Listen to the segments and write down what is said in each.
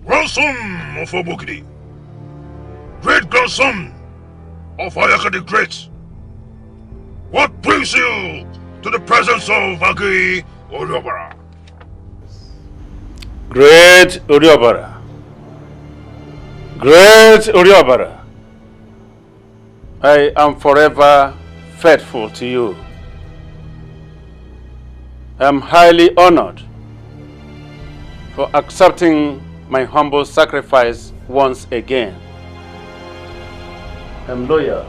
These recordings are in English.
grandson of Obogidi, great-grandson of Ayaka the Great. What brings you to the presence of Agi Oriobara? Great Oriobara. Great Oriobara. I am forever faithful to you. I am highly honored for accepting my humble sacrifice once again. I am loyal,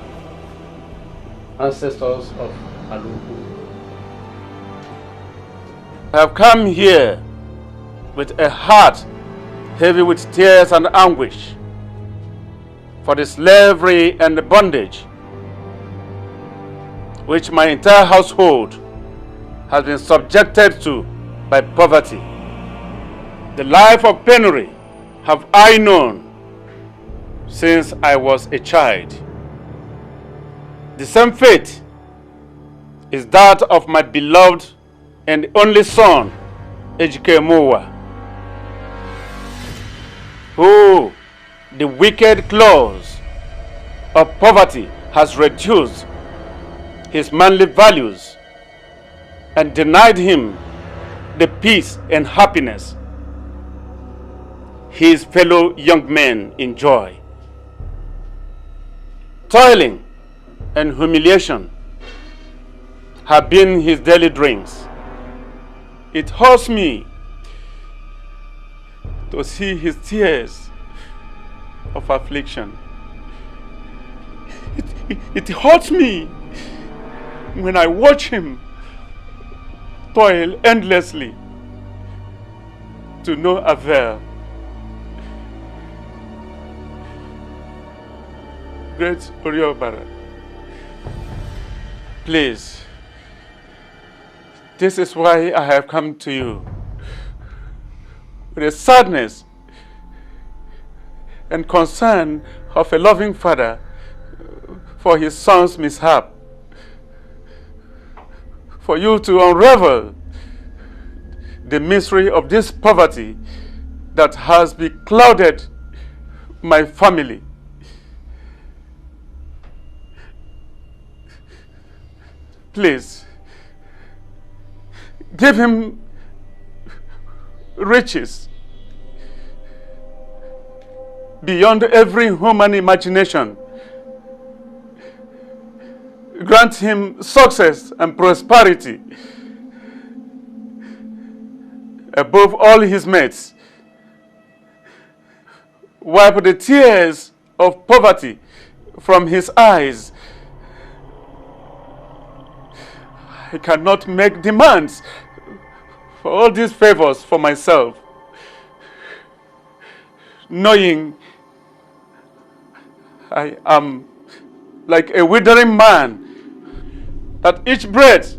ancestors of Aluku. I have come here with a heart heavy with tears and anguish for the slavery and the bondage which my entire household has been subjected to by poverty. The life of penury have I known since I was a child. The same fate is that of my beloved and only son, Ejike Mowa, who the wicked claws of poverty has reduced his manly values and denied him the peace and happiness his fellow young men enjoy. Toiling and humiliation have been his daily drinks. It hurts me to see his tears of affliction. It hurts me when I watch him toil endlessly to no avail. Great Oriobara, please, this is why I have come to you, with the sadness and concern of a loving father for his son's mishap, for you to unravel the mystery of this poverty that has beclouded my family. Please, give him riches beyond every human imagination. Grant him success and prosperity above all his mates. Wipe the tears of poverty from his eyes. I cannot make demands for all these favors for myself, knowing I am like a withering man, that each breath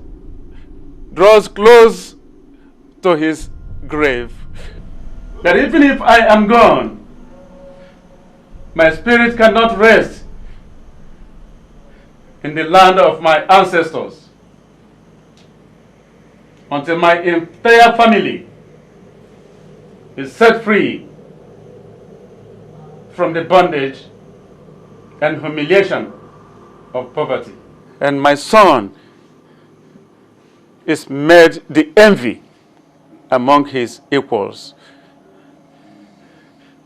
draws close to his grave. That even if I am gone, my spirit cannot rest in the land of my ancestors until my entire family is set free from the bondage and humiliation of poverty. And my son is made the envy among his equals.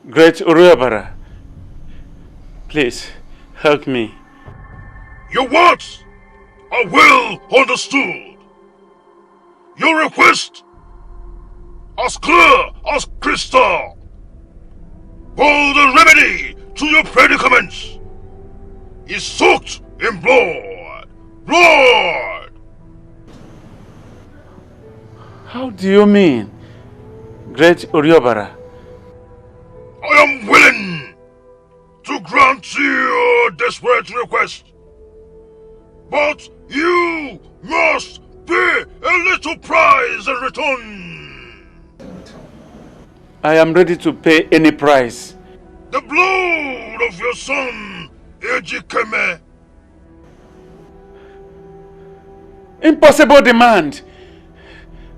Great Oriobara, please help me. Your words are well understood. Your request as clear as crystal. All the remedy to your predicaments is soaked in blood. Blood! How do you mean, Great Oriobara? I am willing to grant your desperate request, but you must pay a little price in return. I am ready to pay any price. The blood of your son, Ejikeme. Impossible demand.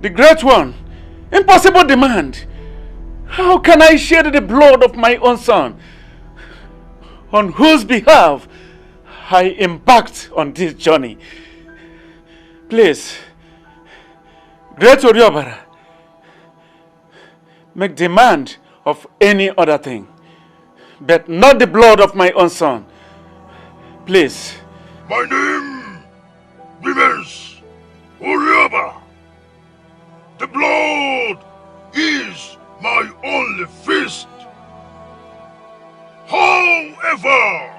The great one. Impossible demand. How can I shed the blood of my own son, on whose behalf I embarked on this journey? Please, Great Oriobara, make demand of any other thing, but not the blood of my own son. Please. My name remains Oriobara. The blood is my only feast. However,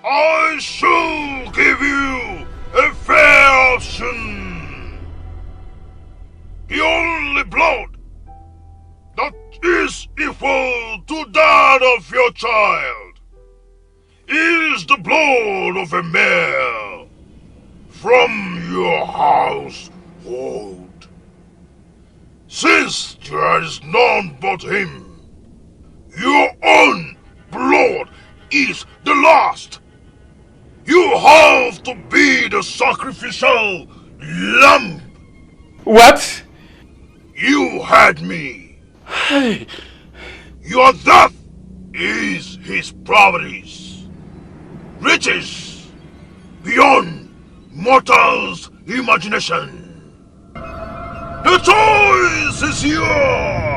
I shall give you a fair option. The only blood that is equal to that of your child is the blood of a male from your household. Since there is none but him, your own blood is the last. You have to be the sacrificial lamb. What? You heard me. Hey. Your death is his properties. Riches beyond mortal's imagination. The choice is yours!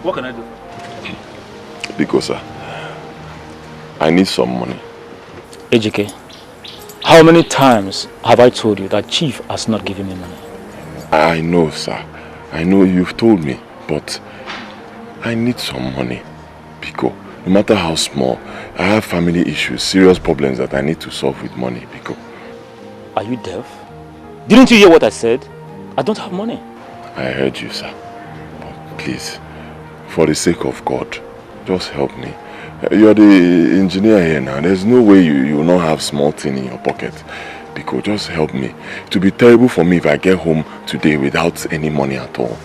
What can I do? Because, sir, I need some money. Ejike, how many times have I told you that Chief has not given me money? I know, sir. I know you've told me, but I need some money. Pico, no matter how small, I have family issues, serious problems that I need to solve with money, Pico. Are you deaf? Didn't you hear what I said? I don't have money. I heard you, sir. But please, for the sake of God, just help me. You're the engineer here now. There's no way you will not have small thing in your pocket. Pico, just help me. It will be terrible for me if I get home today without any money at all.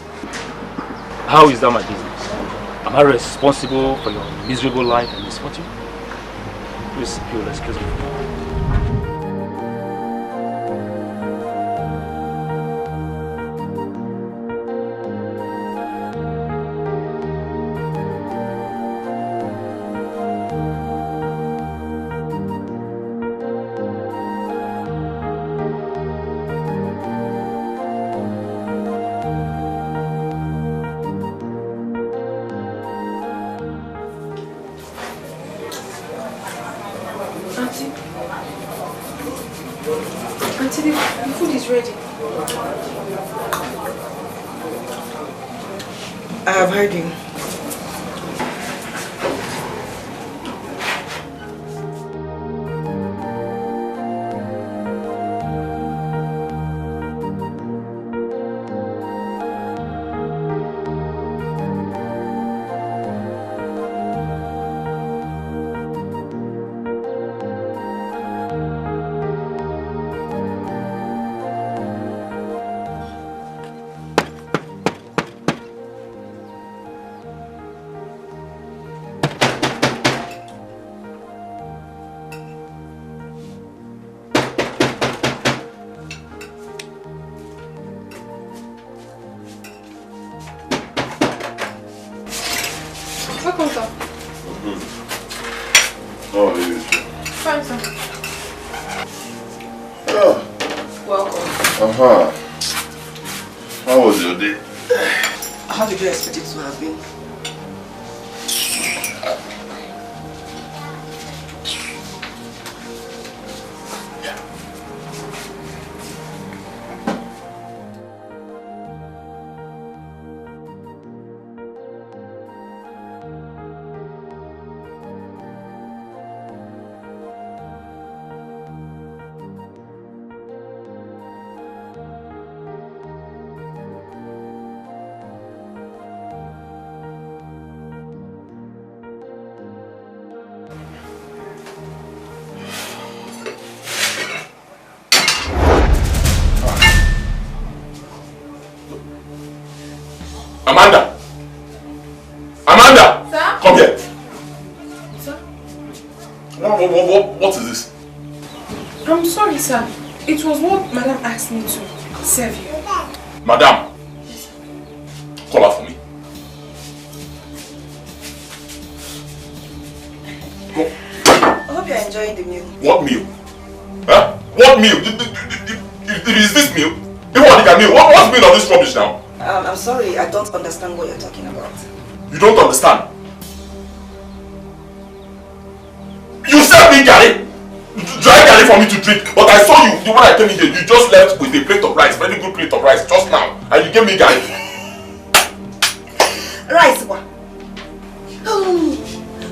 How is that my business? Am I responsible for your miserable life and misfortune? Please, you'll excuse me. I have heard you. Welcome, sir. Good. How are you? Fine, sir. Yeah. Welcome. How was your day? How did you expect it to have been? Amanda! Amanda! Sir? Come here. Sir? What is this? I'm sorry, sir. It was what Madam asked me to serve you. Madam, call her for me. Go. I hope you're enjoying the meal. What meal? Huh? What meal? Is this meal? Meal? What's meal of this rubbish now? I'm sorry, I don't understand what you're talking about. You don't understand? You served me garri, dry garri for me to drink, but I saw you when I came in here, you just left with a plate of rice, very good plate of rice just now, and you gave me garri. Rice, what? Oh,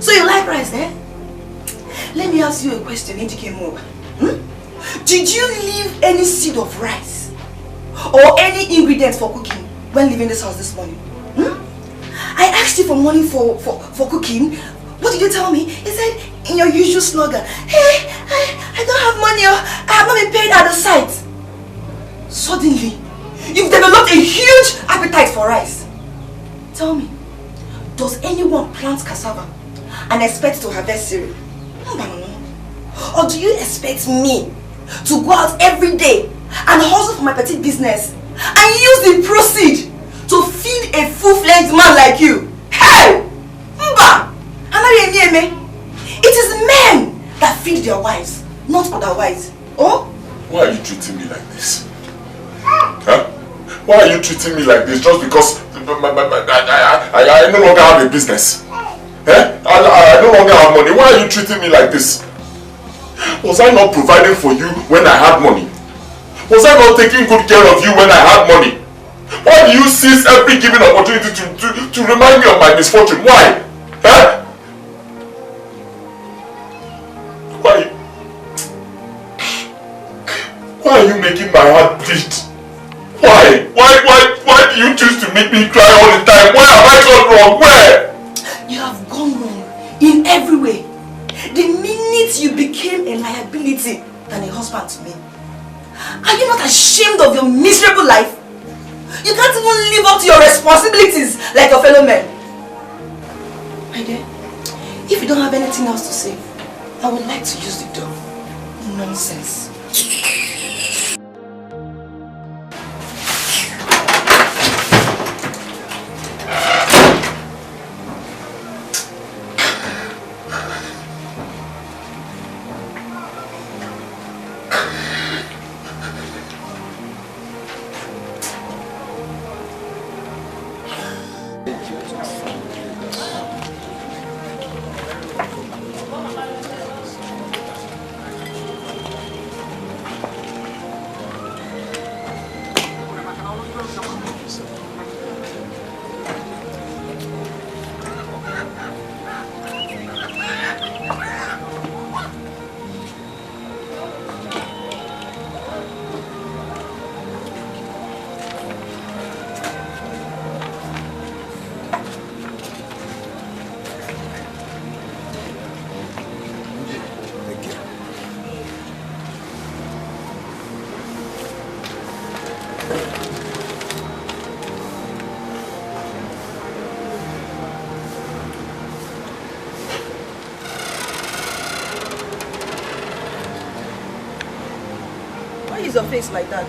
so you like rice, eh? Let me ask you a question, Ejikemo. Did you leave any seed of rice or any ingredients for cooking when leaving this house this morning? I asked you for money for cooking. What did you tell me? You said in your usual slogan, hey, I don't have money, I have not been paid at the site. Suddenly, you've developed a huge appetite for rice. Tell me, does anyone plant cassava and expect to harvest cereal? Or do you expect me to go out every day and hustle for my petty business and use the proceeds to feed a full-fledged man like you? Hey! Mba! It is men that feed their wives, not otherwise. Oh? Why are you treating me like this? Huh? Why are you treating me like this just because I no longer have a business? Eh? I no longer have money. Why are you treating me like this? Was I not providing for you when I had money? Was I not taking good care of you when I had money? Why do you seize every given opportunity to remind me of my misfortune? Why? Huh? Why are you making my heart bleed? Why? Why do you choose to make me cry all the time? Where have I gone wrong? Where? You have gone wrong in every way. The minute you became a liability than a husband to me. Are you not ashamed of your miserable life? You can't even live up to your responsibilities like your fellow men. My dear, if you don't have anything else to say, I would like to use the door. Nonsense. Your face like that.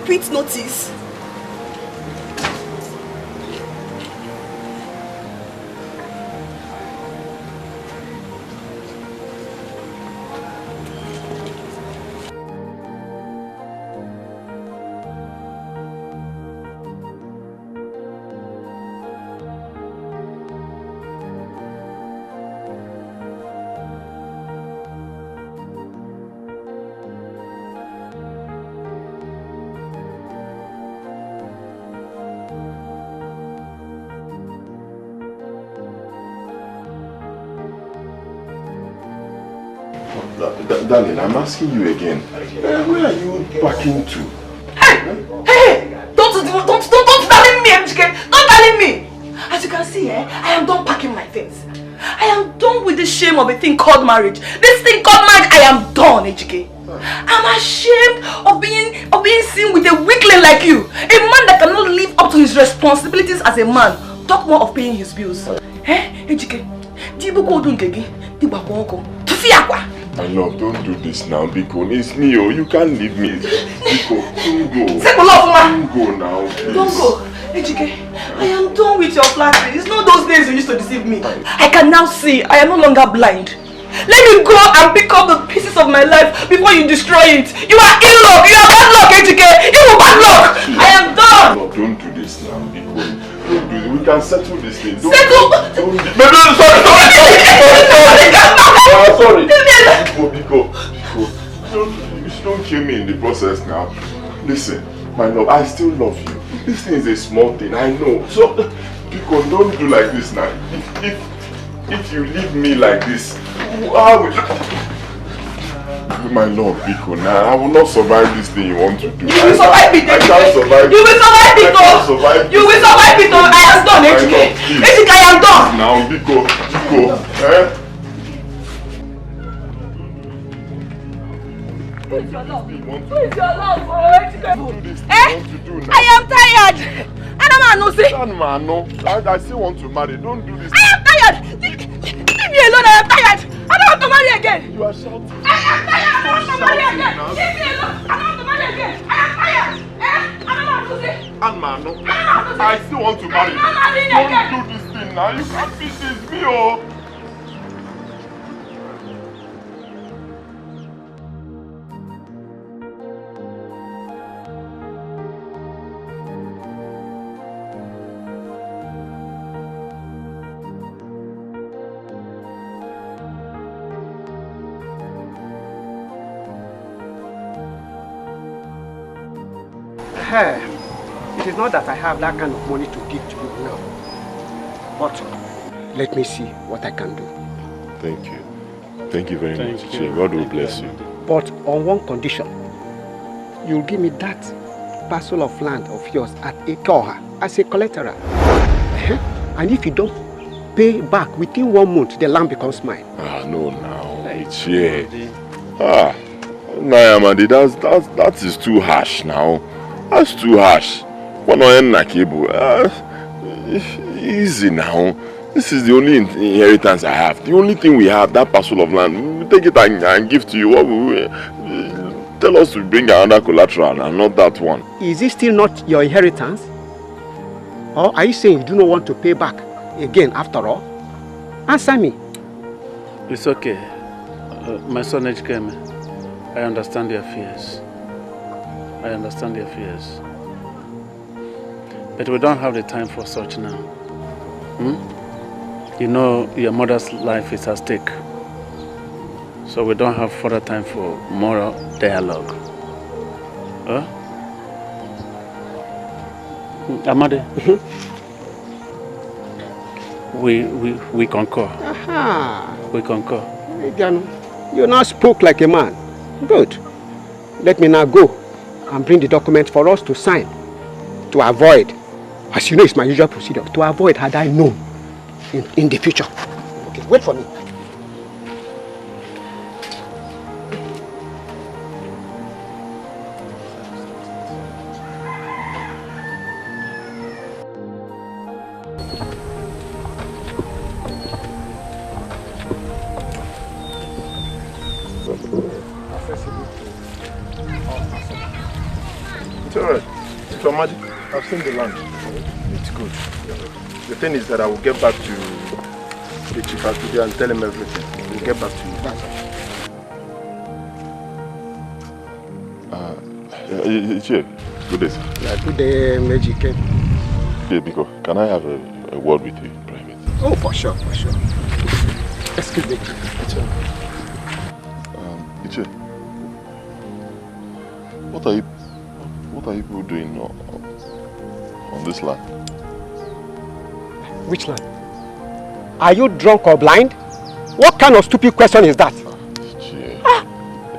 quit notice. Darling, I'm asking you again. Where are you packing to? Hey! Don't darling me, MGK! Don't darling me! As you can see, I am done packing my things. I am done with the shame of a thing called marriage. This thing called marriage, I am done, HK. I'm ashamed of being seen with a weakling like you. A man that cannot live up to his responsibilities as a man. Talk more of paying his bills. HK, my love, don't do this now, Biko. It's me, oh. You can't leave me. Biko, don't go. Don't go now, please. Don't go. HK, I am done with your flattery. It's not those days you used to deceive me. I can now see. I am no longer blind. Let me go and pick up the pieces of my life before you destroy it. You are ill luck. You are bad luck, HK. You are bad luck. I am done. No, don't do this now, Biko. Don't do it. We can settle this thing. Don't settle? Sorry. Biko. Don't kill me in the process now. Listen, my love, I still love you. This thing is a small thing, I know. So, Biko, don't do like this now. If you leave me like this, how will my love, Biko, now I will not survive this thing you want to do. You will survive it. I can't survive it. You will survive it. You will survive it. I am done, HK. HK, I am done. Now, Biko. Who is your love? Who is your love? I am tired. I still want to marry. Don't do this. I am tired. Leave me alone. I am tired. I don't want to marry again. You are shouting. I am tired. I don't want to marry again. Leave me alone. I don't want to marry again. I am tired. I don't want to say. I still want to marry. I'm not marrying again. Don't do this thing now. You can't beat this, me, oh. It is not that I have that kind of money to give to you now. But let me see what I can do. Thank you. Thank you very much. God will bless you. But on one condition. You'll give me that parcel of land of yours at Ikoha as a collateral. And if you don't pay back within 1 month, the land becomes mine. No, now. It's here. Amadi, that is too harsh now. That's too harsh. Easy now. This is the only inheritance I have. The only thing we have, that parcel of land. We take it and give to you. What we tell us to bring another collateral and not that one. Is it still not your inheritance? Or are you saying you do not want to pay back again after all? Answer me. It's okay. My son HKM, I understand your fears. I understand your fears. But we don't have the time for such now. You know your mother's life is at stake. So we don't have further time for moral dialogue. Amade, we concur. We concur. You now spoke like a man. Good. Let me now go and bring the document for us to sign to avoid, as you know it's my usual procedure, to avoid had I known in the future. Okay, wait for me. It's alright. Magic, I've seen the land. It's good. The thing is that I will get back to the chief today and tell him everything. We'll get back to you. Good day, sir. Yeah, good day, Magic. Hey, Biko, can I have a word with you in private? Oh, for sure, for sure. Excuse me. Iche, what are you people doing on this land? Which land? Are you drunk or blind? What kind of stupid question is that?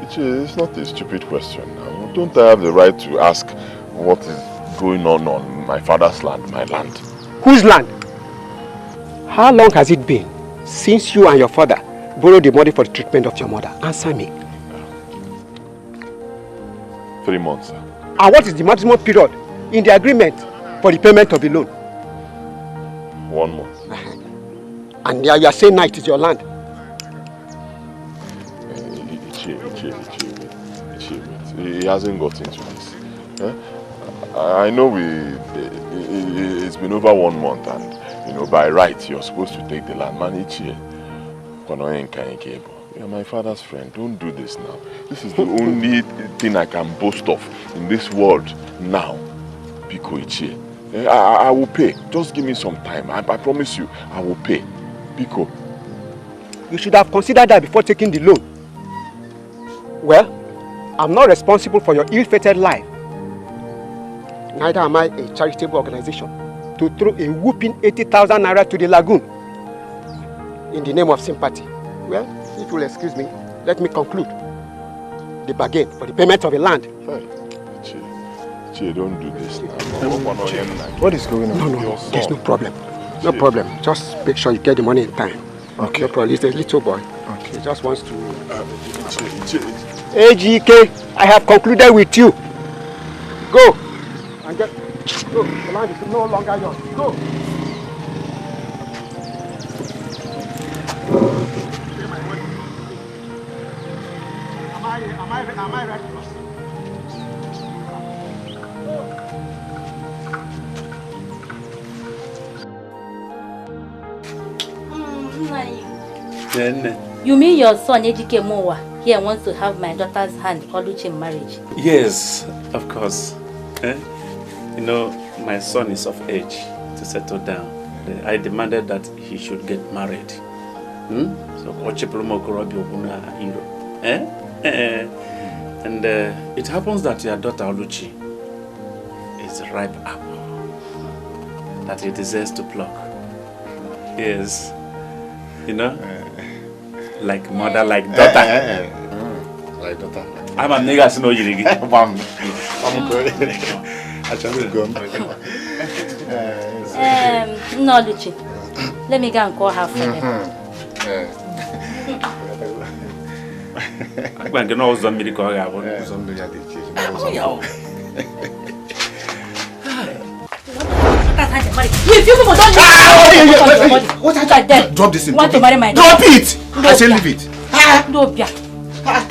Iche, it's not a stupid question now. Don't I have the right to ask what is going on my father's land, my land? Whose land? How long has it been since you and your father borrowed the money for the treatment of your mother? Answer me. 3 months, sir. And what is the maximum period in the agreement for the payment of the loan? 1 month. And now you are saying now it is your land. He hasn't got into this. I know it's been over 1 month and, by right, you're supposed to take the land. Man, you're my father's friend. Don't do this now. This is the only thing I can boast of in this world now. Biko Ichie. I will pay. Just give me some time. I promise you, I will pay. Biko. You should have considered that before taking the loan. Well, I'm not responsible for your ill-fated life. Neither am I a charitable organization to throw a whooping 80,000 naira to the lagoon in the name of sympathy. Well, if you'll excuse me, let me conclude the bargain for the payment of the land. Hey, Che, don't do this now. What is going on? No, there's no problem. No problem. Just make sure you get the money in time. Okay. No problem. He's a little boy. Okay. He just wants to... AGK, I have concluded with you. Go. And get... Go. The land is no longer yours. Go. Am I right? You mean your son Ejike Mowa here wants to have my daughter's hand Oluchi in marriage? Yes, of course. My son is of age to settle down. I demanded that he should get married. So, and it happens that your daughter Oluchi is a ripe apple that he deserves to pluck. Yes, like mother, like daughter. Like daughter. I'm a nigga, so no you. No, Luchi. Let me go and call her for them. I'm going to know somebody call her. Drop this in. Want to marry my daughter? Drop it! I say leave it. No, Bia.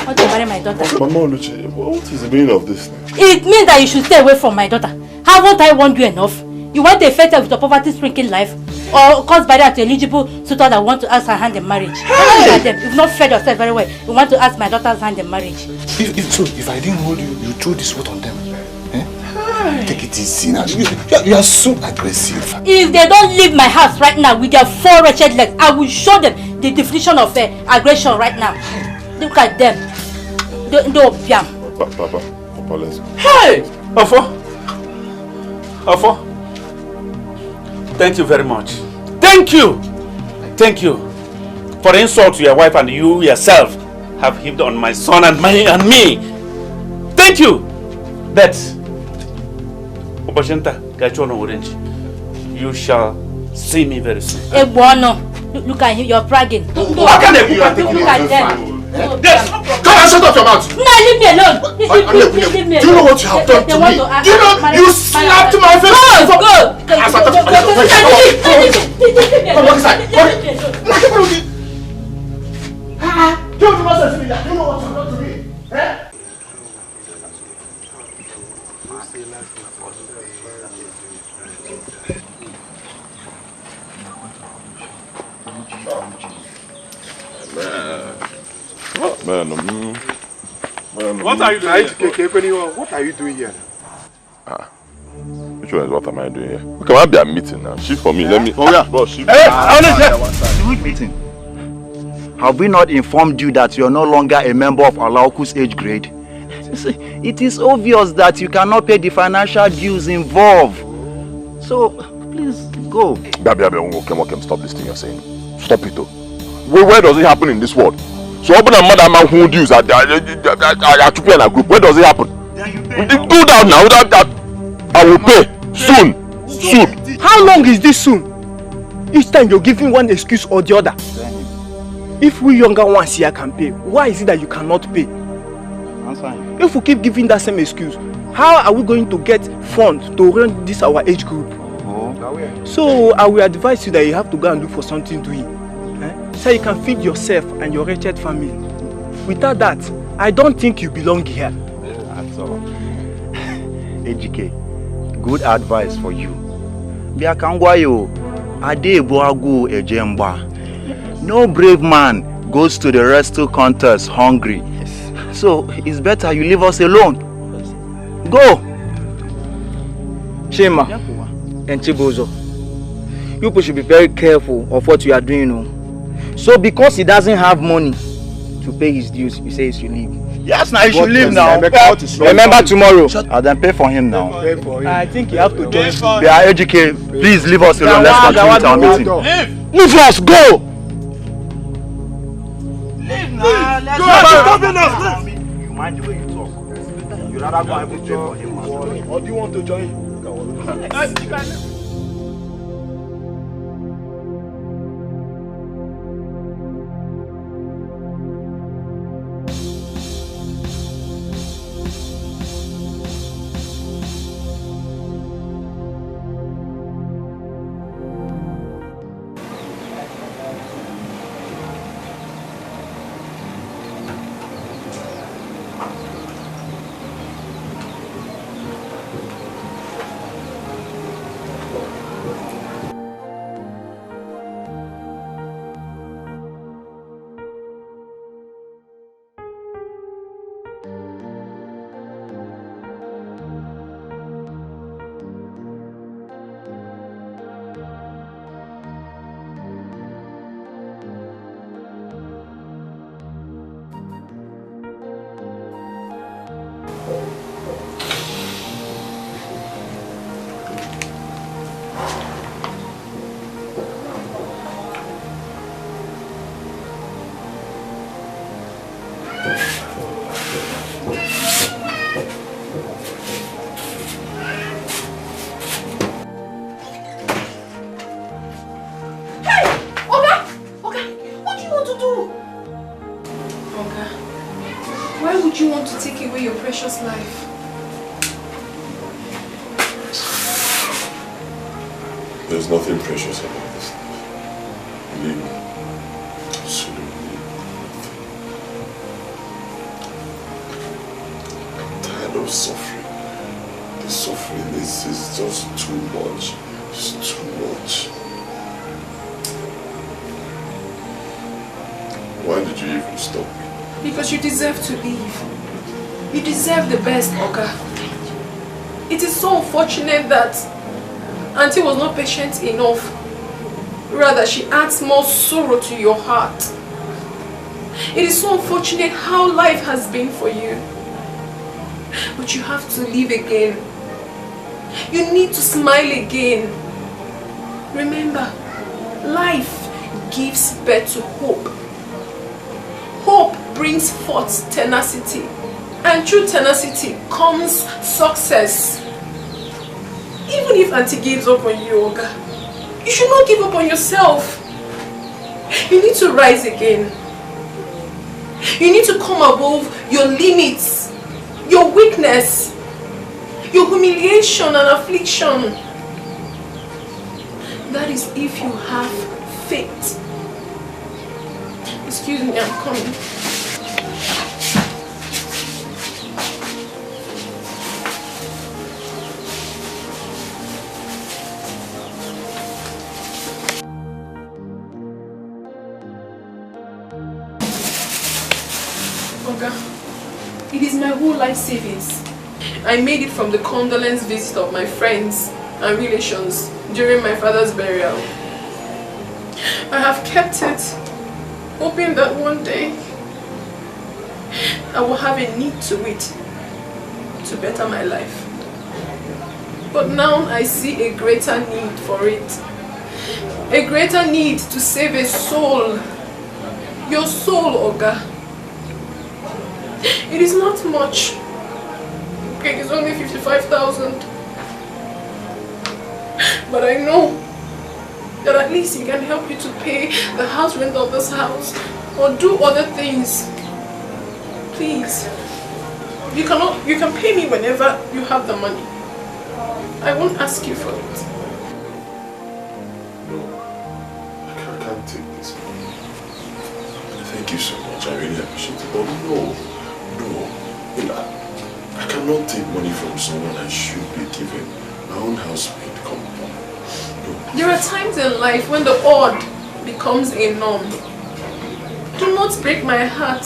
Want to marry my daughter? Mama Oluchi, what is the meaning of this? It means that you should stay away from my daughter. Haven't I warned you enough? You want to affect her with your poverty-stricken life? Or cause barrier to eligible suitor that want to ask her hand in marriage? You've not fed yourself very well. You want to ask my daughter's hand in marriage? If I didn't hold you, you threw this foot on them. Take it easy now. You are so aggressive. If they don't leave my house right now with their 4 wretched legs, I will show them the definition of aggression right now. Look at them. Papa, let's go. Hey! Ofo. Thank you very much. Thank you for the insult to your wife, and you yourself have heaped on my son and me. Thank you. But you shall see me very soon. Look at him, you're bragging. Look at them. Yes. Come on, shut up your mouth. No, leave me alone. Leave me alone. Do you know what you have done to me? Do you know you slapped my face? Go. Come on, inside. Do you know what you have done to me? What are you doing here? What are you doing here? Which one is what am I doing here? Okay, might be a meeting now. Shift for me. Let me. Oh yeah, bro. Shift. Which meeting? Have we not informed you that you are no longer a member of Alaoku's age grade? It is obvious that you cannot pay the financial dues involved. So, please go. Okay, stop this thing you're saying. Stop it though. Where does it happen in this world? So open a mother who dues at a group. Where does it happen? Do that now. Without that, I will pay soon. How long is this soon? Each time you're giving one excuse or the other. If we younger ones here can pay, why is it that you cannot pay? If we keep giving that same excuse, how are we going to get funds to run this our age group? So I will advise you that you have to go and look for something doing. So you can feed yourself and your wretched family. Without that, I don't think you belong here. That's all. AGK, good advice for you. No brave man goes to the wrestle contest hungry. So it's better you leave us alone. Go! Shema and Chibozo, you people should be very careful of what you are doing. So because he doesn't have money to pay his dues, you say he should leave. Yes, now he should leave now. Remember tomorrow. I'll then pay for him now. I think you have to join. They are educated. Please leave us alone. Let's continue with our meeting. Leave us, go! Leave now. Let's go. You mind the way you talk. You'd rather go and pay for him. Or do you want to join? Precious life. There's nothing precious about this life. Believe me. Absolutely nothing. I'm tired of suffering. The suffering is just too much. It's too much. Why did you even stop? Because you deserve to leave. You deserve the best, Oga. It is so unfortunate that Auntie was not patient enough. Rather, she adds more sorrow to your heart. It is so unfortunate how life has been for you. But you have to live again. You need to smile again. Remember, life gives birth to hope. Hope brings forth tenacity. And through tenacity comes success. Even if Auntie gives up on you, Oga, you should not give up on yourself. You need to rise again. You need to come above your limits, your weakness, your humiliation and affliction. That is if you have faith. Excuse me, I'm coming. Oga, it is my whole life savings. I made it from the condolence visit of my friends and relations during my father's burial. I have kept it, hoping that one day I will have a need to it to better my life. But now I see a greater need for it. A greater need to save a soul. Your soul, Oga. It is not much. It is only 55,000. But I know that at least it can help you to pay the house rent of this house or do other things. Please. You can pay me whenever you have the money. I won't ask you for it. No, I can't take this. Thank you so much. I really appreciate it. But no. I cannot take money from someone I should be giving. My own housemate, come on. No. There are times in life when the odd becomes a norm. Do not break my heart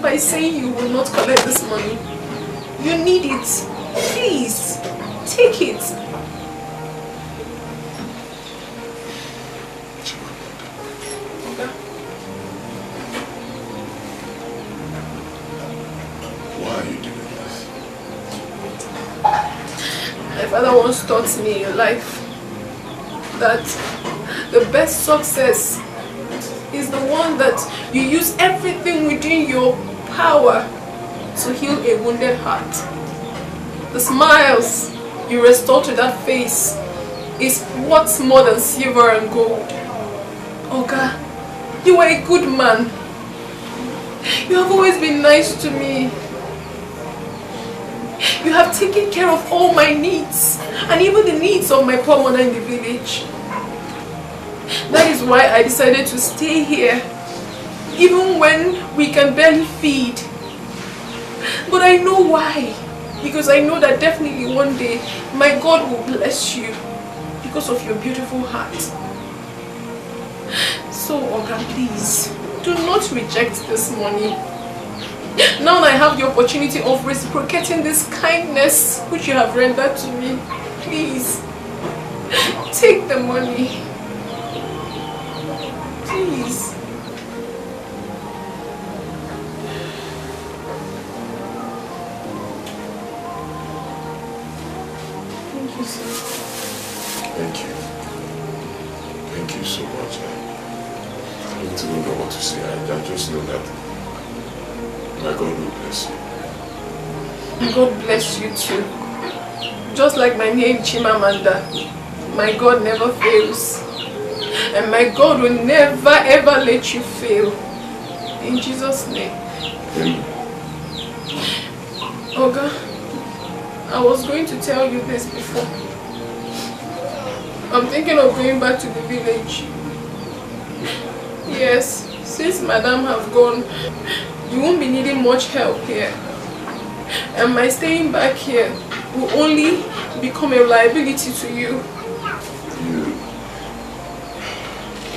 by saying you will not collect this money. You need it. Please, take it. Okay. Why are you doing this? My father once taught me in life that the best success is the one that you use everything within your power to heal a wounded heart. The smiles you restore to that face is what's more than silver and gold. Oga, you are a good man. You have always been nice to me. You have taken care of all my needs and even the needs of my poor mother in the village. That is why I decided to stay here, even when we can barely feed. But I know why. Because I know that definitely one day my God will bless you because of your beautiful heart. So, Oga, please, do not reject this money. Now I have the opportunity of reciprocating this kindness which you have rendered to me. Please, take the money. Please. Thank you, sir. Thank you. Thank you so much. I don't even know what to say. I just know that my God will bless you. God bless you too. Just like my name Chimamanda, my God never fails. And my God will never ever let you fail. In Jesus' name. Amen. Oga, I was going to tell you this before. I'm thinking of going back to the village. Yes, since Madam have gone, you won't be needing much help here. And my staying back here will only become a liability to you.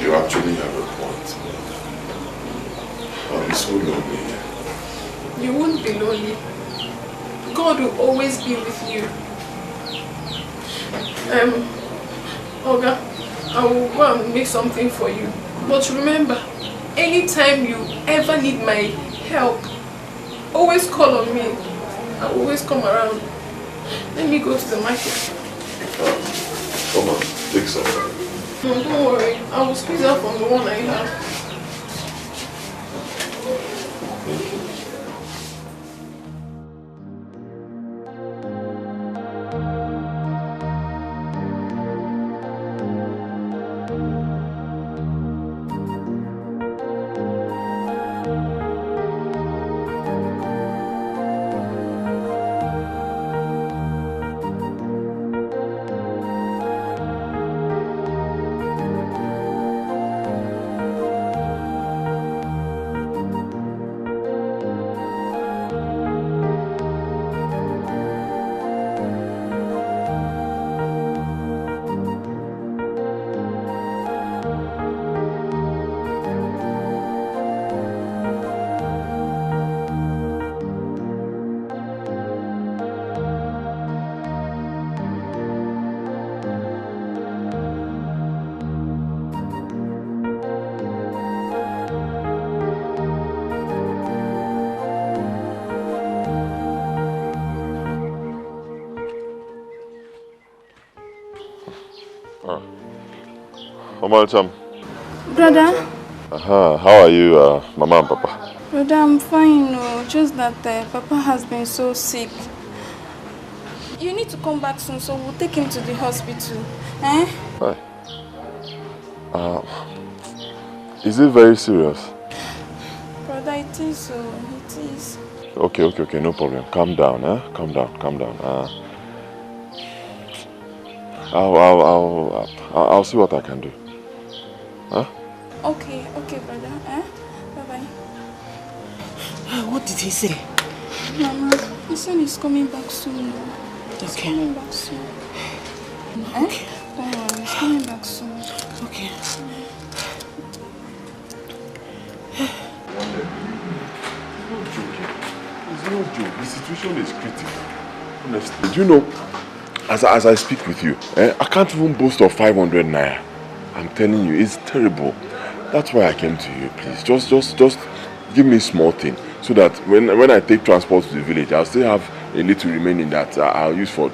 You actually have a point. I'll be so lonely here. You won't be lonely. God will always be with you. Oga, I will go and make something for you. But remember, anytime you ever need my help, always call on me. I will always come around. Let me go to the market. Come on, take some. No, don't worry. I will squeeze out from the one I have. Thank you. Mama Cham. Brother? How are you, Mama and Papa? Brother, I'm fine. No. Just that Papa has been so sick. You need to come back soon, so we'll take him to the hospital. Eh? Hi. Is it very serious? Brother, it is so. It is. Okay, no problem. Calm down, Calm down. I'll see what I can do. Huh? Okay, brother. Bye-bye. What did he say? Mama, his son is coming back soon. He's coming back soon. Okay. Don't worry, he's coming back soon. Okay. It's no joke. The situation is critical. Honestly, do you know, as I speak with you, I can't even boast of 500 naira. I'm telling you, it's terrible. That's why I came to you, please. Just give me a small thing, so that when I take transport to the village, I'll still have a little remaining that I'll use for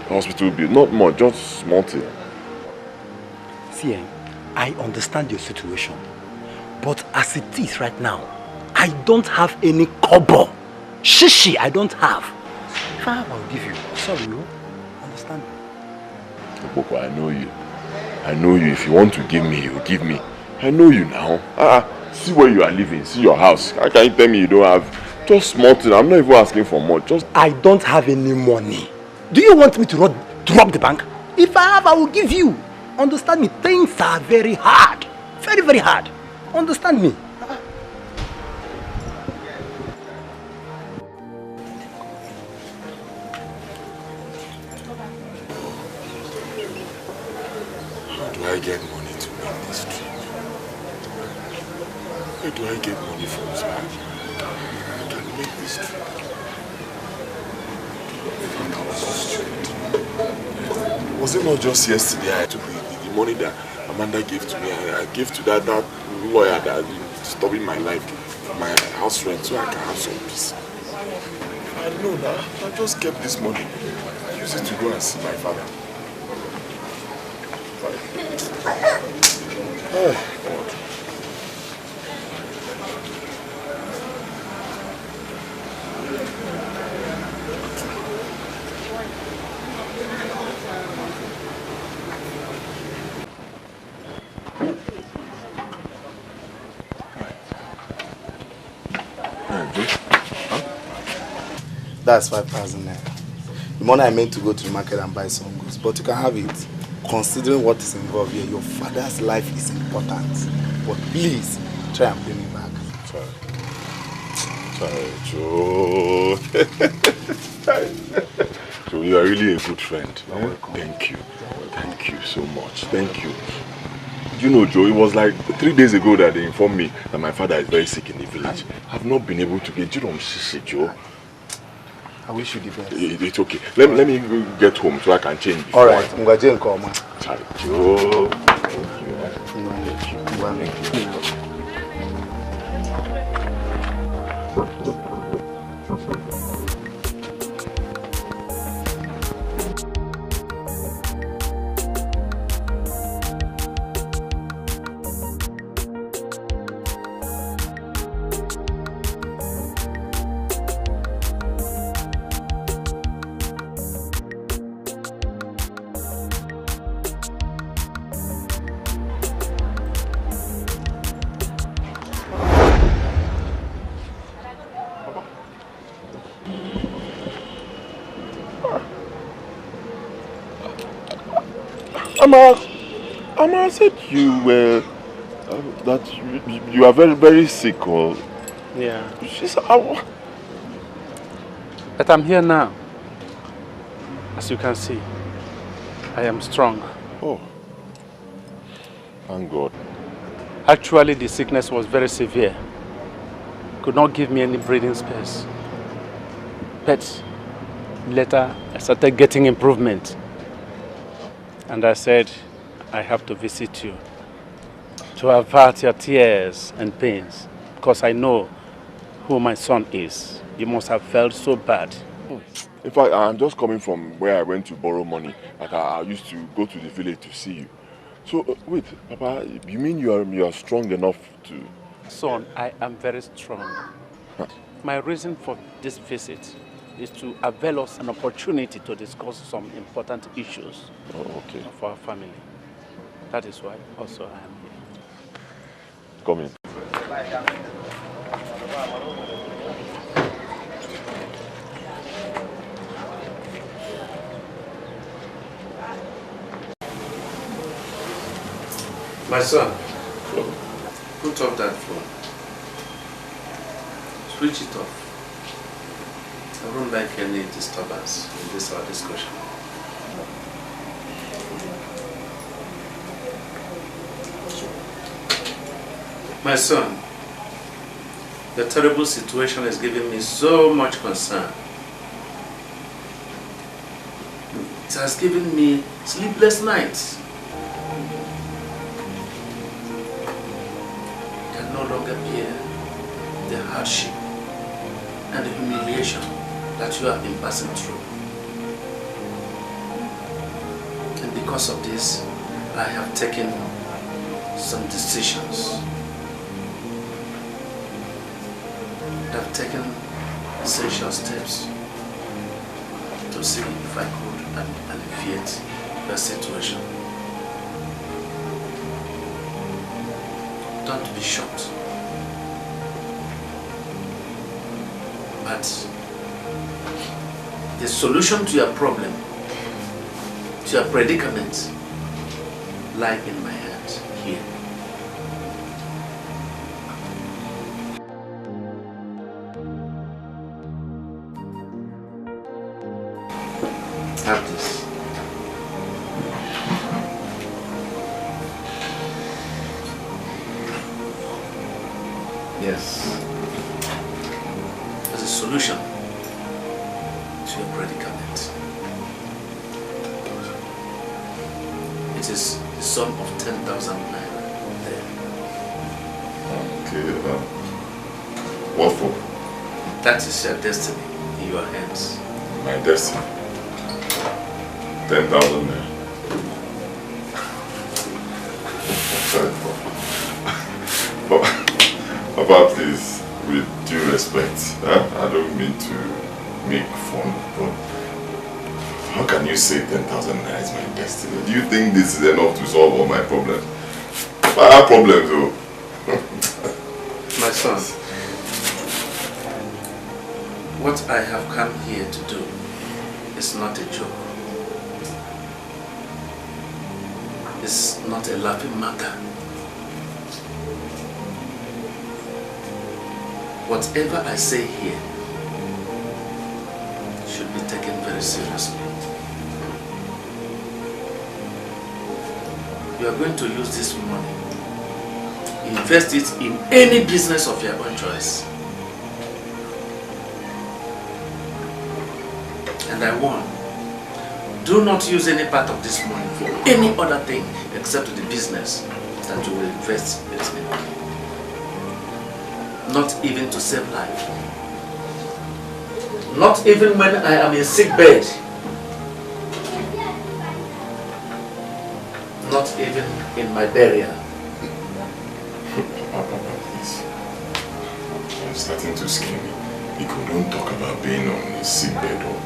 hospital bill. Not more, just small thing. See, I understand your situation, but as it is right now, I don't have any kobo. Shishi, I don't have. If I have, I'll give you. Sorry, you understand me? Boko, I know you. I know you. If you want to give me, you give me. I know you now. See where you are living. See your house. How can you tell me you don't have just small thing? I'm not even asking for more. Just I don't have any money. Do you want me to rob the bank? If I have, I will give you. Understand me? Things are very hard. Very, very hard. Understand me? how do I get money to make this trip? Where do I get money from, sir? I can make this trip. Was it not just yesterday I took the money that Amanda gave to me? I gave to that lawyer that is stopping my life, my house rent, so I can have some peace. I know that. I just kept this money. I use it to go and see my father. Oh, God. That's 5,000 naira. The money I meant to go to the market and buy some goods, but you can have it. Considering what is involved here, your father's life is important. But please, try and pay me back. Sorry, Joe. Joe, you are really a good friend. Thank you. Thank you so much. Thank you. You know, Joe, it was like 3 days ago that they informed me that my father is very sick in the village. I've not been able to get you on shishi, Joe. I wish you the best. It's okay. Let me get home so I can change. Alright, I'm going to call, man. Sorry, Joe. Thank you. Ama said you were that you are very, very sick, or yeah. She said, but I'm here now. As you can see, I am strong. Oh, thank God. Actually, the sickness was very severe. Could not give me any breathing space. But later, I started getting improvement. And I said, I have to visit you to avert your tears and pains, because I know who my son is. You must have felt so bad. In fact, I'm just coming from where I went to borrow money. Like I used to go to the village to see you. So, wait, Papa, you mean you are strong enough to... Son, I am very strong. Huh. My reason for this visit is to avail us an opportunity to discuss some important issues for our family. That is why also I am here. Come in. My son, put off that phone. Switch it off. I don't like any disturbance in this our discussion. My son, the terrible situation is giving me so much concern. It has given me sleepless nights. I can no longer bear the hardship and the humiliation that you have been passing through. And because of this, I have taken some decisions. I've taken essential steps to see if I could alleviate the situation. Don't be shocked. But the solution to your problem, to your predicament, lie in my hand here. Have this. Yes. As a solution to your predicament. It is the sum of 10,000 naira there. Okay, what for? That is your destiny in your hands. My destiny? 10,000 naira. Papa, please, with due respect, I don't mean to make fun, but how can you say 10,000 naira is my destiny? Do you think this is enough to solve all my problems? I have problems though. My son, what I have come here to do is not a joke. It's not a laughing matter. Whatever I say here should be taken very seriously. You are going to use this money, invest it in any business of your own choice. And I warn, do not use any part of this money for any other thing except the business that you will invest it in. Not even to save life. Not even when I am in sick bed. Not even in my burial. Papa, please. I'm starting to scare me. Because don't talk about being on a sick bed or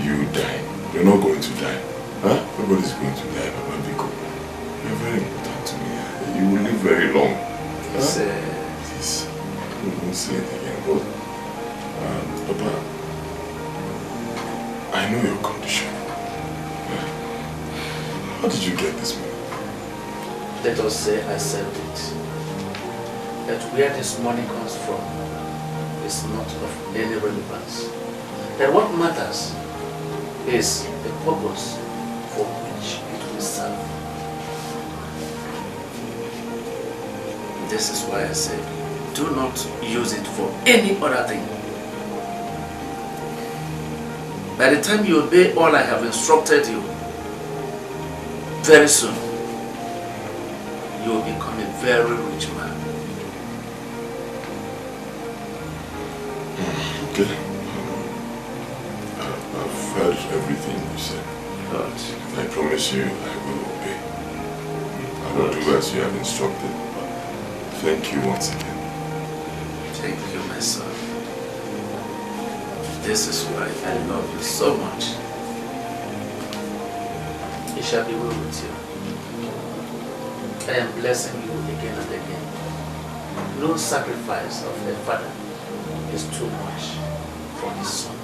you dying. You're not going to die. Huh? Nobody's going to die, Papa Biko. You're very important to me. You will live very long. Please, please. Don't say it again, but Papa, I know your condition. How did you get this money? Let us say I saved it. That where this money comes from is not of any relevance. That what matters is the purpose for which it will serve. This is why I say, do not use it for any other thing. By the time you obey all I have instructed you, very soon, you will become a very rich man. Okay. I've heard everything you said. But I promise you I will obey. I will do as you have instructed. Thank you once again. Thank you, my son. This is why I love you so much. It shall be well with you. I am blessing you again and again. No sacrifice of a father is too much for his son.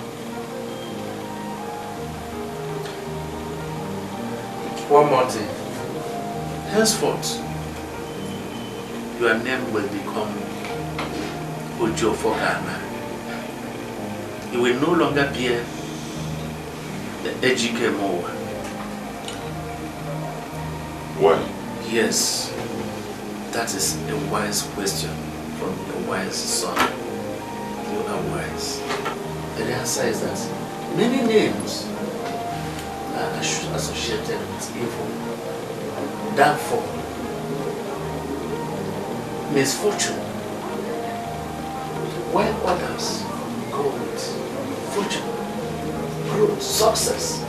One more thing. Henceforth, your name will become Ojo for Ghana. You will no longer bear the Ejike Mowa. Why? Yes, that is a wise question from a wise son. You are wise. And the answer is that many names are associated with evil. Therefore, misfortune, while others go with fortune, growth, success,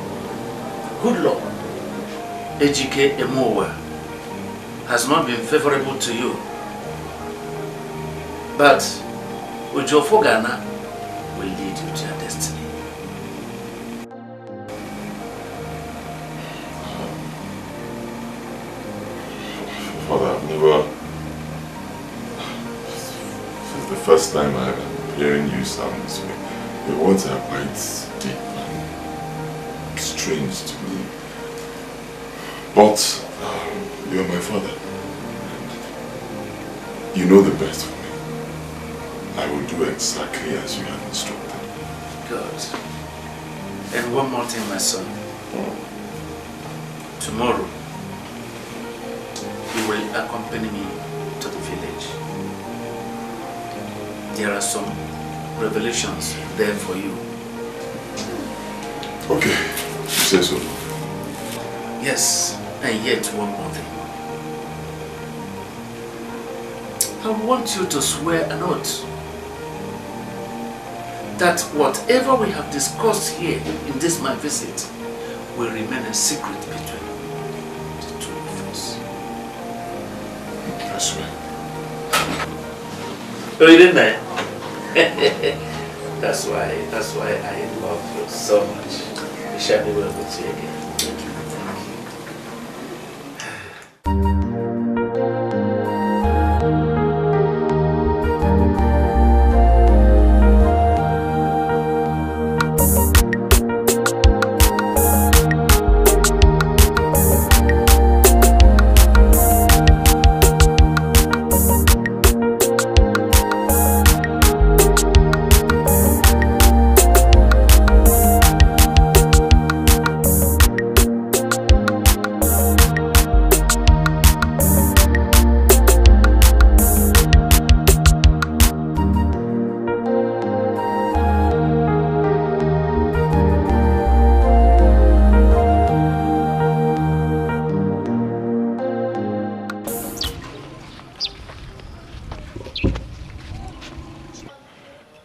good luck, Ejike Emowa has not been favorable to you. But Ojofo Ghana will lead you to your destiny. Father, I've never... This is the first time I'm hearing you sound this way. Your words are quite deep and strange to me. But you are my father. You know the best for me. I will do exactly as you have instructed. Good. And one more thing, my son. Tomorrow, you will accompany me to the village. There are some revelations there for you. Okay, you say so. Yes, and yet one more thing. I want you to swear an oath that whatever we have discussed here in this my visit will remain a secret between the two of us. I swear. Oh, you didn't know? That's why I love you so much. We shall be well with you again. Thank you.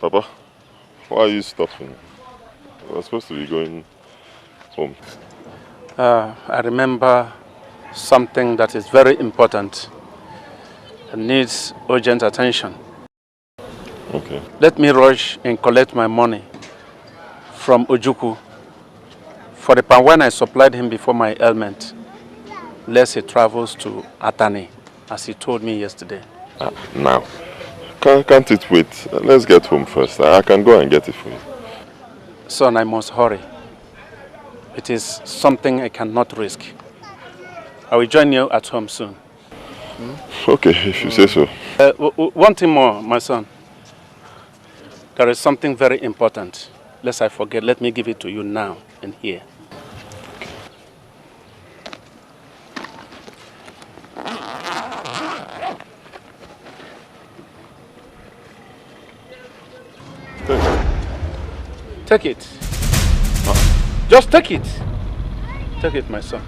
Papa, why are you stopping? We're supposed to be going home. I remember something that is very important and needs urgent attention. Okay. Let me rush and collect my money from Ojuku for the pan when I supplied him before my ailment, lest he travels to Atani, as he told me yesterday. Now, can't it wait? Let's get home first. I can go and get it for you. Son, I must hurry. It is something I cannot risk. I will join you at home soon. Okay, if you say so. One thing more, my son. There is something very important. Lest I forget, let me give it to you now and here. Take it. Just take it. Take it, my son.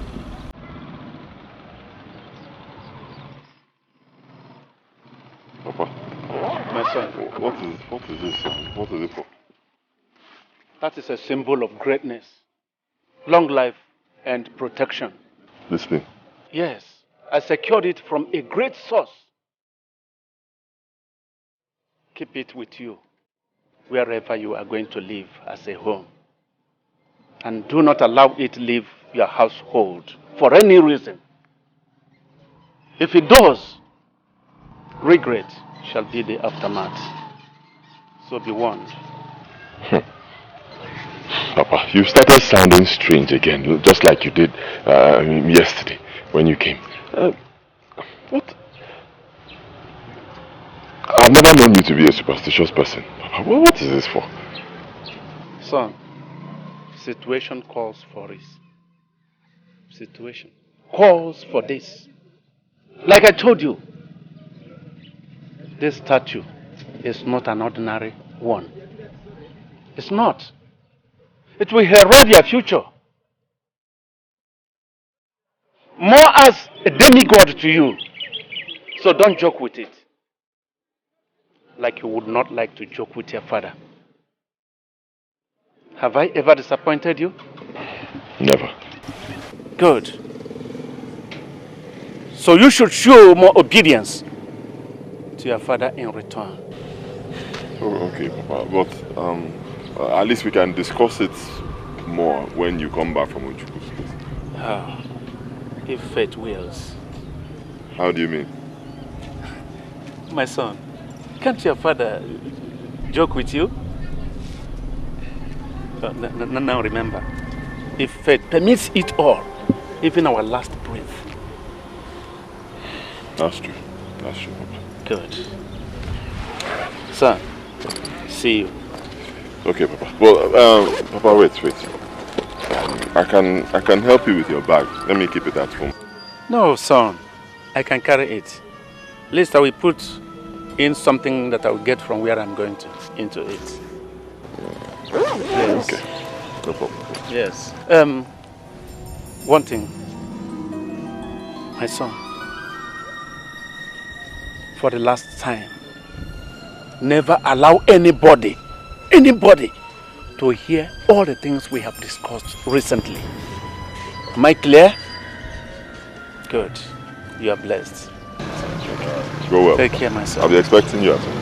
Papa. My son. What is this? What is it for? That is a symbol of greatness, long life, and protection. This thing? Yes. I secured it from a great source. Keep it with you wherever you are going to live as a home. And do not allow it leave your household for any reason. If it does, regret shall be the aftermath. So be warned. Papa, you started sounding strange again, just like you did yesterday when you came. What? I've never known you to be a superstitious person. Papa, what is this for? Son, situation calls for this. Situation calls for this. Like I told you, this statue is not an ordinary one. It's not. It will herald your future. More as a demigod to you. So don't joke with it. Like you would not like to joke with your father. Have I ever disappointed you? Never. Good. So you should show more obedience to your father in return. Oh, okay, Papa. But at least we can discuss it more when you come back from Uchuku's place. Ah, if fate wills. How do you mean? My son, can't your father joke with you? Now remember, if fate permits it all, even our last breath. That's true. That's true, Papa. Good. Son, see you. Okay, Papa. Well, Papa, wait. I can help you with your bag. Let me keep it at home. No, son. I can carry it. At least I will put in something that I will get from where I'm going to into it. Yes. Okay. No problem. Yes. One thing. My son. For the last time, never allow anybody to hear all the things we have discussed recently. Am I clear? Good. You are blessed. Go well. Take care, my son. I'll be expecting you at home.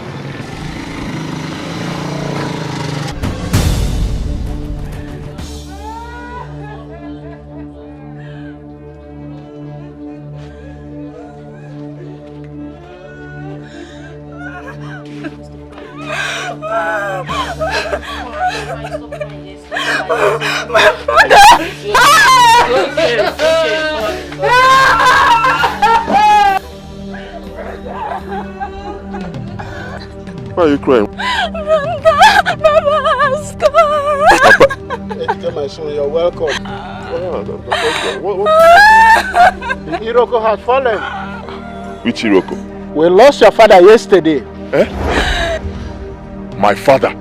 My father! Why are you crying? Baba has Hey, my son, you're welcome. What? Iroko has fallen. Which Iroko? We lost your father yesterday. Eh? My father?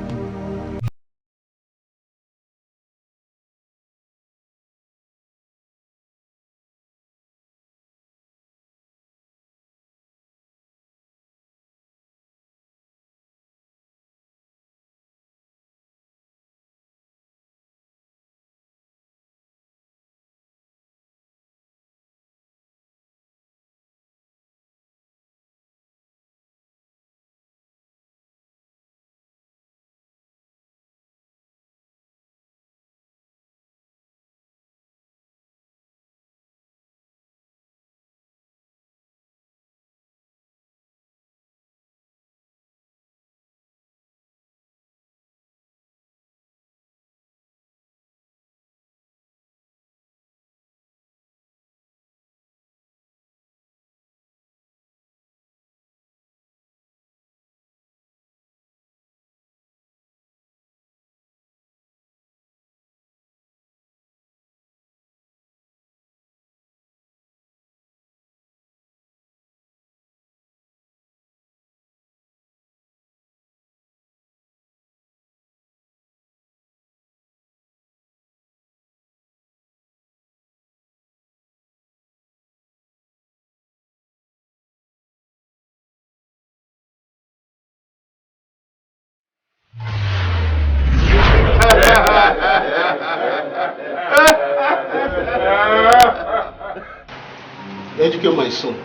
Educate my son.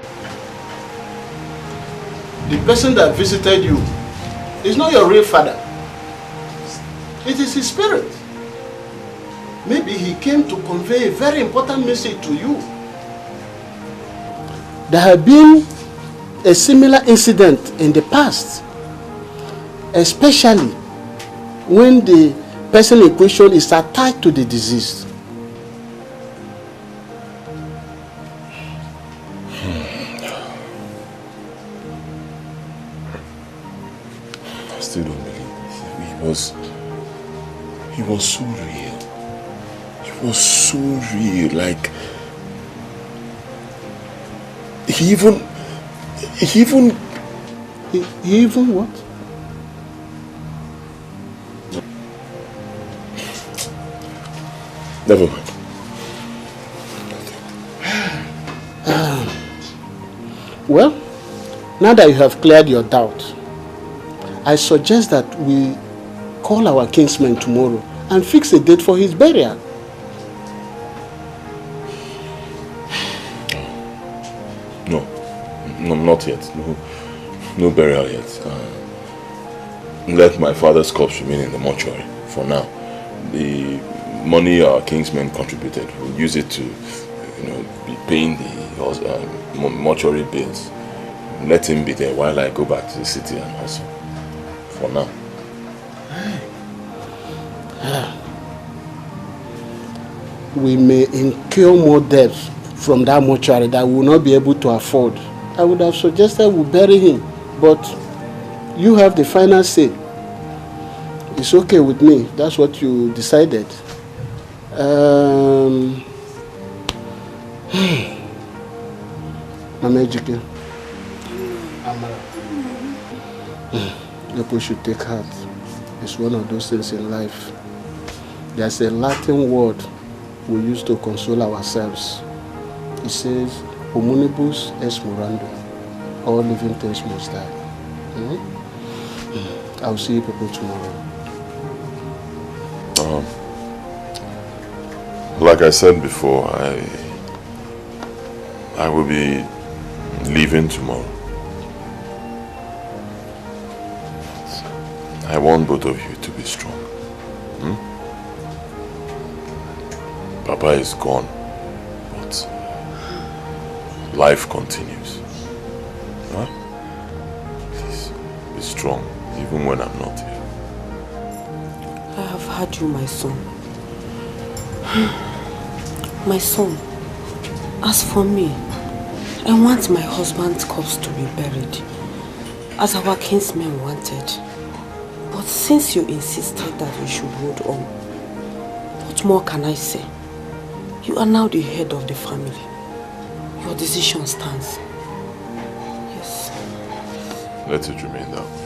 The person that visited you is not your real father. It is his spirit. Maybe he came to convey a very important message to you. There have been a similar incident in the past, especially when the person in question is attached to the disease. I still don't believe this. He was so real. He was so real. Like, he even what? Never mind. Well, now that you have cleared your doubt, I suggest that we call our kinsman tomorrow and fix a date for his burial. No, not yet. No burial yet. Let my father's corpse remain in the mortuary for now. The money our kingsmen contributed, we'll use it to, be paying the mortuary bills. Let him be there while I go back to the city and hustle. For now. We may incur more debts from that mortuary that we will not be able to afford. I would have suggested we bury him, but you have the final say. It's okay with me. That's what you decided. Mama Ejike. People should take heart. It's one of those things in life. There's a Latin word we use to console ourselves. It says, homunibus est morandum. All living things must die. I'll see you people tomorrow. Like I said before, I will be leaving tomorrow. I want both of you to be strong. Papa is gone, but life continues. Huh? Please, be strong, even when I'm not here. I have heard you, my son. My son, as for me, I want my husband's corpse to be buried, as our kinsmen wanted. But since you insisted that we should hold on, what more can I say? You are now the head of the family. Your decision stands. Yes. Let it remain that way.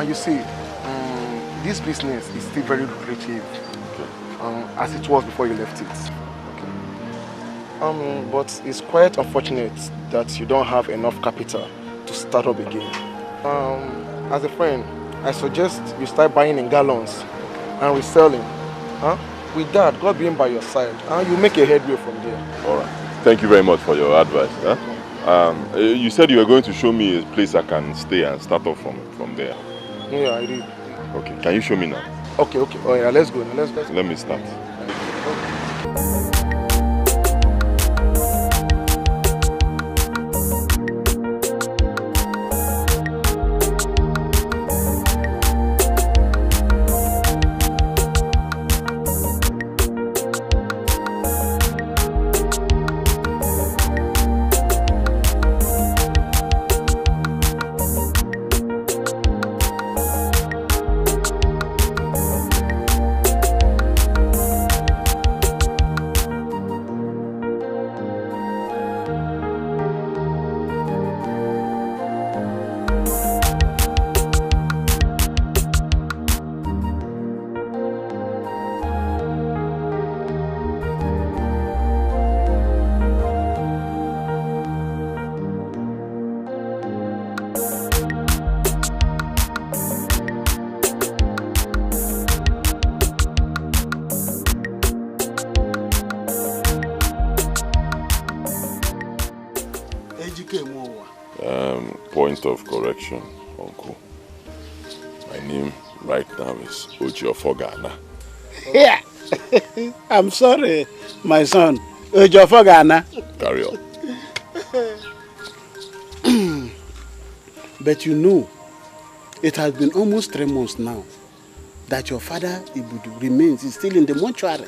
You see, this business is still very lucrative, as it was before you left it. Okay. But it's quite unfortunate that you don't have enough capital to start up again. As a friend, I suggest you start buying in gallons and reselling. With that, God being by your side, you make a headway from there. All right. Thank you very much for your advice. You said you were going to show me a place I can stay and start off from there. Yeah, I did. Okay, can you show me now? Okay. Oh yeah, let's go. Let's go. Let me start. point of correction, Uncle. My name right now is Ojiofogana. Yeah. I'm sorry, my son. Ojiofogana. Carry on. But you know, it has been almost 3 months now that your father Ibudu remains still in the mortuary.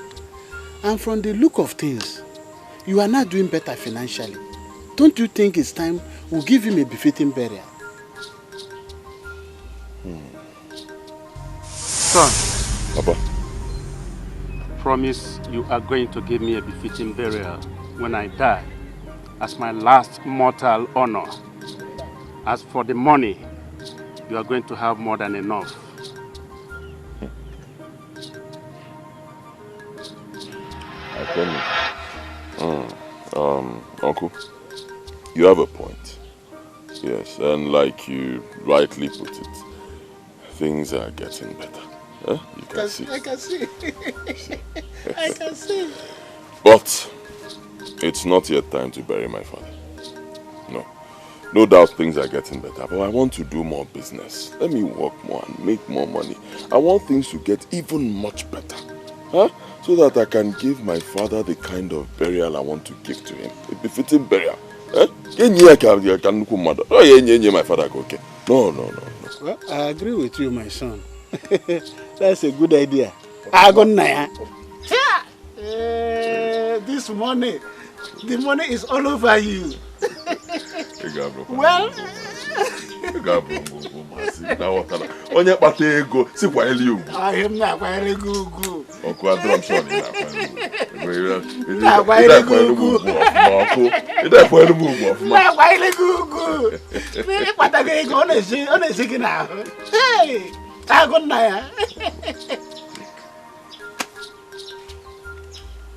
And from the look of things, you are not doing better financially. Don't you think it's time we give him a befitting burial? Son. Papa. Promise you are going to give me a befitting burial when I die, as my last mortal honor. As for the money, you are going to have more than enough. I promise. Uncle, you have a point. Yes, and like you rightly put it, things are getting better. Huh? You can see. I can see. I can see. But it's not yet time to bury my father. No. No doubt things are getting better, but I want to do more business. Let me work more and make more money. I want things to get even much better. Huh? So that I can give my father the kind of burial I want to give to him. A befitting burial. Huh? My father, okay? No. Well, I agree with you, my son. That's a good idea. Agonaya. This money, the money is all over you. Well, onye kpata ego sikwa eli ugwu. I'm not quite good. Ọkụ adọrọ shọ ni na kwa ile gugu. Ida kwa ile gugu ọfụma. Na kwa ile gugu. Ni kpata ego ọ na-esi gị n'ahụ. Hey, agụ nna ya.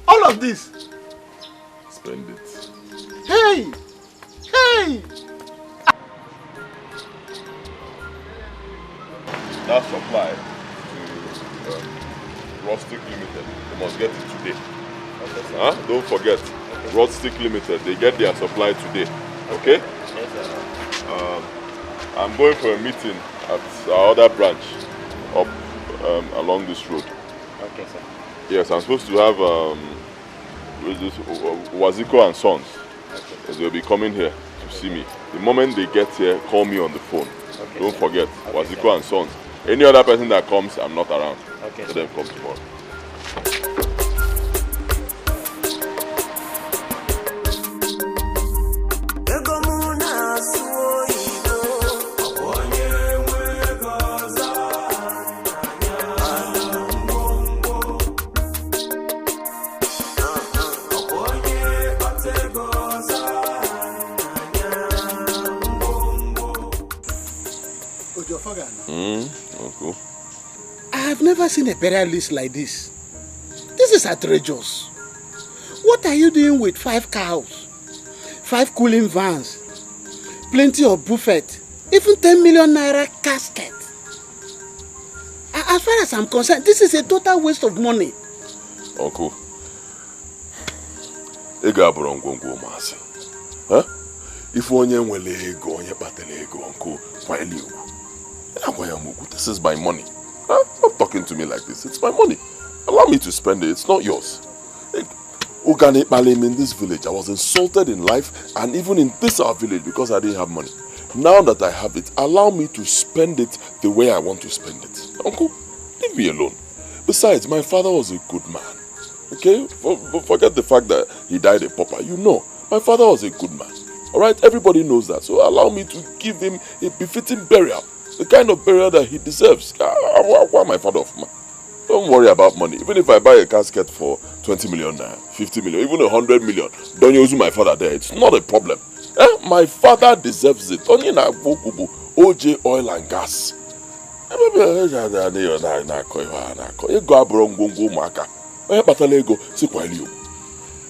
All of this. Spend it. Hey. That supply to Rustic Limited, they must get it today. Huh? Don't forget, Rustic Limited, they get their supply today. Okay? Yes, sir. I'm going for a meeting at our other branch up along this road. Okay, sir. Yes, I'm supposed to have WAZICO and Sons. Okay. They'll be coming here to see me. The moment they get here, call me on the phone. Okay, don't forget, WAZICO sir. And Sons. Any other person that comes, I'm not around. Okay. Let them come tomorrow. Uncle. I have never seen a burial list like this. This is outrageous. What are you doing with 5 cows, 5 cooling vans, plenty of buffet, even 10 million naira casket? As far as I'm concerned, this is a total waste of money. Uncle, if onye nwele ego, onye patele ego, uncle, this is my money. Stop talking to me like this. It's my money. Allow me to spend it. It's not yours. In this village, I was insulted in life and even in this our village because I didn't have money. Now that I have it, allow me to spend it the way I want to spend it. Uncle, leave me alone. Besides, my father was a good man. Okay? Forget the fact that he died a pauper. You know, my father was a good man. Alright? Everybody knows that. So allow me to give him a befitting burial. The kind of burial that he deserves. Why my father off, man? Don't worry about money. Even if I buy a casket for 20 million, 50 million, even 100 million, don't use my father there. It's not a problem. My father deserves it. Only na OJ oil and gas.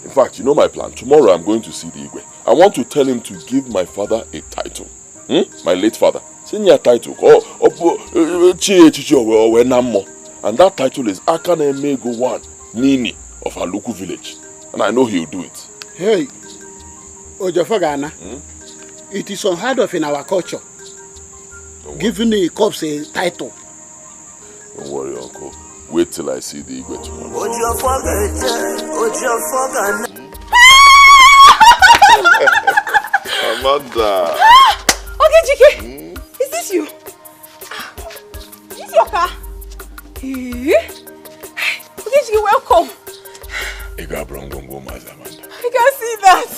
In fact, you know my plan. Tomorrow I'm going to see the Igwe. I want to tell him to give my father a title. My late father. Senior title. And that title is Akane Mego 1 Nini of Aluku village. And I know he'll do it. Hey, Ojofogana, it is unheard of in our culture giving the corpse a title. Don't worry, Uncle. Wait till I see the Igwe tomorrow. Amanda. Okay, Chike. Is this you? Is this your car? Okay, Chike, welcome. Amanda. I can see that.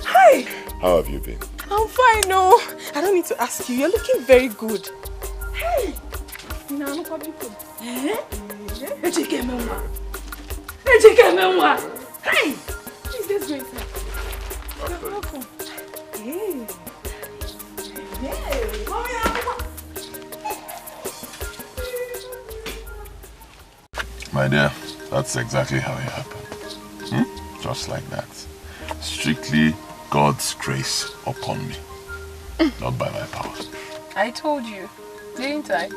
Hi. How have you been? I'm fine, no. I don't need to ask you. You're looking very good. Hey. No, no problem. Hey, please, let's go inside. You're welcome. Hey. Hey. My dear, that's exactly how it happened. Just like that. Strictly God's grace upon me. Not by my power. I told you, didn't I?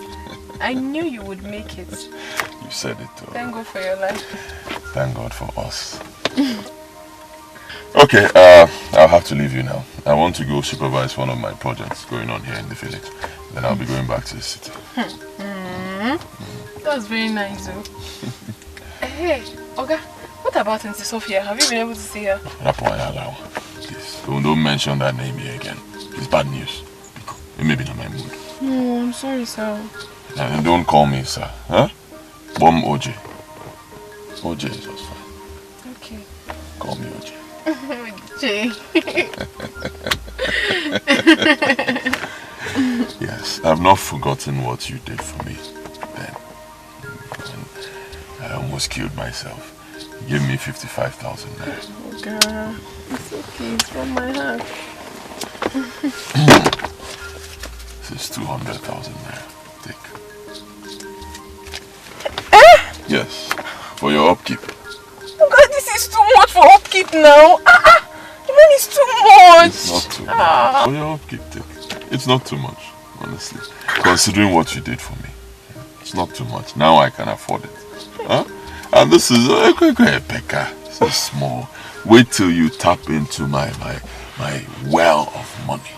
I knew you would make it. You said it too. Thank God for your life. Thank God for us. Okay, I'll have to leave you now. I want to go supervise one of my projects going on here in the village. Then I'll be going back to the city. That's very nice, though. Hey, Oga, what about Auntie Sophia? Have you been able to see her? Please, don't mention that name here again. It's bad news. It may be in my mood. No, I'm sorry, sir. And don't call me sir, huh? Bom OJ. OJ is just fine. Okay. Call me OJ. OJ. Yes, I've not forgotten what you did for me then. And I almost killed myself. You gave me 55,000 naira. Oh God, it's okay, it's from my heart. This is 200,000 naira. Take. Yes, for your upkeep. Oh God, this is too much for upkeep now. The money is too much. It's not too much. For your upkeep, take. It's not too much, honestly. Considering what you did for me. It's not too much. Now I can afford it. Huh? And this is Pekka. This is small. Wait till you tap into my well of money.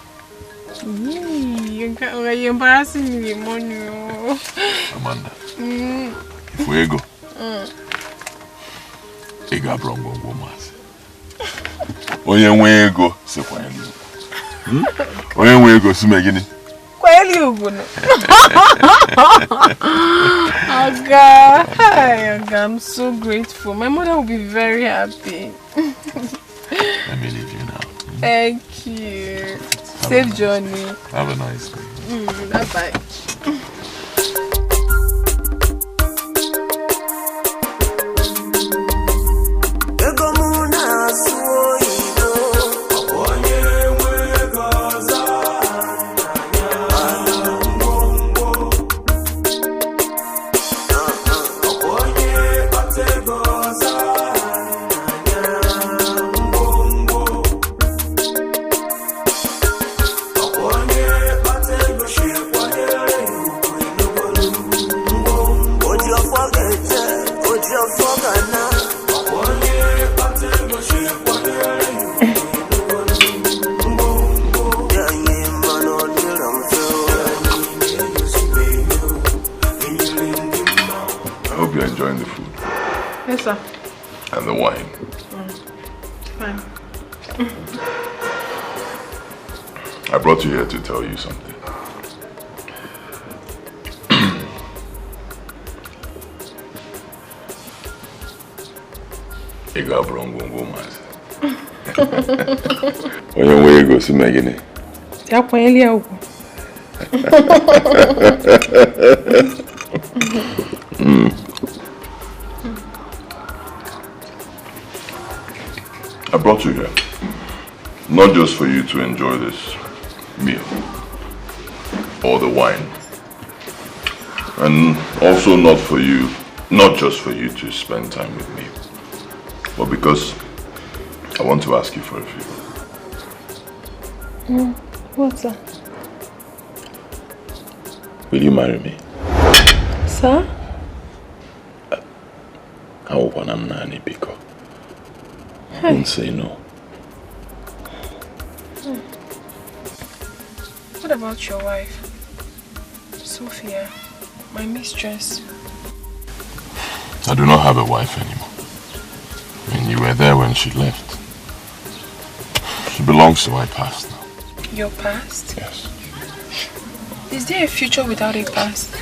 You're embarrassing me, money. Amanda. If we go. Ego abrongo mas. Onye nwe ego se kwanyelu. Onye nwe ego si megini. Kwanyelu ugono. Oga, hi Oga, I'm so grateful. My mother will be very happy. Let me leave you now. Thank you. Safe journey. Have a nice day. Bye-bye. And the wine. Fine. I brought you here to tell you something. Ego abrongo mas. Onye nwe ego si megini. Ya kwanyeli ya ugo. I brought you here, not just for you to enjoy this meal or the wine, and also not just for you to spend time with me, but because I want to ask you for a favor. What's that? Will you marry me? Sir? I want Nani Biko. Don't say no. What about your wife? Sophia, my mistress. I do not have a wife anymore. I mean, you were there when she left. She belongs to my past now. Your past? Yes. Is there a future without a past?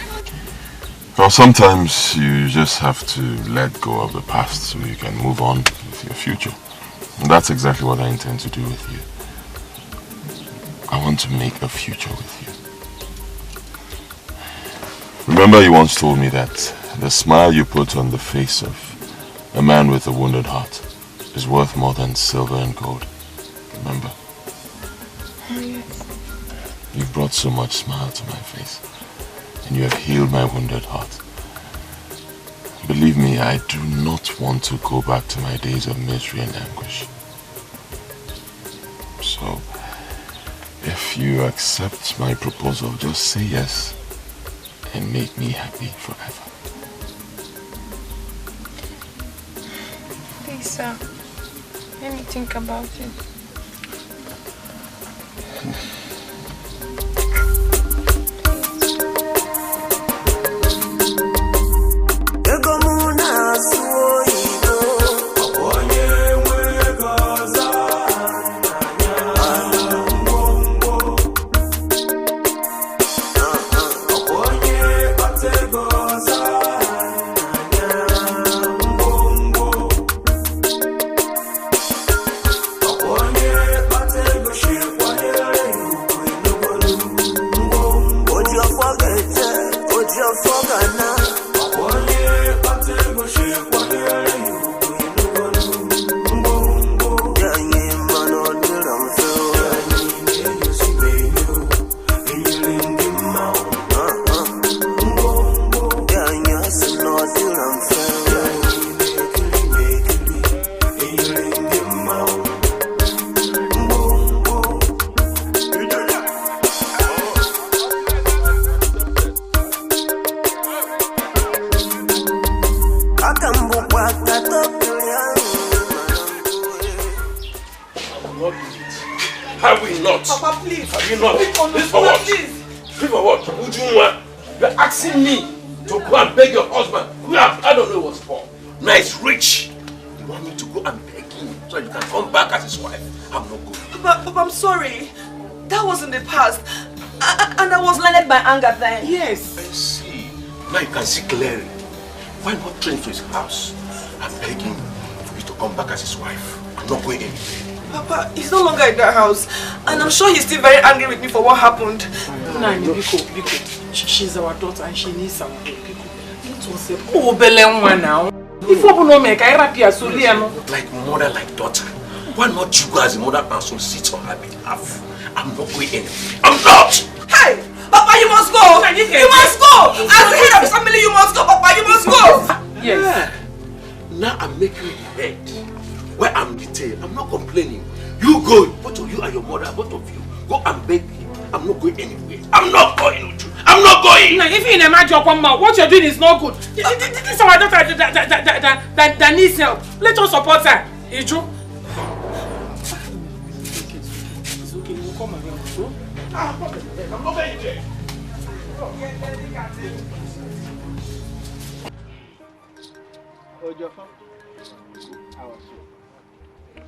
Well, sometimes you just have to let go of the past so you can move on with your future. And that's exactly what I intend to do with you. I want to make a future with you. Remember you once told me that the smile you put on the face of a man with a wounded heart is worth more than silver and gold. Remember? Oh, yes. You've brought so much smile to my face, and you have healed my wounded heart. Believe me, I do not want to go back to my days of misery and anguish. So, if you accept my proposal, just say yes and make me happy forever. Please, sir. Let me think about it. Anger then. Yes. I see. Now you can see clearly. Why not train to his house? I'm begging for you to come back as his wife. I'm not going anywhere. Papa, he's no longer in that house. And I'm sure he's still very angry with me for what happened. Nani, Biko. She's our daughter and she needs some Biko. It was a poor Belenwa now. If you don't make a rapia, so like mother, like daughter. Why not you as a mother and so sit on her behalf? I'm not going anywhere. I'm not! Hey! Papa, you must go! You must go! As the head of the family, you must go! Papa, you must go! Yes. Now I'm making the head where I'm the tail. I'm not complaining. You go, both of you and your mother, both of you, go and beg him. I'm not going anywhere. I'm not going with you. I'm not going! Now, if you imagine what you're doing is not good. This is our daughter that needs help. Let us support her. Ijo? It's okay, we'll come again. So? I'm not going there.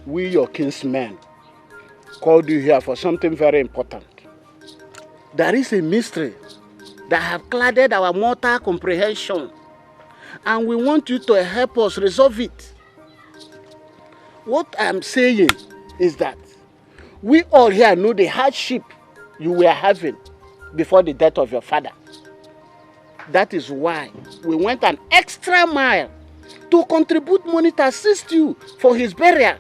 We, your kinsmen, called you here for something very important. There is a mystery that have clouded our mortal comprehension, and we want you to help us resolve it. What I'm saying is that we all here know the hardship you were having before the death of your father. That is why we went an extra mile to contribute money to assist you for his burial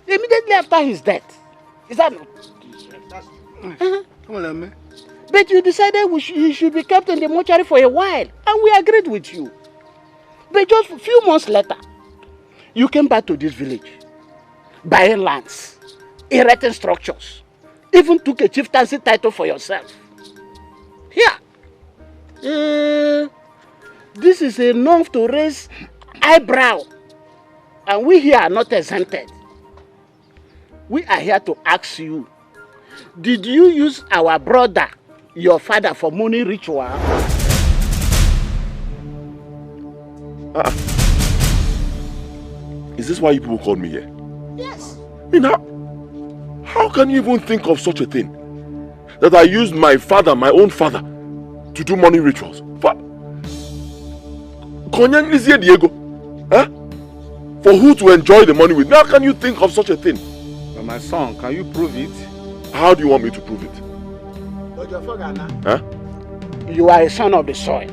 immediately after his death. Is that not? Come on, man. But you decided he should be kept in the mortuary for a while, and we agreed with you. But just a few months later, you came back to this village, buying lands, erecting structures, even took a chieftaincy title for yourself. Here, this is enough to raise eyebrow, and we here are not exempted. We are here to ask you, did you use our brother your father for money ritual? Is this why you people called me here? Yes. I mean, how can you even think of such a thing? That I used my father, my own father, to do money rituals? Diego? Huh? For who to enjoy the money with? How can you think of such a thing? But my son, can you prove it? How do you want me to prove it? Huh? You are a son of the soil.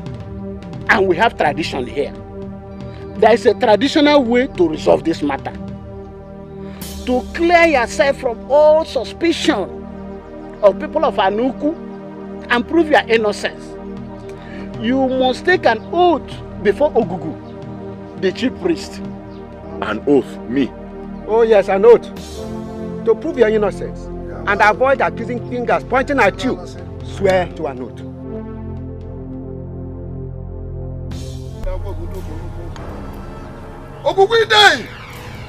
And we have tradition here. There is a traditional way to resolve this matter. To clear yourself from all suspicion of people of Anuku and prove your innocence, you must take an oath before Ogugu, the chief priest. An oath? Me? Oh yes, an oath. To prove your innocence and avoid accusing fingers pointing at you, swear to an oath. Ogugu day!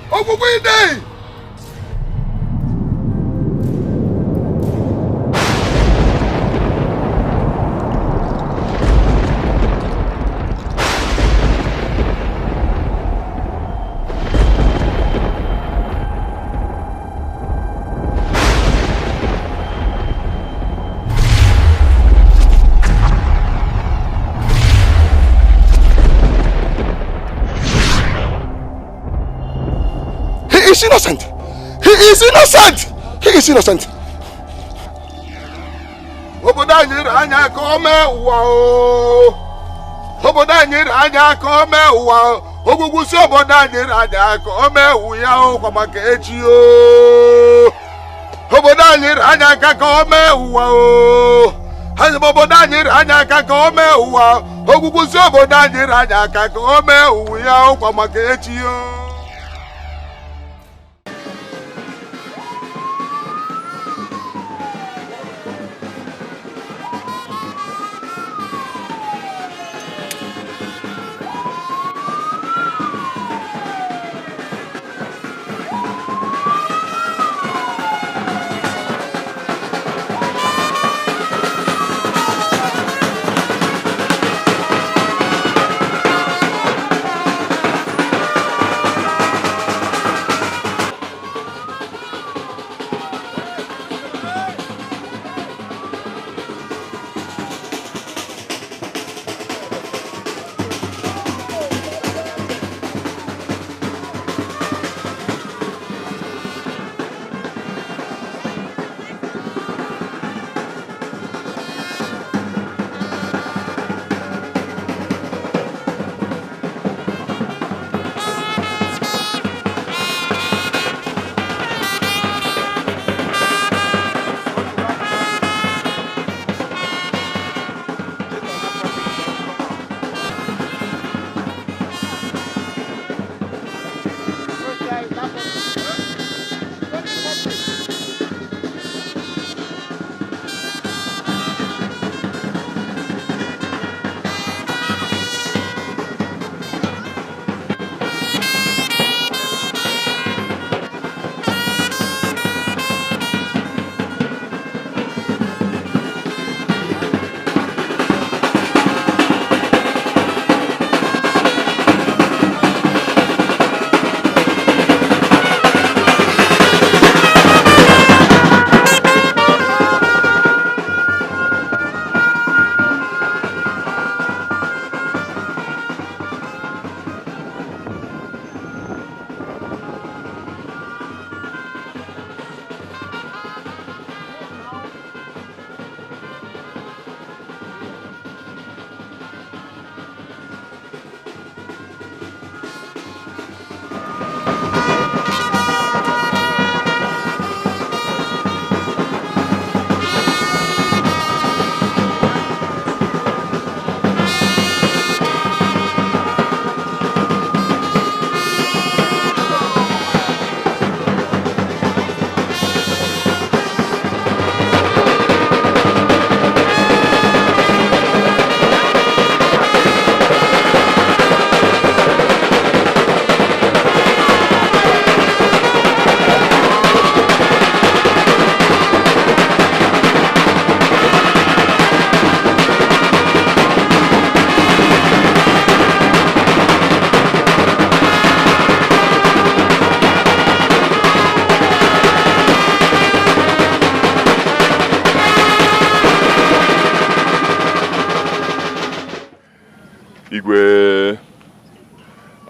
Ogugu day! He is innocent! He is innocent! He is innocent! Obodo nyere anya ka o mee ụwa o. Obodo nyere anya ka o mee ụwa o. Ogugu si obodo nyere anya ka o mee ụya o kwa maka echi o. Obodo nyere anya ka o mee ụwa o. Hazib obodo nyere anya ka o mee ụwa. Ogugu si obodo nyere anya ka o mee ụya o kwa maka echi o.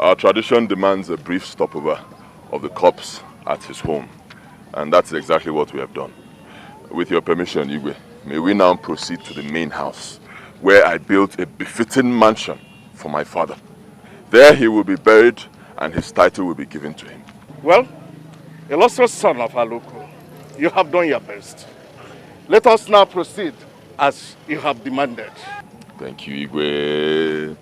Our tradition demands a brief stopover of the corpse at his home. And that's exactly what we have done. With your permission, Igwe, may we now proceed to the main house, where I built a befitting mansion for my father. There he will be buried and his title will be given to him. Well, illustrious son of Aluko, you have done your best. Let us now proceed as you have demanded. Thank you, Igwe.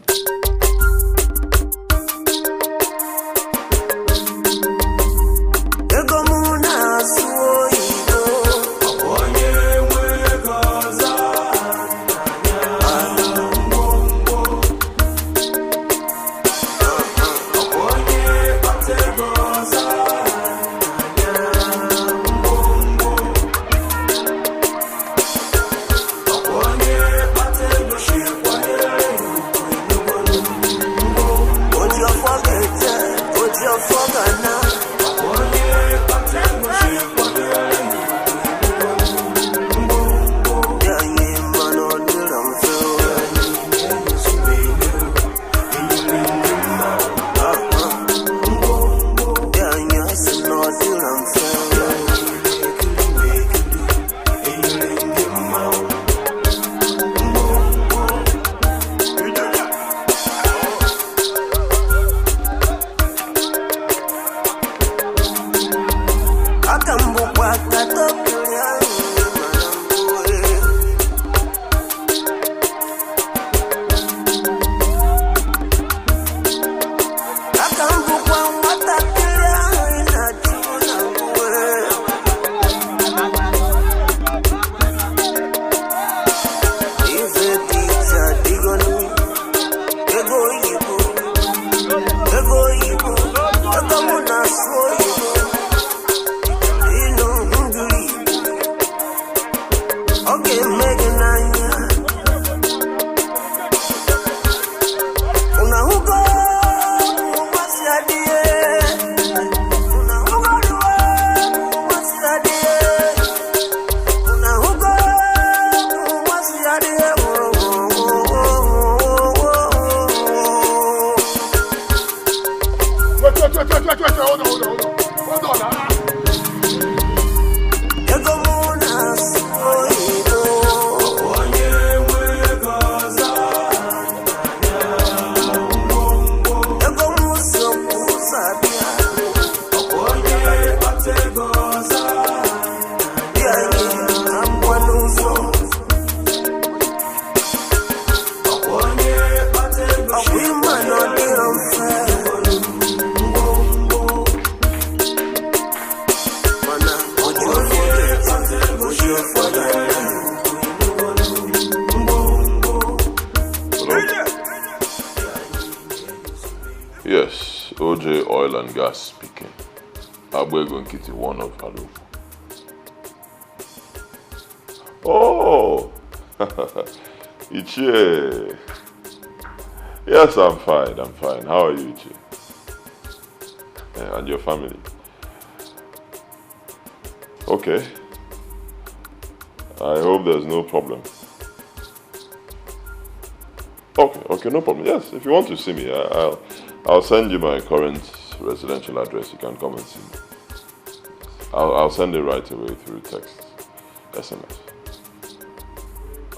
Yes, OJ Oil and Gas speaking. Abwego Nkiti, one of Halu. Oh, Ichie. Yes, I'm fine, I'm fine. How are you, Ichie? And your family? Okay. I hope there's no problem. Okay, no problem. Yes, if you want to see me, I'll send you my current residential address. You can come and see me. I'll send it right away through text, SMS.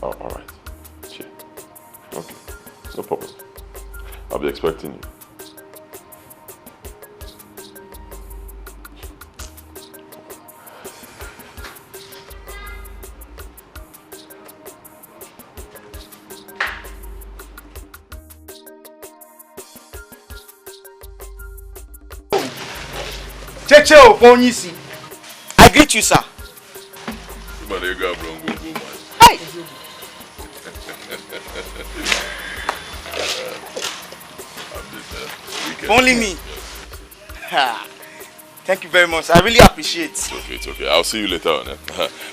Oh, all right. Cheers. Okay, no problem. I'll be expecting you. I greet you, sir. Hi. Only me. Thank you very much. I really appreciate it. It's okay. I'll see you later on.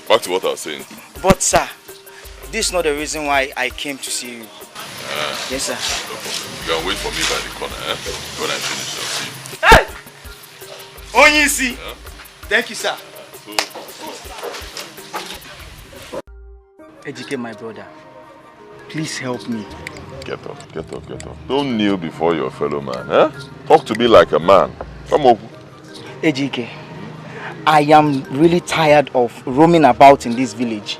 Back to what I was saying. But, sir, this is not the reason why I came to see you. Yes, sir. No problem. You can wait for me by the corner. When I finish, I'll see you. Hey! Onyisi! Thank you, sir. Ejike, my brother, please help me. Get up, get up, get up. Don't kneel before your fellow man, eh? Talk to me like a man. Come on. Ejike, I am really tired of roaming about in this village,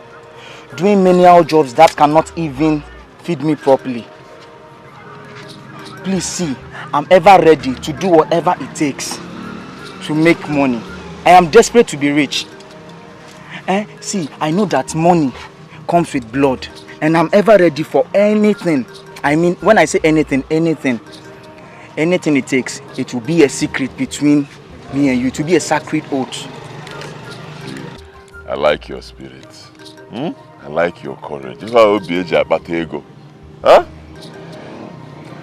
doing menial jobs that cannot even feed me properly. Please see, I'm ever ready to do whatever it takes to make money. I am desperate to be rich. See, I know that money comes with blood, and I'm ever ready for anything. I mean, when I say anything it takes, it will be a secret between me and you. It will be a sacred oath. I like your spirit. I like your courage. If I will be a ego, huh?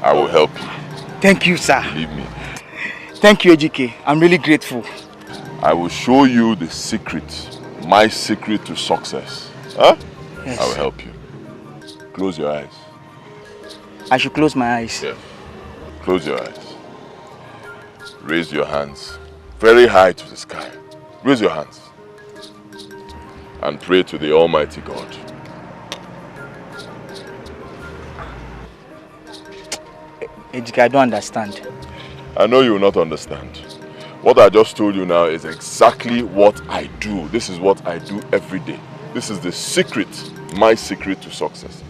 I will help you. Thank you, sir. Believe me. Thank you, Ejike. I'm really grateful. I will show you the secret, my secret to success. Huh? Yes. I will help you. Close your eyes. I should close my eyes. Yeah. Close your eyes. Raise your hands very high to the sky. Raise your hands. And pray to the Almighty God. Ejike, I don't understand. I know you will not understand. What I just told you now is exactly what I do. This is what I do every day. This is the secret, my secret to success.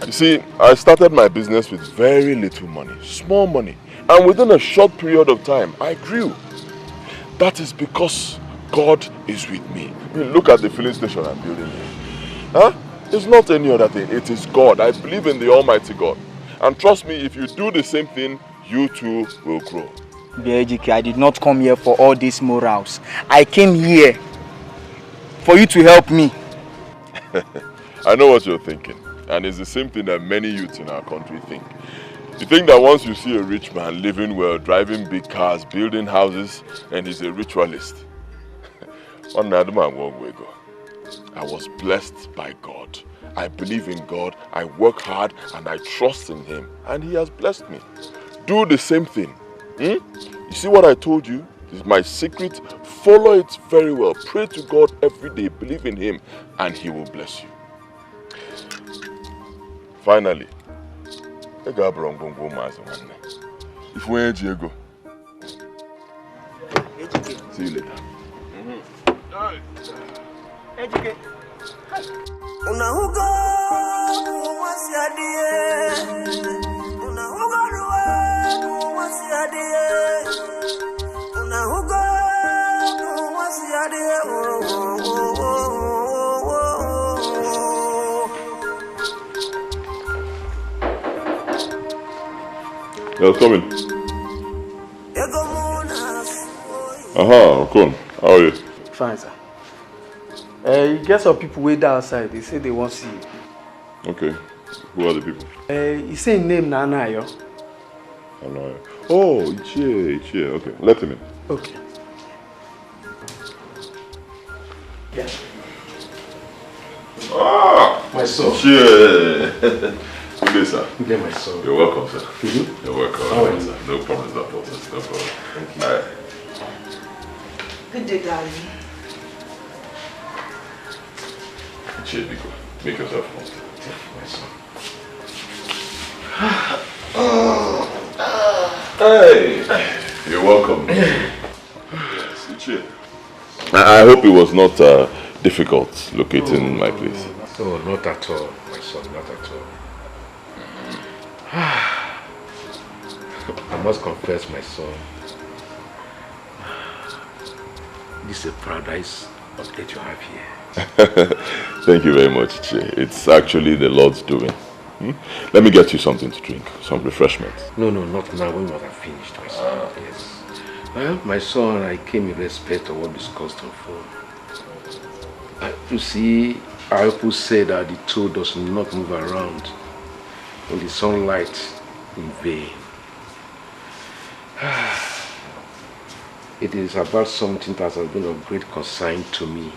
You see, I started my business with very little money, small money. And within a short period of time, I grew. That is because God is with me. I mean, look at the filling station I'm building here. Huh? It's not any other thing. It is God. I believe in the Almighty God. And trust me, if you do the same thing, you too will grow. Ejike, I did not come here for all these morals. I came here for you to help me. I know what you're thinking. And it's the same thing that many youths in our country think. You think that once you see a rich man living well, driving big cars, building houses, and he's a ritualist. I was blessed by God. I believe in God, I work hard, and I trust in Him. And He has blessed me. Do the same thing. You see what I told you? This is my secret. Follow it very well. Pray to God every day. Believe in Him, and He will bless you. Finally, if we ain't go, see you later. Yeah, come in. Cool. How are you? Fine, sir. You get some people wait outside. They say they want to see you. Okay. Who are the people? You say name Nanayo. Anayo. Oh, Ichie. Okay, let him in. Okay. Yeah. Ah, my son. Ichie. Good day, sir. Good day, my son. You're welcome, sir. Mm-hmm. You're welcome. How are you, sir? No problem, no problem. No problem. Thank you. All right. Good day, darling. Ichie, Biko, make yourself comfortable. Hey, you're welcome. Yes, Ichie. I hope it was not difficult locating my place. Oh, not at all, my son, not at all. I must confess, my son, this is a paradise of that you have here. Thank you very much, Ichie. It's actually the Lord's doing. Let me get you something to drink, some refreshments. No, not now, when we have finished, my son. Yes. Well, my son, I came in respect of what we discussed on phone. You see, our people say that the toad does not move around in the sunlight in vain. It is about something that has been of great concern to me.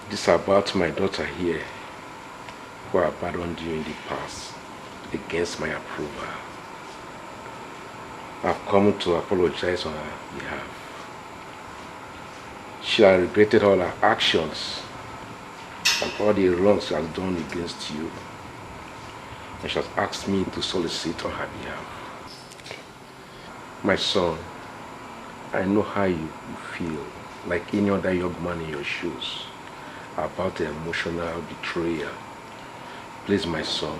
It is about my daughter here, who I abandoned you in the past against my approval. I've come to apologize on her behalf. She has regretted all her actions and all the wrongs she has done against you. and she has asked me to solicit on her behalf. My son, I know how you feel, like any other young man in your shoes, about the emotional betrayal. Please, my son,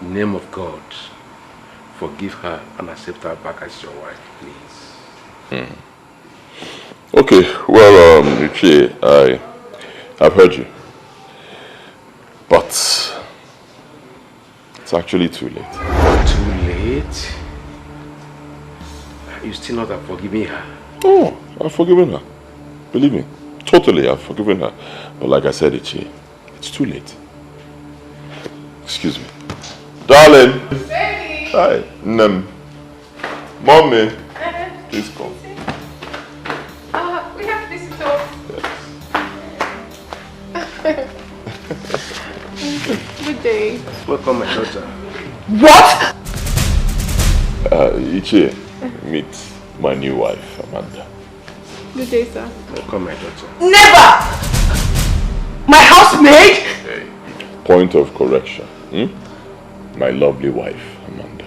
in the name of God, forgive her and accept her back as your wife, please. Okay, well, Richie, I've heard you. But it's actually too late. Too late? You still not have forgiven her? Oh, I've forgiven her. Believe me. Totally, I've forgiven her. But like I said, Richie, it's too late. Excuse me. Darling! Baby! Hi. Mommy! Please come. We have visitors. Good day. Welcome, my daughter. What? Ichie, meet my new wife, Amanda. Good day, sir. Welcome, my daughter. Never! My housemaid? Hey. Point of correction. My lovely wife, Amanda.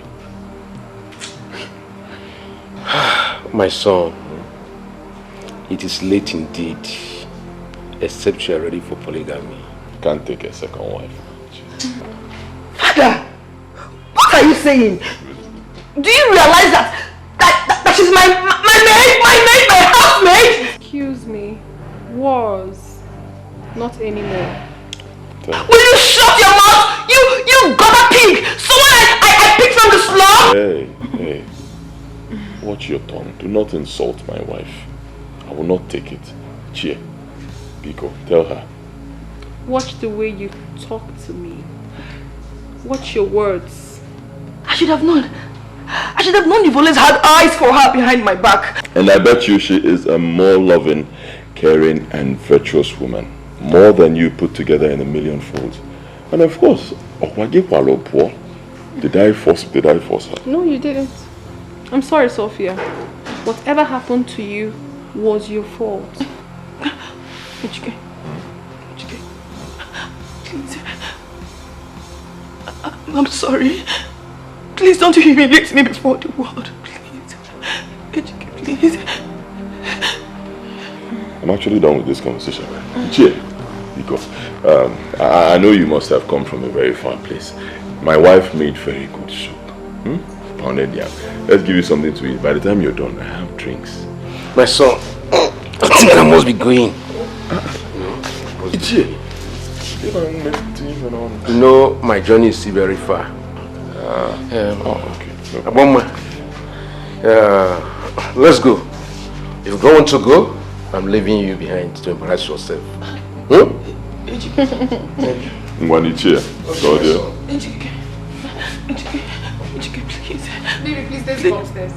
My son, it is late indeed, except you are ready for polygamy. Can't take a second wife. Father, what are you saying? Do you realize that she's my housemate? Excuse me. Was. Not anymore. Will you shut your mouth? You gutter pig! Someone I picked from the slum! Hey. Watch your tongue. Do not insult my wife. I will not take it. Cheer. Biko, tell her. Watch the way you talk to me. Watch your words. I should have known you've always had eyes for her behind my back. And I bet you she is a more loving, caring and virtuous woman. More than you put together in a million folds. And of course, did I force her? No, you didn't. I'm sorry, Sophia. Whatever happened to you was your fault. Ejike. Please. I'm sorry. Please don't humiliate me before the world. Please. Ejike, please. I'm actually done with this conversation. Cheer. Because I know you must have come from a very far place. My wife made very good soup. Pounded yam. Let's give you something to eat. By the time you're done, I have drinks. My son, I think I must be going. You know, my journey is still very far. Okay. Let's go. If you don't want to go, I'm leaving you behind to embarrass yourself. Mwanichia, go there. Ejike, please. Baby, please, let's go upstairs.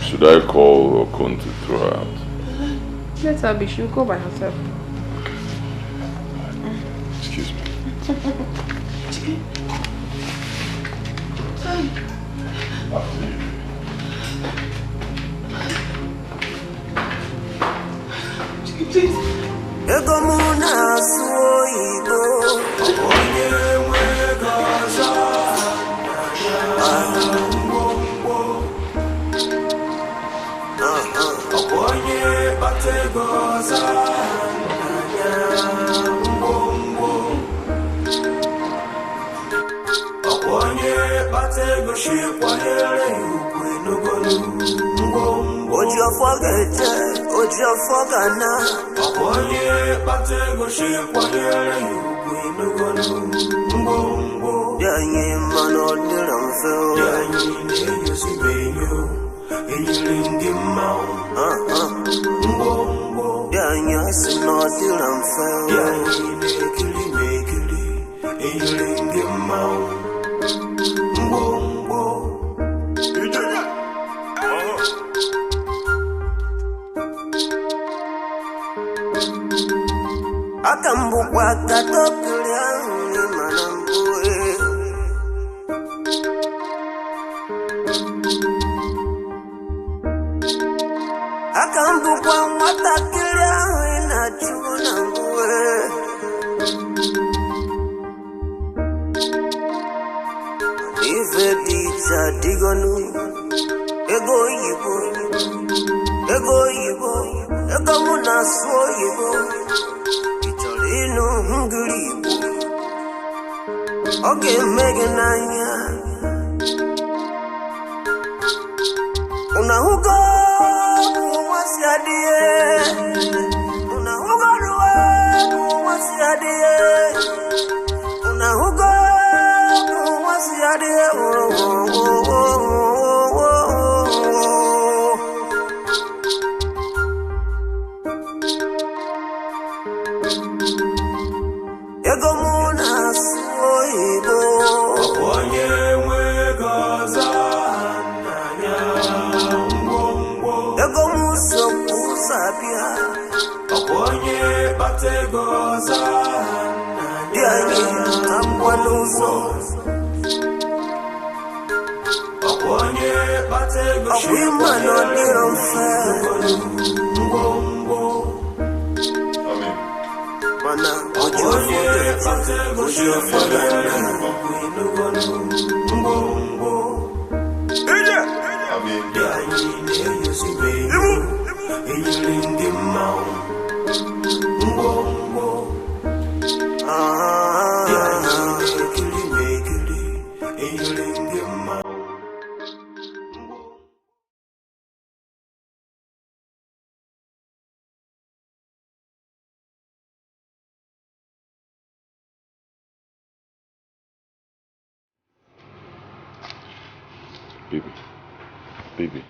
Should I call Okon to throw her out? Let her be. She'll go by herself. Excuse me. Please. Ife pizza digonu. Ego yibo. Ego yibo. Ego muna so yibo. Itorino hungry yibo. Okay, Megan Anya. Una hugo. What's your dear? Una hugo. What's your dear? Una hugo. What's your dear? Ego muna soibo. Oye wegaza nanya ngombo. Ego muso kusapia. Oye bategoza nanya tambwaluzo. Oye bategoza. Oye mano diromfe. Ngombo. Mana ojo Baby.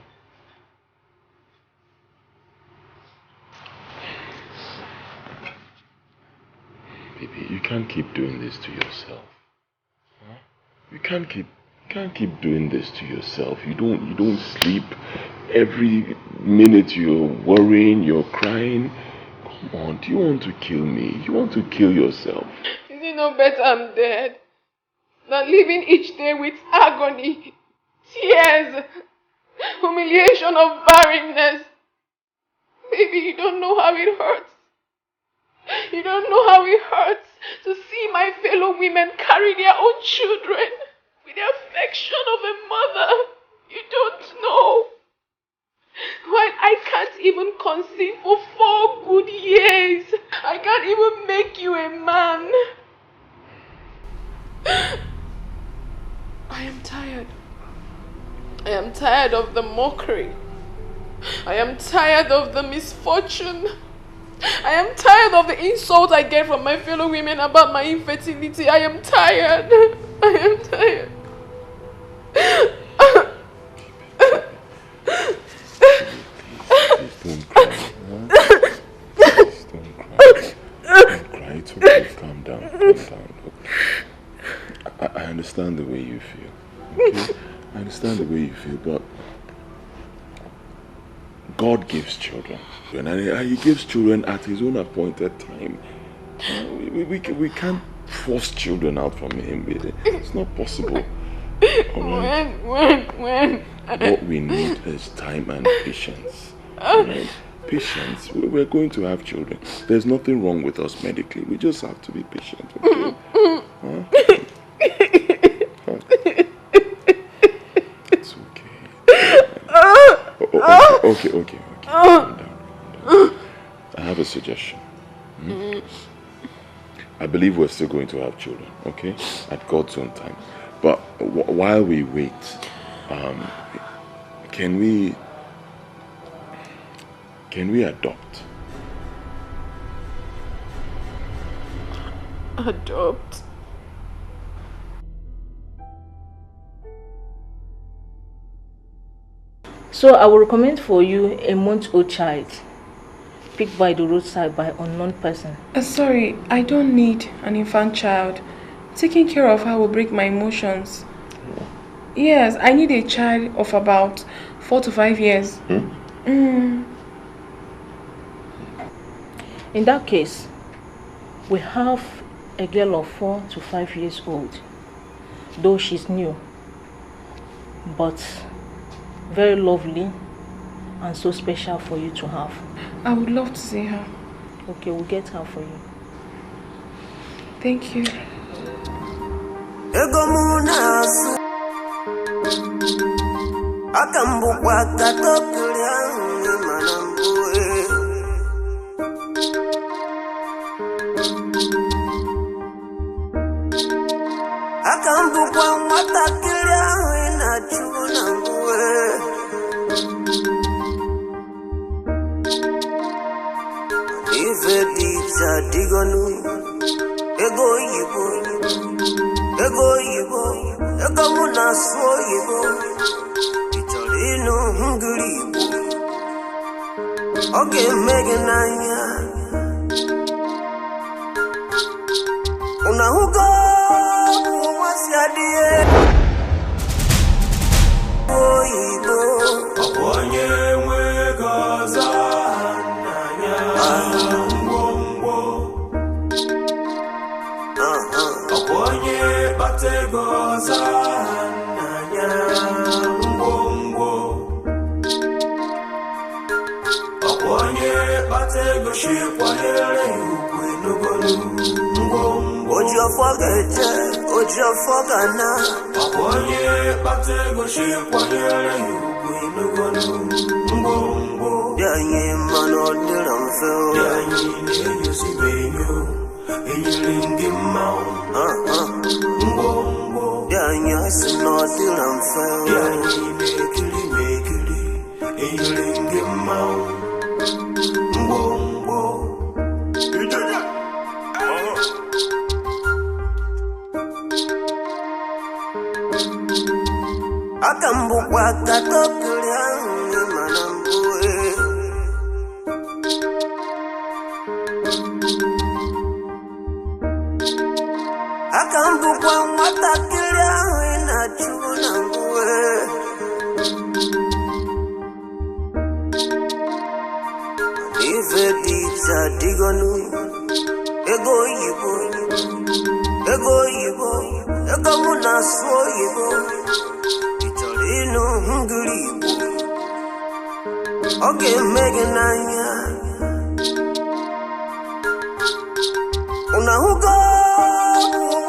Baby, you can't keep doing this to yourself. Huh? You can't keep doing this to yourself. You don't sleep. Every minute you're worrying, you're crying. Come on, do you want to kill me? You want to kill yourself? Is it no better I'm dead than living each day with agony, tears, humiliation of barrenness? Baby, you don't know how it hurts. You don't know how it hurts to see my fellow women carry their own children with the affection of a mother. You don't know. While I can't even conceive for 4 good years, I can't even make you a man. I am tired. I am tired of the mockery. I am tired of the misfortune. I am tired of the insult I get from my fellow women about my infertility. I am tired. I am tired. Please don't cry. Please don't cry. Don't cry. It's okay. Calm down. Calm down. Look, I understand the way you feel. Okay? I understand the way you feel, but God gives children, and He gives children at His own appointed time. We can't force children out from Him. It's not possible. Right? When? What we need is time and patience. Right? Patience. We're going to have children. There's nothing wrong with us medically. We just have to be patient. Okay? Huh? It's okay. Okay. Calm down. I have a suggestion. I believe we're still going to have children, okay? At God's own time. But while we wait, can we adopt? Adopt? So I will recommend for you a month-old child picked by the roadside by unknown person. Sorry, I don't need an infant child. Taking care of her will break my emotions. Yes, I need a child of about 4 to 5 years. In that case, we have a girl of 4 to 5 years old, though she's new, but very lovely and so special for you to have. I would love to see her. Okay, we'll get her for you. Thank you. Akambukwa katokulya manambue Akambukwa matakilya inachuna mbue Ife ticha digonu Ego yibo Ego munaswo yibo Ino hungribo Oge megenanya Una hugo wasiadie Oibo Akwanye mwegaza nanya Ngwongwo Akwanye bategoza nanya Ojo forgete, ojo forgana. Akwanye batego shikwanyele yukwinugonu ngombo. Yanyi mano diramfeo. Yanyi nenyusibenyo, enyilingi mau. Ngombo. Yanyi asino diramfeo. Yanyi mekili, enyilingi mau. Ngombo. Akambukwa katokulya manambue Akambukwa matakilya inachuna mbue Ife ticha digonu Ego yibo Ego munaswo yibo Ino hungribo Oge megenanya Una hugo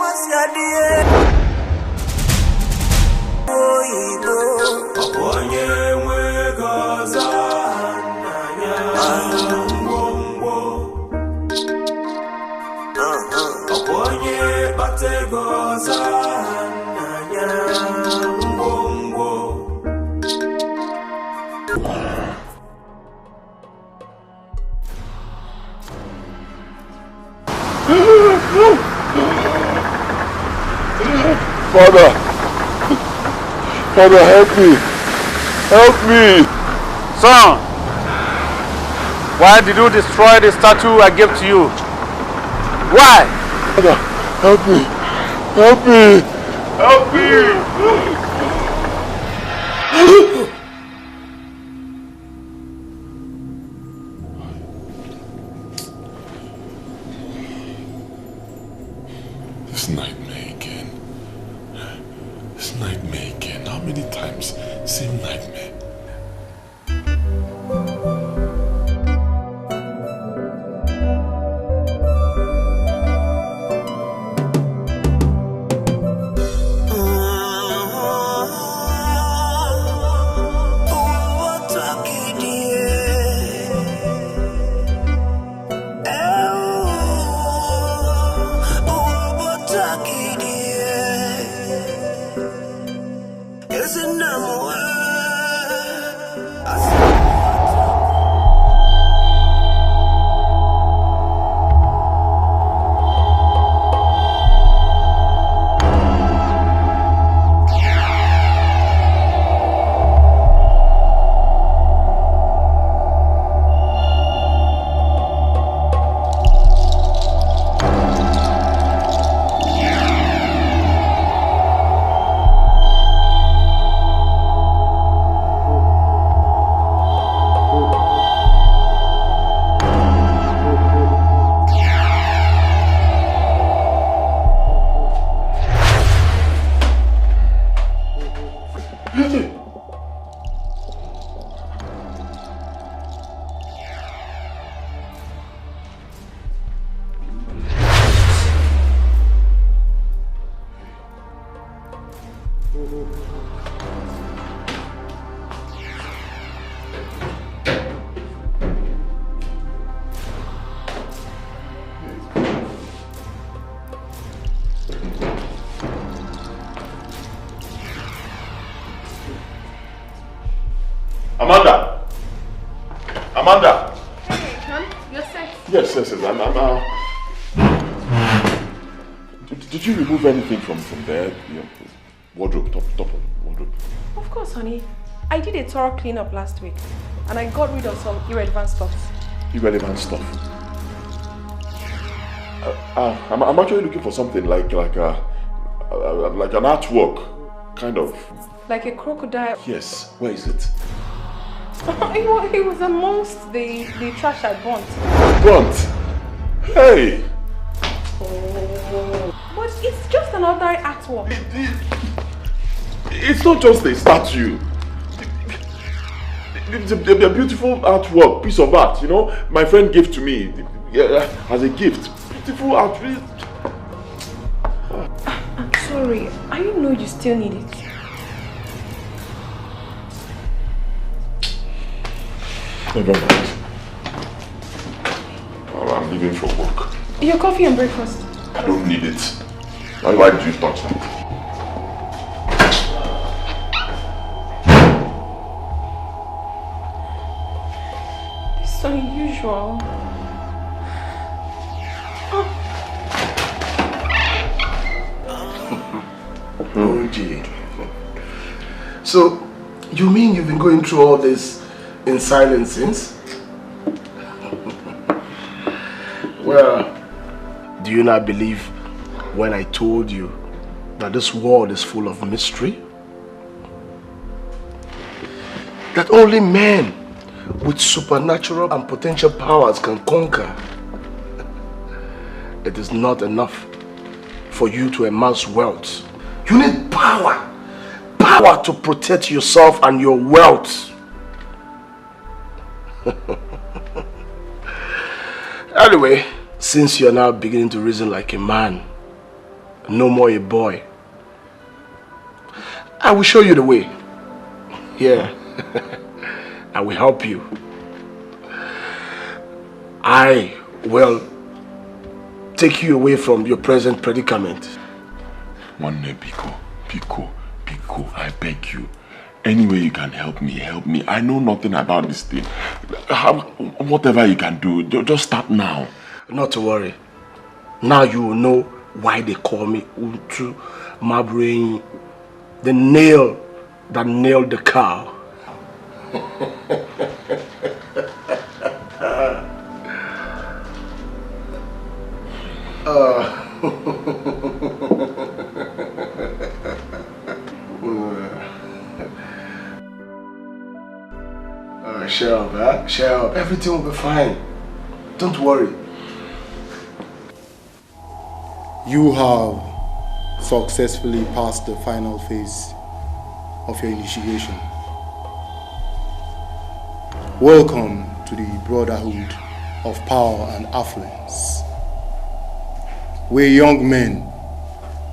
wasiadie Oibo Akwanye mwegaza nanya Ngwongwo Akwanye bategoza nanya Father, help me. Help me. Son, why did you destroy the statue I gave to you? Why? Father, help me. Help me. Help me. This nightmare again. This nightmare again. How many times? Same nightmare. Amanda! Amanda! Hey, hon, you're set. Yes. Did you remove anything from there? Your wardrobe, top of wardrobe? Of course, honey. I did a thorough cleanup last week, and I got rid of some irrelevant stuff. Irrelevant stuff? I'm actually looking for something like an artwork, kind of. Like a crocodile. Yes. Where is it? It was amongst the trash I burnt. Burnt? Hey! But it's just an ordinary artwork. It's not just a statue. It's a beautiful artwork, piece of art, you know. My friend gave to me as a gift. Beautiful artwork. I'm sorry. I didn't know you still need it. Never mind. Well, I'm leaving for work. Your coffee and breakfast. I don't need it. Why did you touch that? It's unusual. Oh, gee. So, you mean you've been going through all this in silence since? Well, do you not believe when I told you that this world is full of mystery? That only men with supernatural and potential powers can conquer. It is not enough for you to amass wealth. You need power. Power to protect yourself and your wealth. Anyway, since you're now beginning to reason like a man, no more a boy, I will show you the way. Yeah, I will help you. I will take you away from your present predicament. One day, Pico, I beg you. Any way you can help me, help me. I know nothing about this thing. Whatever you can do, just start now. Not to worry. Now you will know why they call me Utu Mabrain, the nail that nailed the cow. Shut up, huh? Shut up. Everything will be fine. Don't worry. You have successfully passed the final phase of your initiation. Welcome to the brotherhood of power and affluence, where young men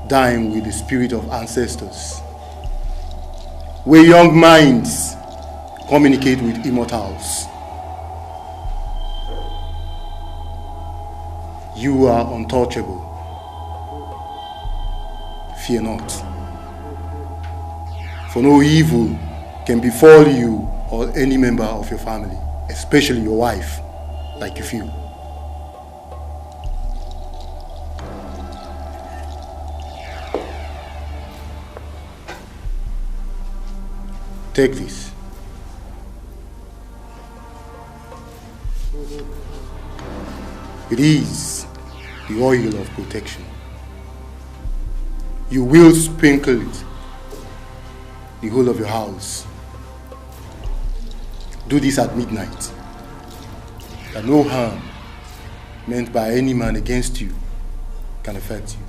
dine with the spirit of ancestors, where young minds communicate with immortals. You are untouchable. Fear not. For no evil can befall you or any member of your family, especially your wife, like you feel. Take this. It is the oil of protection. You will sprinkle it the whole of your house. Do this at midnight, that no harm meant by any man against you can affect you.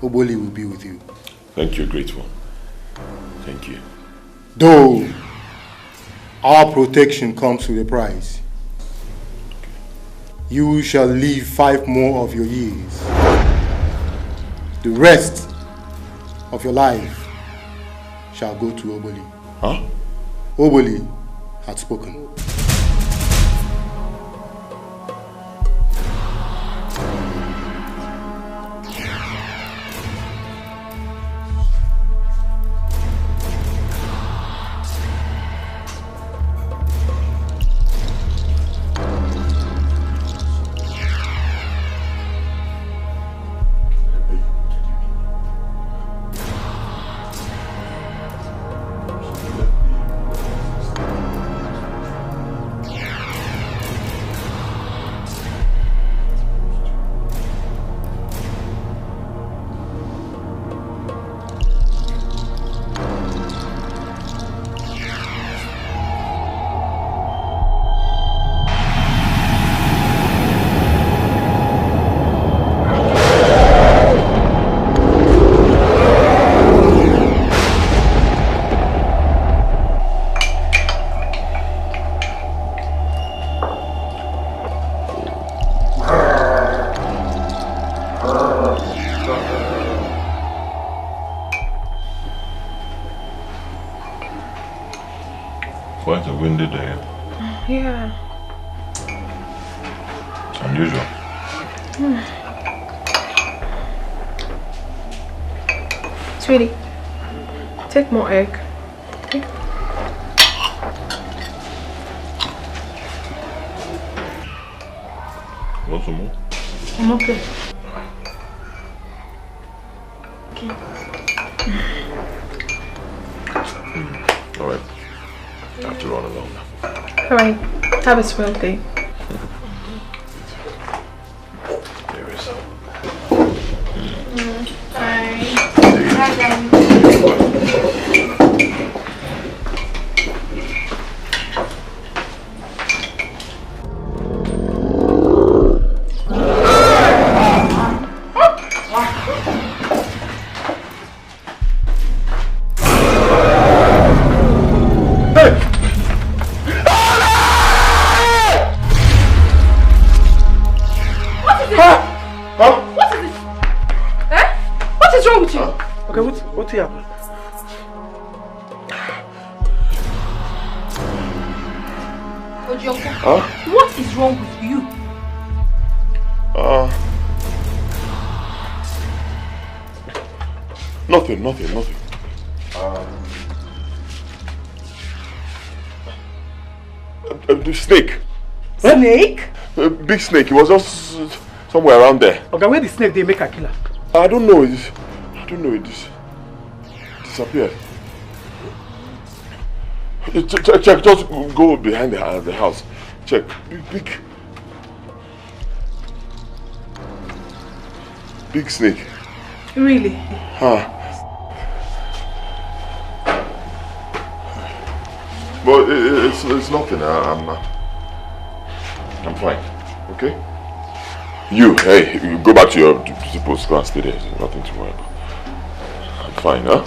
Oboli will be with you. Thank you, great one. Thank you. Though our protection comes with a price, you shall live 5 more of your years. The rest of your life shall go to Oboli. Huh? Oboli had spoken. quite a windy day. Yeah. It's unusual. Sweetie, take more egg. Okay? Want some more? I'm okay. Okay. Alright. I have to run along now. Alright. Have a swell day. There is. Bye. Bye, darling. What happened? Ojoko, Huh? what is wrong with you? Nothing. The snake. Snake? A big snake. It was just somewhere around there. Okay, where the snake they make a killer? I don't know. It disappeared. Check. Just go behind the house. Check. Big snake. Really? Huh. But it's nothing. I'm fine. Okay? You go back to your post and stay there. There's nothing to worry about. I'm fine, huh?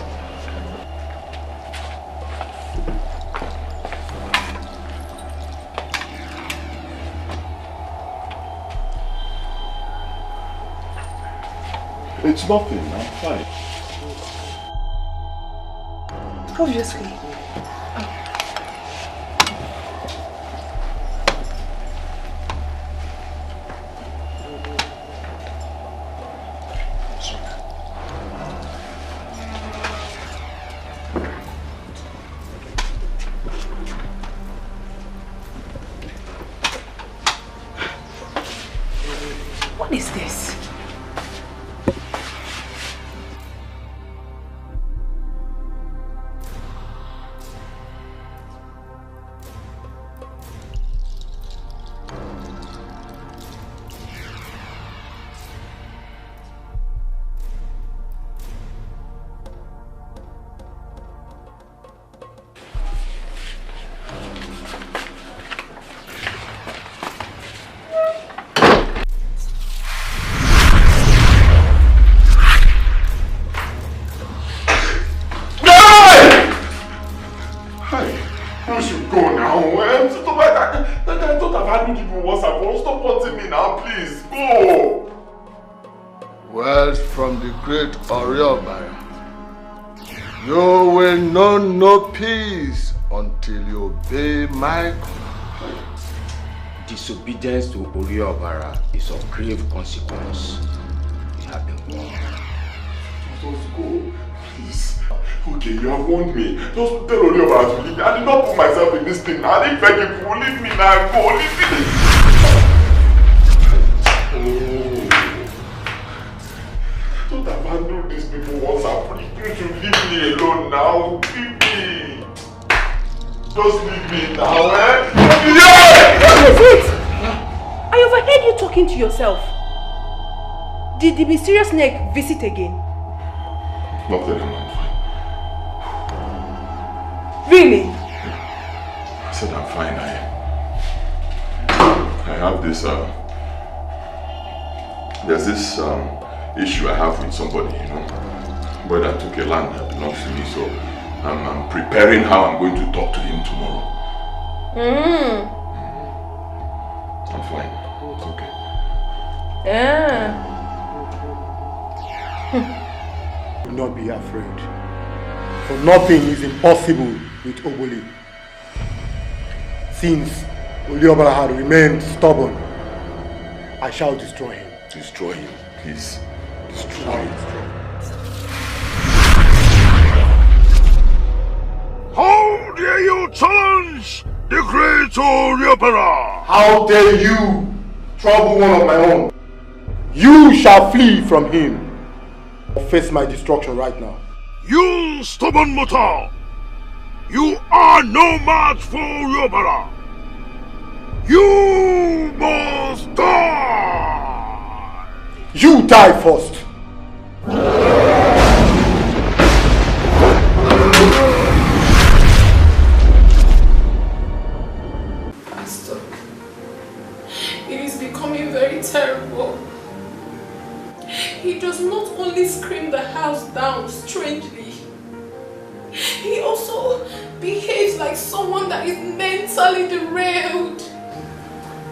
It's nothing. I'm fine. Obviously. What is this? Disobedience to Oriobara is of grave consequence. You have been warned. Just go, please. Okay, you have warned me. Just tell Oriobara to leave me. I did not put myself in this thing. I didn't beg him to leave me now. Go, leave me. Don't abandon these people once I'm free. You should leave me alone now. Leave me. Just leave me now, What is it? I overheard you talking to yourself. Did the mysterious snake visit again? Nothing, I'm fine. Really? I said I'm fine. I have this, there's this issue I have with somebody, you know. Boy that took a land that belongs to me, so I'm preparing how I'm going to talk to him tomorrow. I'm fine. It's okay. Do not be afraid. For nothing is impossible with Oboli. Since Uliobala had remained stubborn, I shall destroy him. Destroy him, please. Destroy him. How dare you challenge the great Uliobala? How dare you trouble one of my own? You shall flee from him or face my destruction right now. You stubborn mortal! You are no match for Uliobala! You must die! You die first! Pastor, it is becoming very terrible. He does not only scream the house down strangely, he also behaves like someone that is mentally derailed.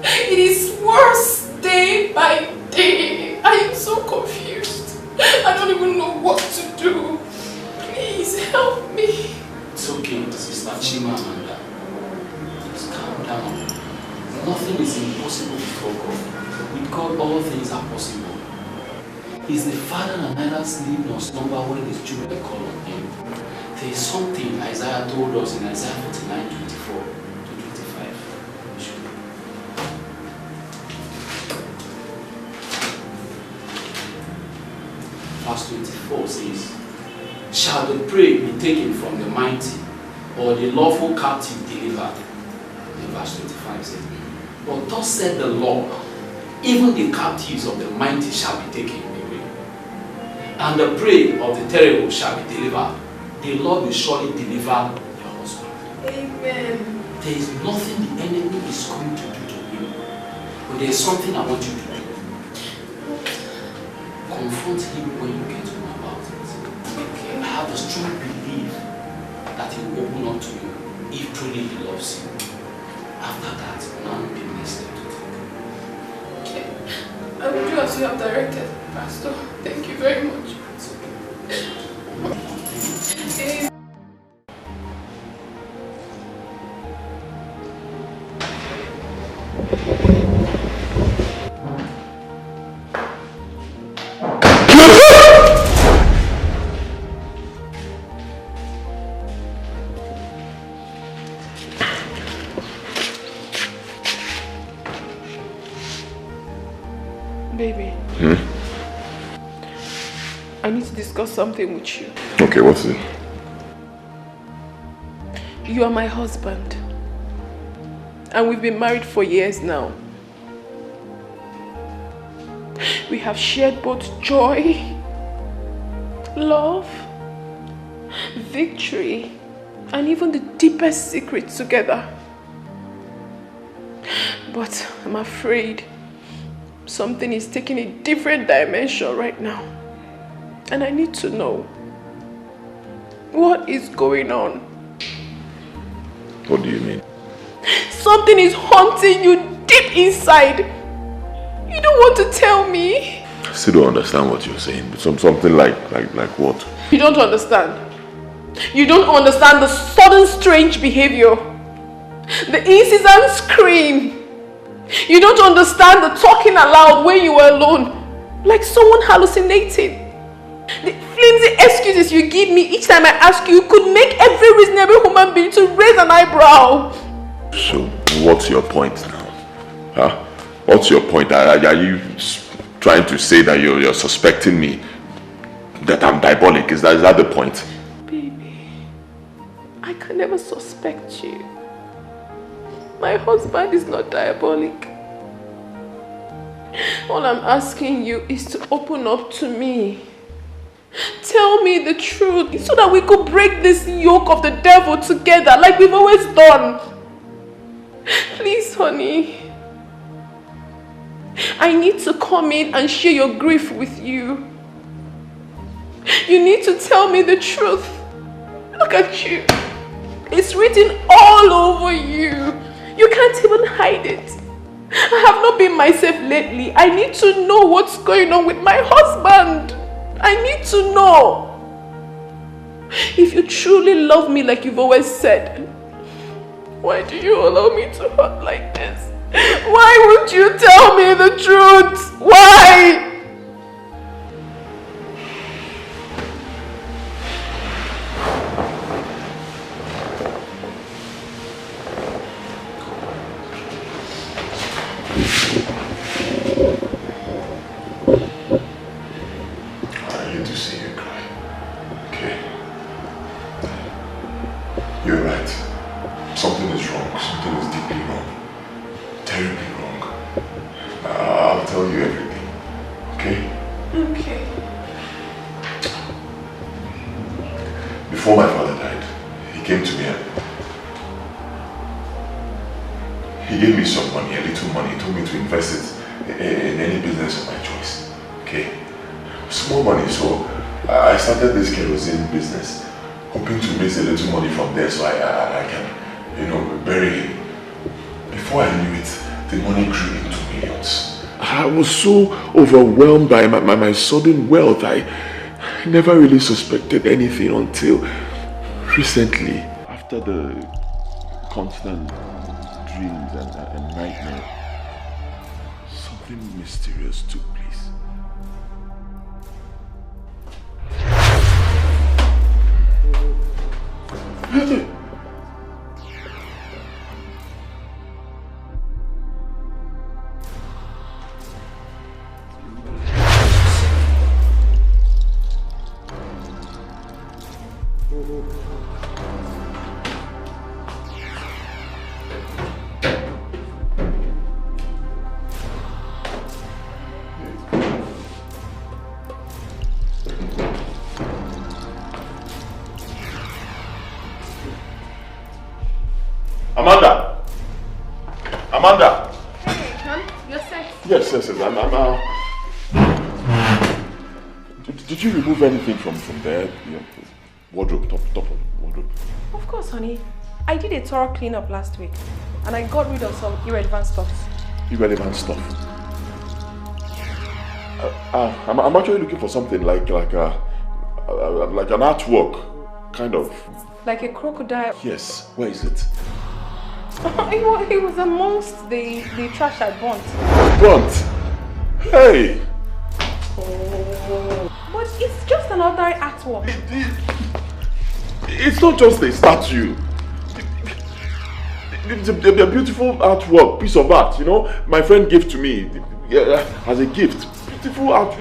It is worse day by day. I am so confused. I don't even know what to do. Please help me. It's okay, Sister Chimamanda. Just calm down. Nothing is impossible before God. With God, all things are possible. He's the Father that neither sleep nor slumber when his children call on him. There is something Isaiah told us in Isaiah 49:24 to 25. Verse 24 says, shall the prey be taken from the mighty, or the lawful captive delivered? And verse 25 says, but thus said the Lord, even the captives of the mighty shall be taken away, and the prey of the terrible shall be delivered. The Lord will surely deliver your husband. Amen. There is nothing the enemy is going to do to you, but there is something I want you to do. Confront him when you get home about it. Okay. I have a strong belief that he will open up to you if truly he loves you. After that, none will be missed to take. Okay. I will do as you have directed, Pastor. Thank you very much. Okay. Baby. I need to discuss something with you. Okay, what's it? You are my husband. And we've been married for years now. We have shared both joy, love, victory, and even the deepest secrets together. But I'm afraid something is taking a different dimension right now. And I need to know what is going on. What do you mean? Something is haunting you deep inside. You don't want to tell me. I still don't understand what you're saying. Something like what? You don't understand. You don't understand the sudden strange behavior. The incessant scream. You don't understand the talking aloud when you were alone. Like someone hallucinating. The flimsy excuses you give me each time I ask you could make every reasonable human being to raise an eyebrow. So, what's your point now? Huh? What's your point? Are you trying to say that you're suspecting me? That I'm diabolic? Is that the point? Baby, I can never suspect you. My husband is not diabolic. All I'm asking you is to open up to me. Tell me the truth so that we could break this yoke of the devil together like we've always done. Please, honey. I need to come in and share your grief with you. You need to tell me the truth. Look at you. It's written all over you. You can't even hide it. I have not been myself lately. I need to know what's going on with my husband. I need to know. If you truly love me like you've always said, Why do you allow me to hurt like this? Why won't you tell me the truth? Why? I hate to see you cry. Okay? You're right. Something is wrong. Something is deeply wrong. Terribly wrong. I'll tell you everything. Okay? Okay. Before my father died, he came to me and he gave me some money, a little money. He told me to invest it in any business of my choice. Okay? Small money, so I started this kerosene business, hoping to raise a little money from there so I can, bury him. Before I knew it, the money grew into millions. I was so overwhelmed by my sudden wealth. I never really suspected anything until recently. After the constant dreams and nightmares, something mysterious took place. Amanda! Hey, hon, you're set. Yes, Did you remove anything from there? Wardrobe, top of wardrobe. Of course, honey. I did a thorough cleanup last week and I got rid of some irrelevant stuff. Irrelevant stuff? I'm actually looking for something like an artwork, kind of. Like a crocodile? Yes, where is it? It was amongst the trash I burnt. Burnt? Hey! But it's just an ordinary artwork. It's not just a statue. It's a beautiful artwork, piece of art, my friend gave to me as a gift. Beautiful art.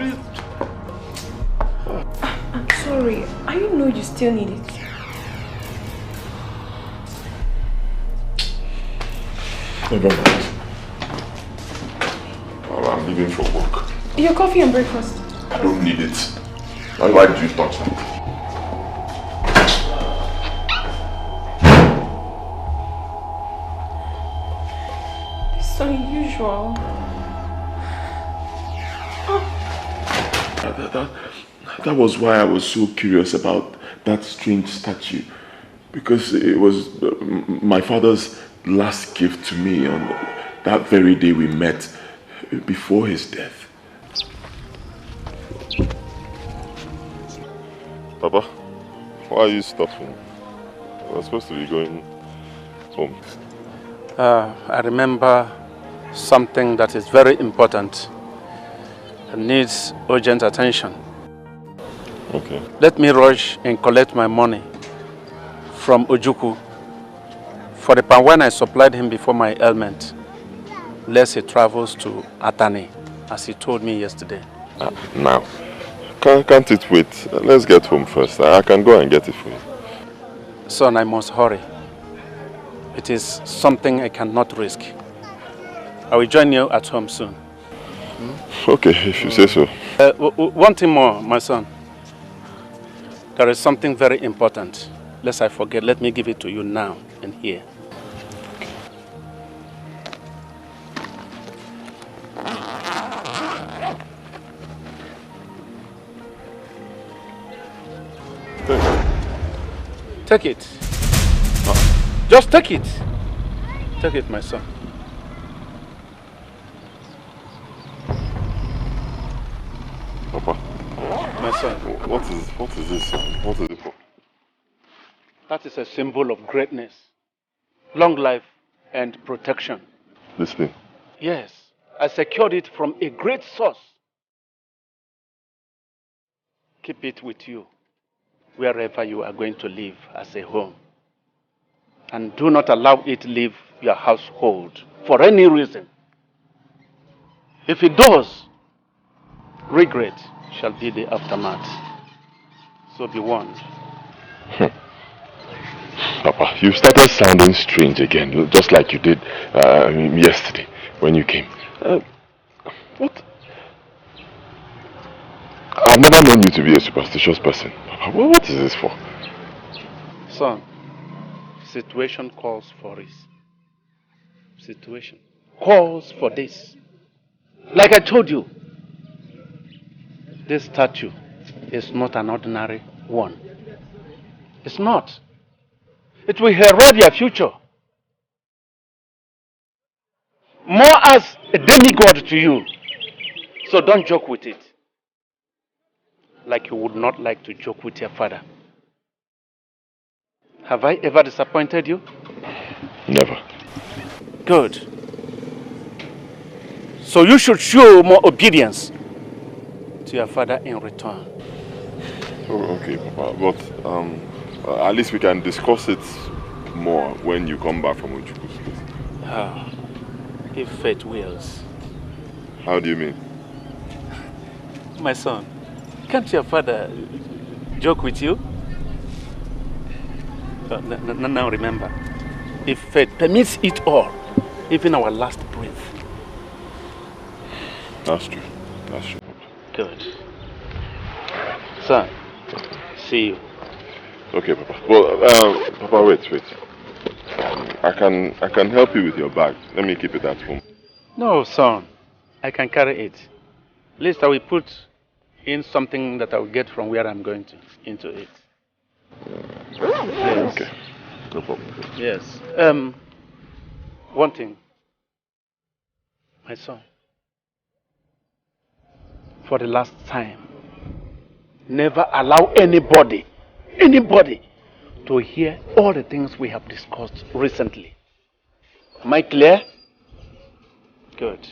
I'm sorry, I know you still need it. Never mind. Well, I'm leaving for work. Your coffee and breakfast. I don't need it. Why did you touch that? It's unusual. That was why I was so curious about that strange statue. Because it was my father's last gift to me on that very day we met before his death. Papa, why are you stopping? We're supposed to be going home. I remember something that is very important and needs urgent attention. Okay. Let me rush and collect my money from Ojukwu for the pan when I supplied him before my ailment, lest he travels to Atani, as he told me yesterday. Now, can't it wait? Let's get home first. I can go and get it for you. Son, I must hurry. It is something I cannot risk. I will join you at home soon. Okay, if you say so. One thing more, my son. There is something very important. Lest I forget, let me give it to you now and here. Take it. Just take it. Take it, my son. Papa. My son. What is this? What is it for? That is a symbol of greatness. long life and protection. This thing? Yes, I secured it from a great source. Keep it with you, wherever you are going to live as a home. And do not allow it leave your household for any reason. If it does, regret shall be the aftermath. So be warned. Papa, you started sounding strange again, just like you did yesterday when you came. What? I've never known you to be a superstitious person. Papa, what is this for? Son, situation calls for it. Situation calls for this. Like I told you, this statue is not an ordinary one. It's not. It will herald your future. More as a demigod to you. So don't joke with it. Like you would not like to joke with your father. Have I ever disappointed you? Never. Good. So you should show more obedience to your father in return. Oh, okay, Papa. But at least we can discuss it more when you come back from Uchuku's place. If fate wills. How do you mean? My son, can't your father joke with you? Now remember, if fate permits it all, even our last breath. That's true. That's true. Good. Son, see you. Okay, Papa. Well, Papa, wait. I can help you with your bag. Let me keep it at home. No, son. I can carry it. At least I will put in something that I will get from where I'm going into it. Yes. Okay. No problem. Yes. One thing. My son. For the last time, never allow anybody to hear all the things we have discussed recently. Am I clear? Good.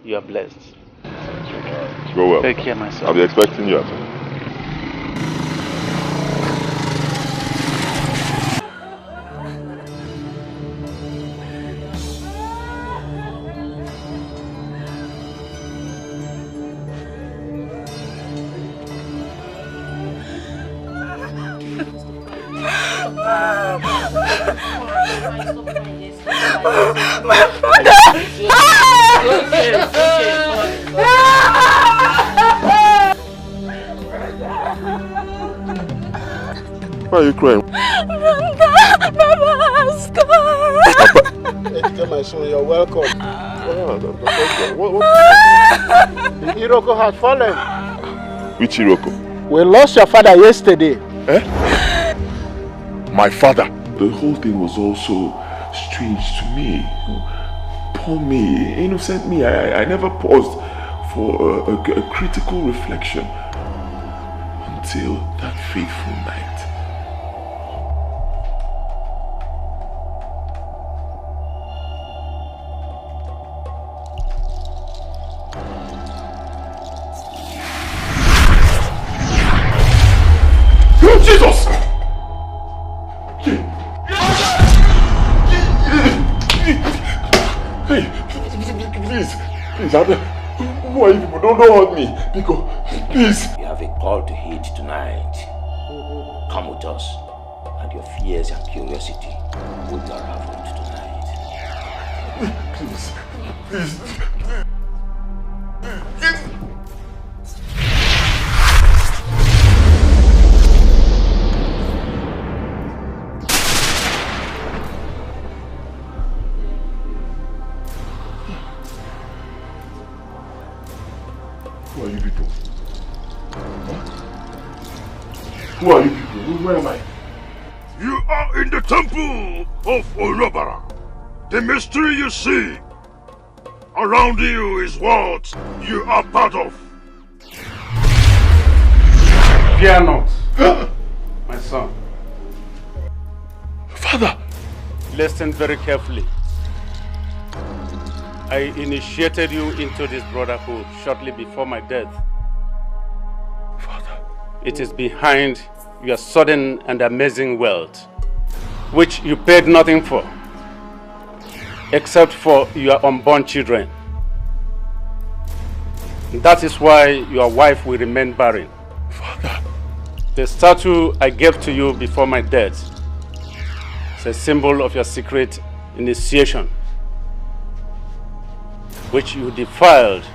You are blessed. Go well. Take care, my son. I'll be expecting you at home. My father! Why are you crying? Papa, my son, you're welcome. What? Iroko has fallen. Which Iroko? We lost your father yesterday. Eh? My father? The whole thing was also strange to me. Poor me, innocent me. I never paused for a critical reflection until that fateful night. Jesus! Hey, please, who are you people? Don't hurt me, Pico, please. You have a call to heed tonight. Come with us, and your fears and curiosity will be unraveled tonight. Please. Who are you people? Who are you people? Where am I? You are in the temple of Olobara. The mystery you see around you is what you are part of. Fear not, my son. Father, Listen very carefully. I initiated you into this brotherhood shortly before my death. Father. It is behind your sudden and amazing wealth, which you paid nothing for, except for your unborn children. That is why your wife will remain barren. Father. The statue I gave to you before my death is a symbol of your secret initiation, which you defiled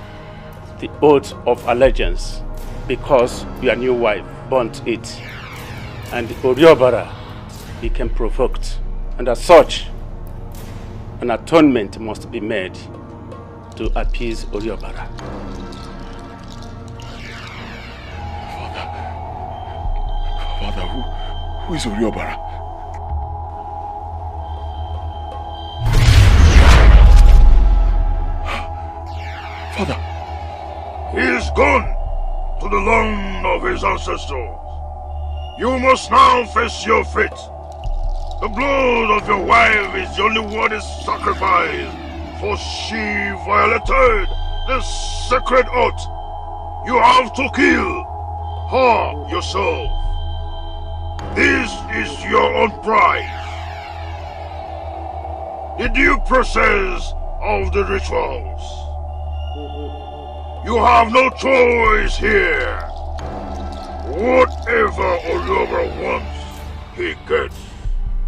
the oath of allegiance because your new wife burnt it, and Oriobara became provoked, and as such, an atonement must be made to appease Oriobara. Father, who is Oriobara? Father. He is gone to the land of his ancestors. You must now face your fate. The blood of your wife is the only worthy sacrifice, for she violated the sacred oath. You have to kill her yourself. This is your own prize. The due process of the rituals. You have no choice here. Whatever Oriobara wants, he gets.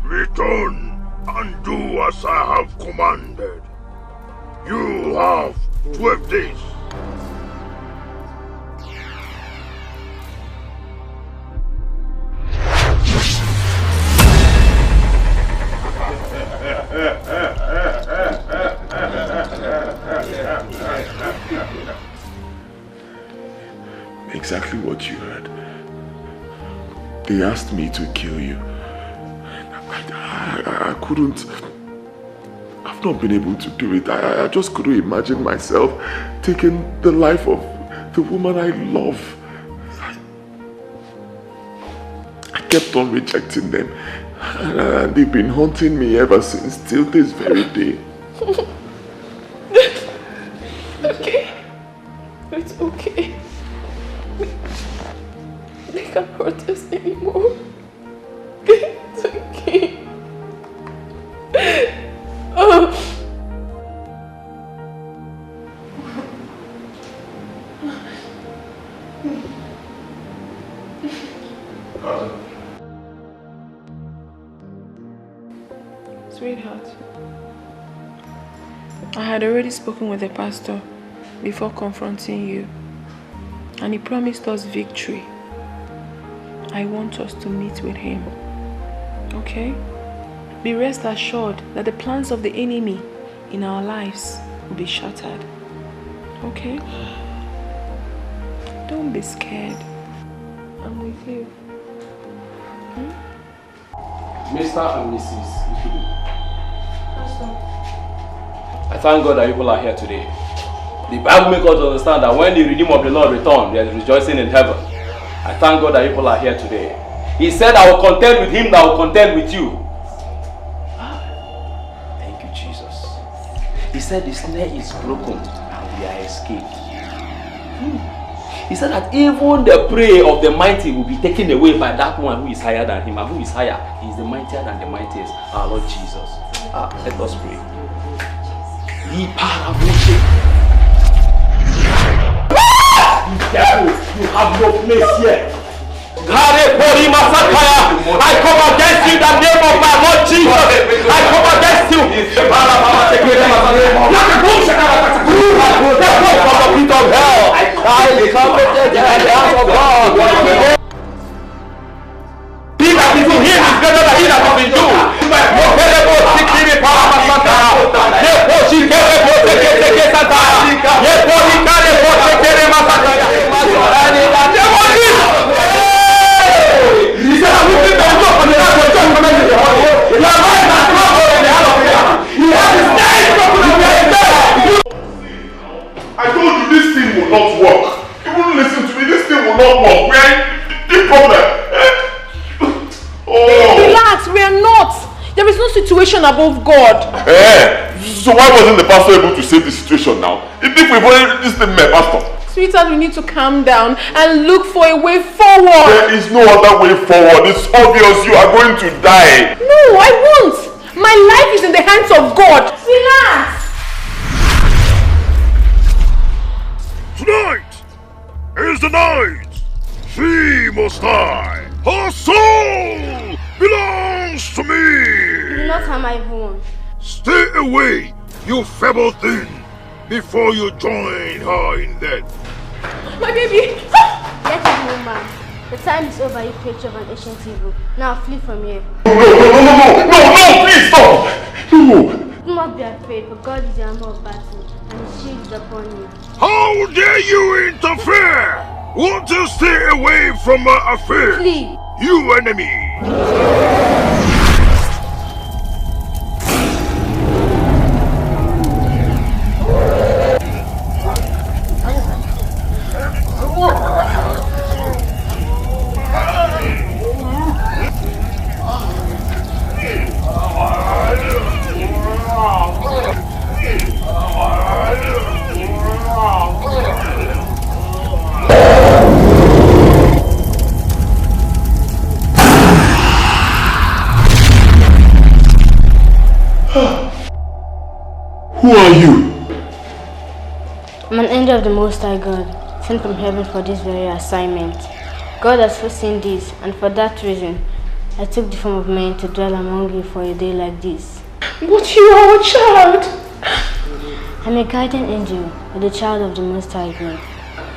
Return and do as I have commanded. You have 12 days. Exactly what you heard. They asked me to kill you. I couldn't. I've not been able to do it. I just couldn't imagine myself taking the life of the woman I love. I kept on rejecting them. And they've been haunting me ever since, till this very day. Okay. It's okay. They can't hurt us anymore. It's okay. Sweetheart, I had already spoken with the pastor before confronting you, and he promised us victory. I want us to meet with him, okay? Be rest assured that the plans of the enemy in our lives will be shattered, okay? Don't be scared. I'm with you. Mr. and Mrs. Ifidu, Pastor. I thank God that you people are here today. The Bible makes us understand that when the Redeemer of the Lord returns, there is rejoicing in heaven. I thank God that you people are here today. He said, I will contend with him that will contend with you. Thank you, Jesus. He said the snare is broken and we are escaped. He said that even the prey of the mighty will be taken away by that one who is higher than him. And who is higher? He is the mightier than the mightiest, our Lord Jesus. Let us pray. Devil, you have no place here. I come against you in the name of my Lord Jesus. I come against you. Get out from the pit of hell. I come against the house of God. He that is in him is greater than he that is in you. I told you this thing will not work. You wouldn't listen to me. This thing situation above God. So why wasn't the pastor able to save the situation now? If we've already this thing, pastor. Sweetheart, we need to calm down and look for a way forward. There is no other way forward. It's obvious you are going to die. No, I won't. My life is in the hands of God. Relax. Tonight is the night. She must die. Her soul belongs to me. You do not harm my woman. Stay away, you feeble thing, before you join her in death. My baby! Let it go, man. The time is over, you creature of an ancient evil. Now flee from here. No, please stop! No! Do not be afraid, for God is the armor of battle, and his shield is upon you. How dare you interfere? Want to stay away from my affair? Flee! You enemy! Who are you? I'm an angel of the Most High God, sent from heaven for this very assignment. God has foreseen this, and for that reason, I took the form of man to dwell among you for a day like this. But you are a child. I'm a guardian angel, but the child of the Most High God.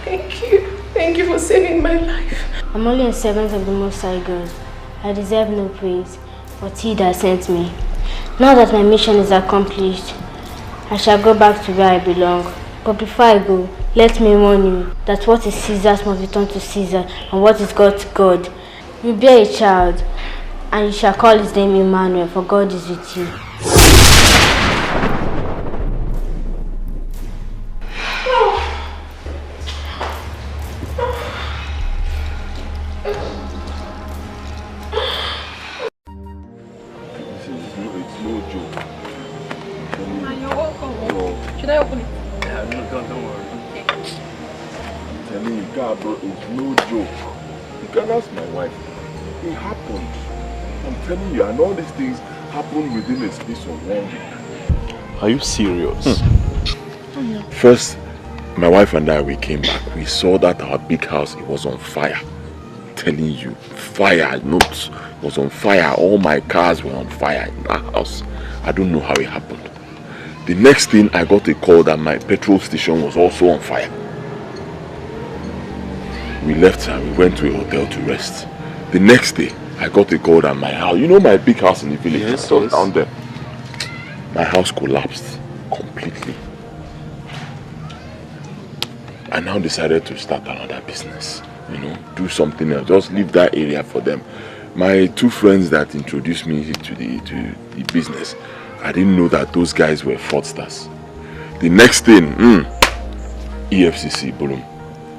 Thank you. Thank you for saving my life. I'm only a servant of the Most High God. I deserve no praise, but he that sent me. Now that my mission is accomplished, I shall go back to where I belong. But before I go, let me warn you that what is Caesar's must return to Caesar, and what is God to God. You bear a child, and you shall call his name Emmanuel, for God is with you. Should I open it? Yeah, no, don't worry. I'm telling you, God, bro, it's no joke. You can ask my wife. It happened. I'm telling you, and all these things happened within a space of 1 week. Are you serious? First, my wife and I, we came back. We saw that our big house, it was on fire. I'm telling you, fire, it was on fire. All my cars were on fire in that house. I don't know how it happened. The next thing, I got a call that my petrol station was also on fire. We left and we went to a hotel to rest. The next day, I got a call that my house, you know my big house in the village, yes. down there. My house collapsed completely. I now decided to start another business, do something else, just leave that area for them. My two friends that introduced me to the business, I didn't know that those guys were fraudsters. The next thing, EFCC, boom.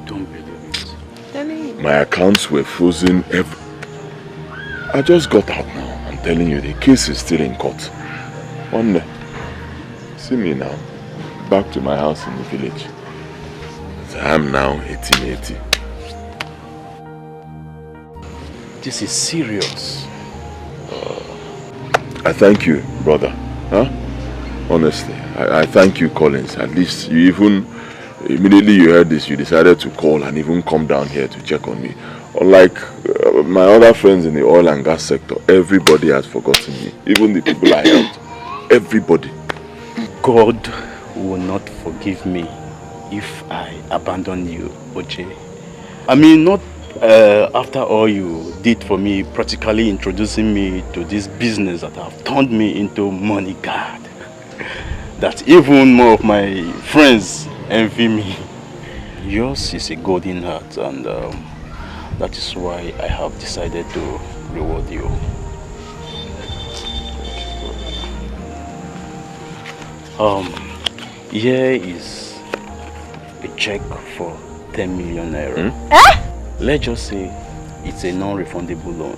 Don't believe it. My accounts were frozen. I just got out now. I'm telling you, the case is still in court. One day, see me now, back to my house in the village. I am now 1880. This is serious. I thank you, brother. Honestly, I thank you, Collins. At least you immediately you heard this, you decided to call and even come down here to check on me. Unlike my other friends in the oil and gas sector, everybody has forgotten me. Even the people I helped. Everybody. God will not forgive me if I abandon you, Oche. I mean, not after all you did for me, practically introducing me to this business that have turned me into money god. That even more of my friends envy me. Yours is a golden heart, and that is why I have decided to reward you. Here is a check for 10 million naira. Let's just say it's a non-refundable loan.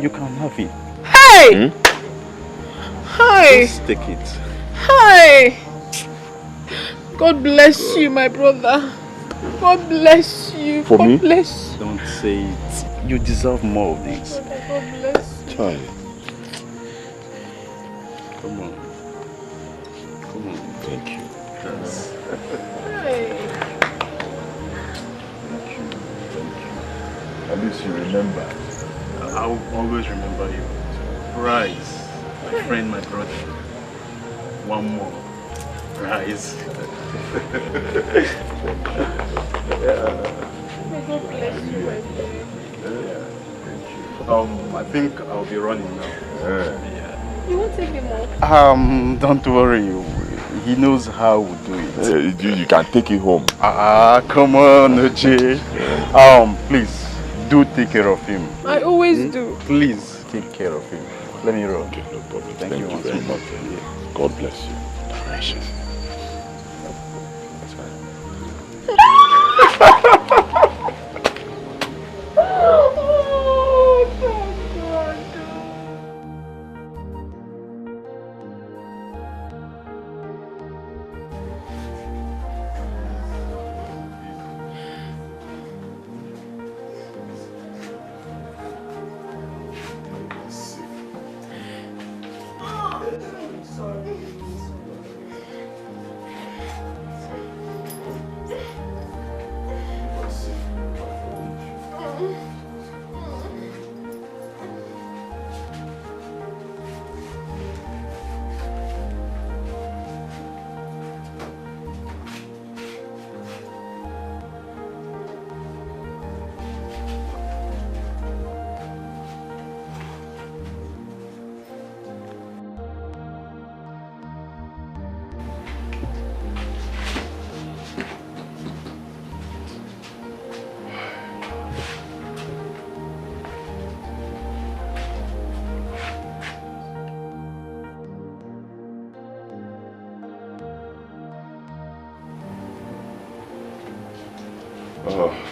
You can have it. Hi! Hi! Just take it. Hi! God bless you, my brother. God bless you. For God me? bless you. Don't say it. You deserve more of this. God bless you. Child. Come on. Come on. Thank you. Yes. Hey. Thank you. Thank you. At least you remember. I'll always remember you. Rise. My friend, my brother. One more. Rise. God bless you, my dear. I think I'll be running now. Yeah. You won't take him off? Don't worry. He knows how we do it. You can take it home. Come on, Oje. Please, do take care of him. I always do. Please, take care of him. Let me run. Okay, no problem. Thank you very much. God bless you. Precious.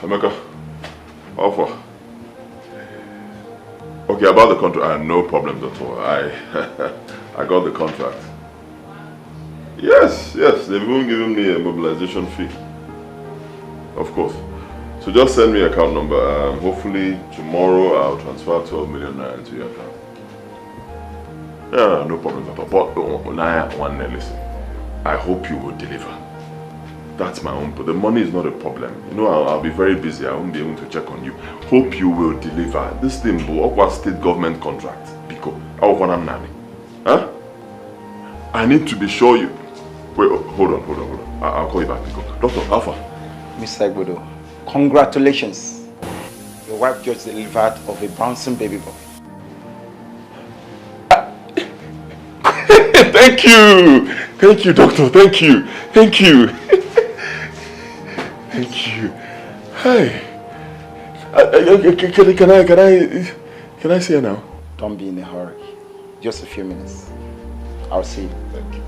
Emeka, offer. Okay, about the contract, no problems at all. I got the contract. Yes, they've even given me a mobilization fee. Of course. So just send me an account number. Hopefully tomorrow I'll transfer 12 million naira into your account. Yeah, no problems at all. But Naya, listen. I hope you will deliver. That's my own, but the money is not a problem. You know, I'll be very busy. I won't be able to check on you. Hope you will deliver. This thing, Okwa state government contract. Biko, huh? I need to be sure you... Wait, hold on. I'll call you back, Biko. Doctor, Alpha. Mr. Igbodo, congratulations. Your wife just delivered of a bouncing baby boy. Thank you, doctor. Thank you. Thank you. Hi. Can I see her now? Don't be in a hurry. Just a few minutes. I'll see you. Thank you.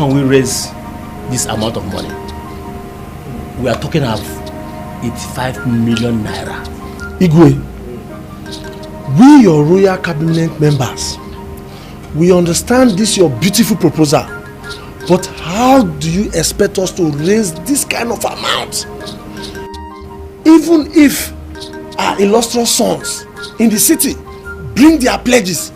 can we raise this amount of money? We are talking of 85 million naira. Igwe, we your royal cabinet members, we understand this your beautiful proposal, but how do you expect us to raise this kind of amount? Even if our illustrious sons in the city bring their pledges,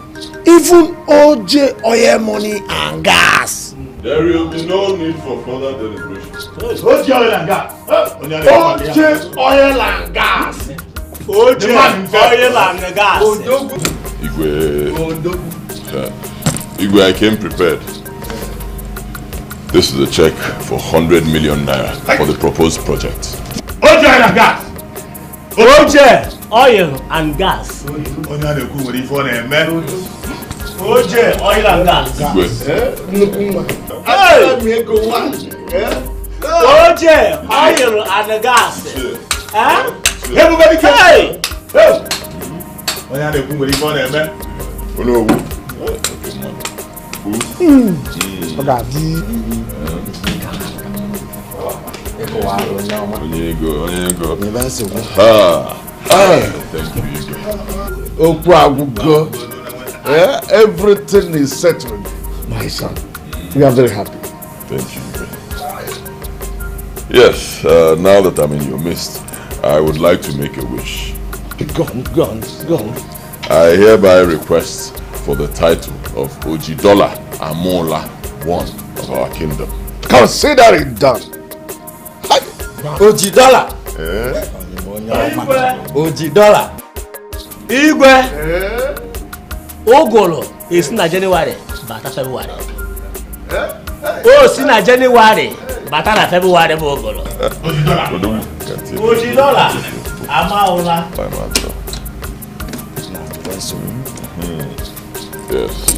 even OJ oil money and gas. There will be no need for further deliberation. OJ oil and gas. OJ oil and gas. OJ oil and gas. Igwe, I came prepared. This is a check for 100 million naira for the proposed project. OJ oil and gas. OJ oil and gas. OJ oil and gas. Hey! OJ oil and gas. Everybody can. Hey! Thank you. Everything is settled, my son. We are very happy. Thank you. Yes, now that I'm in your midst, I would like to make a wish. Go on. I hereby request for the title of Ojidola Amola, one of our kingdom. Consider it done. Ojidola. Ojidola. Igwe. Ogolo is na January, bata February. Oh, si na January, bata na February Ogolo. Ojidola. Amaola. Yes.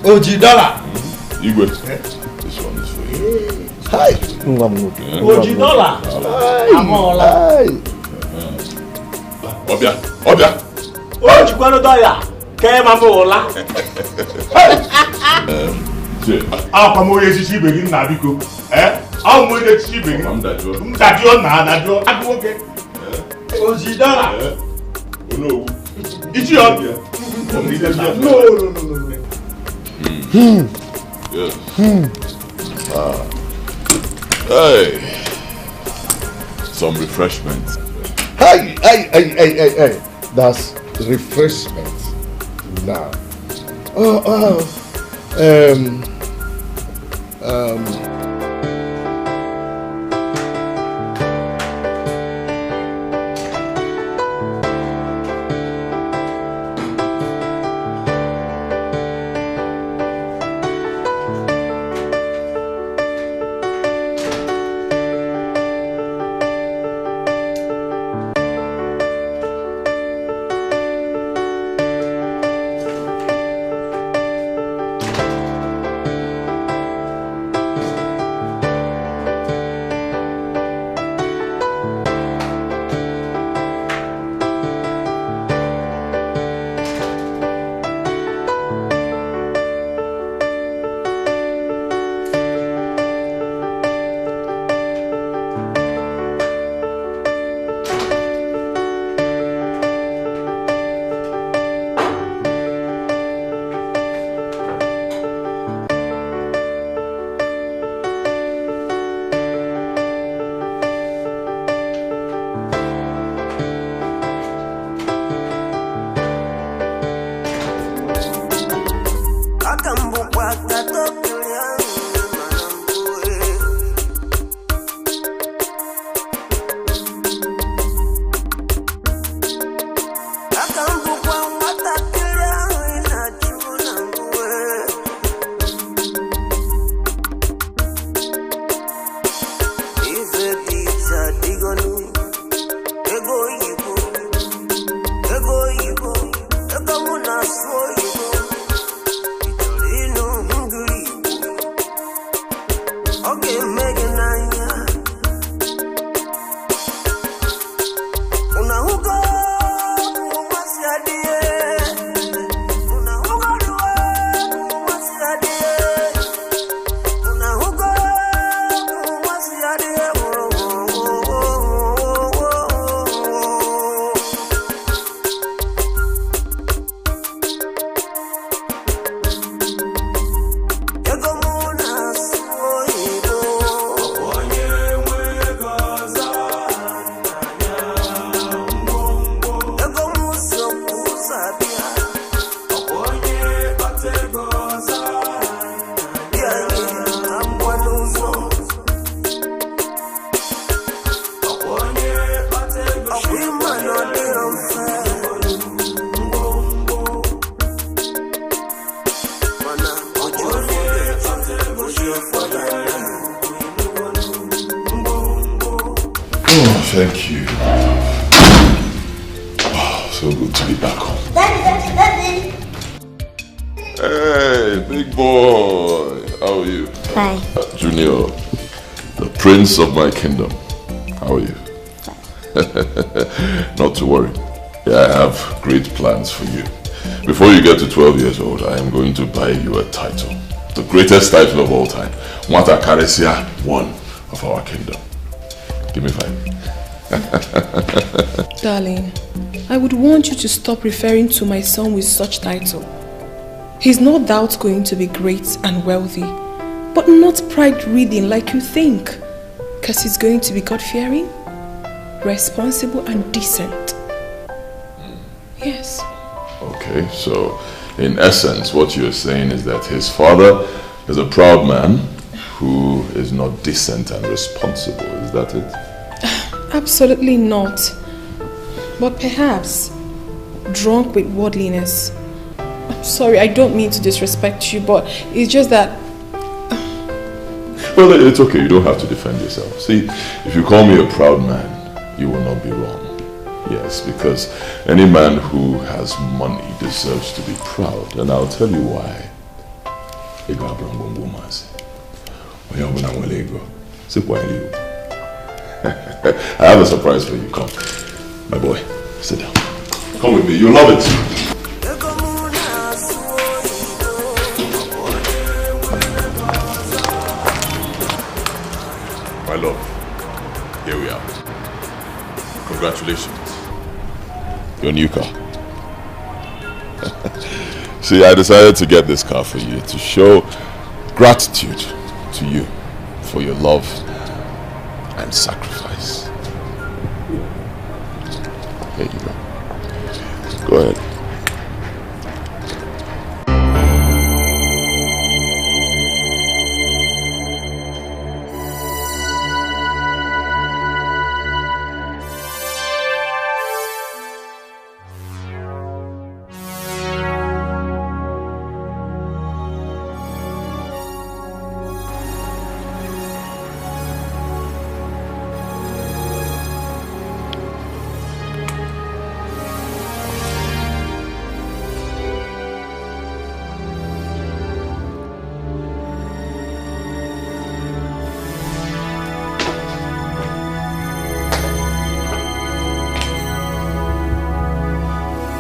Ojidola. Igwe, this one is for you. Hi. Ojidola. Amaola. Obia. Ojikwano doya. Kema mola. Apa mo ye sisi begin na biko. How mo ye sisi begin? Mdadio na dadio. Aduoke. Ojidola. No. It's your. No. Yes. Hey. Some refreshments. Hey. That's refreshment. Now. you. Wow, so good to be back home. Daddy. Hey, big boy. How are you? Fine. Junior, the prince of my kingdom. How are you? Not to worry. Yeah, I have great plans for you. Before you get to 12 years old, I am going to buy you a title. The greatest title of all time. Mata Caresia, one of our kingdom. Give me 5. Darling, I would want you to stop referring to my son with such title. He's no doubt going to be great and wealthy, but not pride-ridden like you think. Because he's going to be God-fearing, responsible and decent. Yes. Okay, so in essence, what you're saying is that his father is a proud man who is not decent and responsible. Is that it? Absolutely not. But perhaps drunk with worldliness. I'm sorry, I don't mean to disrespect you, but it's just that... Well, it's okay. You don't have to defend yourself. See, if you call me a proud man, you will not be wrong. Yes, because any man who has money deserves to be proud. And I'll tell you why. I have a surprise for you. Come. My boy, sit down. Come with me. You'll love it. My love, here we are. Congratulations. Your new car. See, I decided to get this car for you to show gratitude to you for your love and sacrifice. Here you go. Go ahead.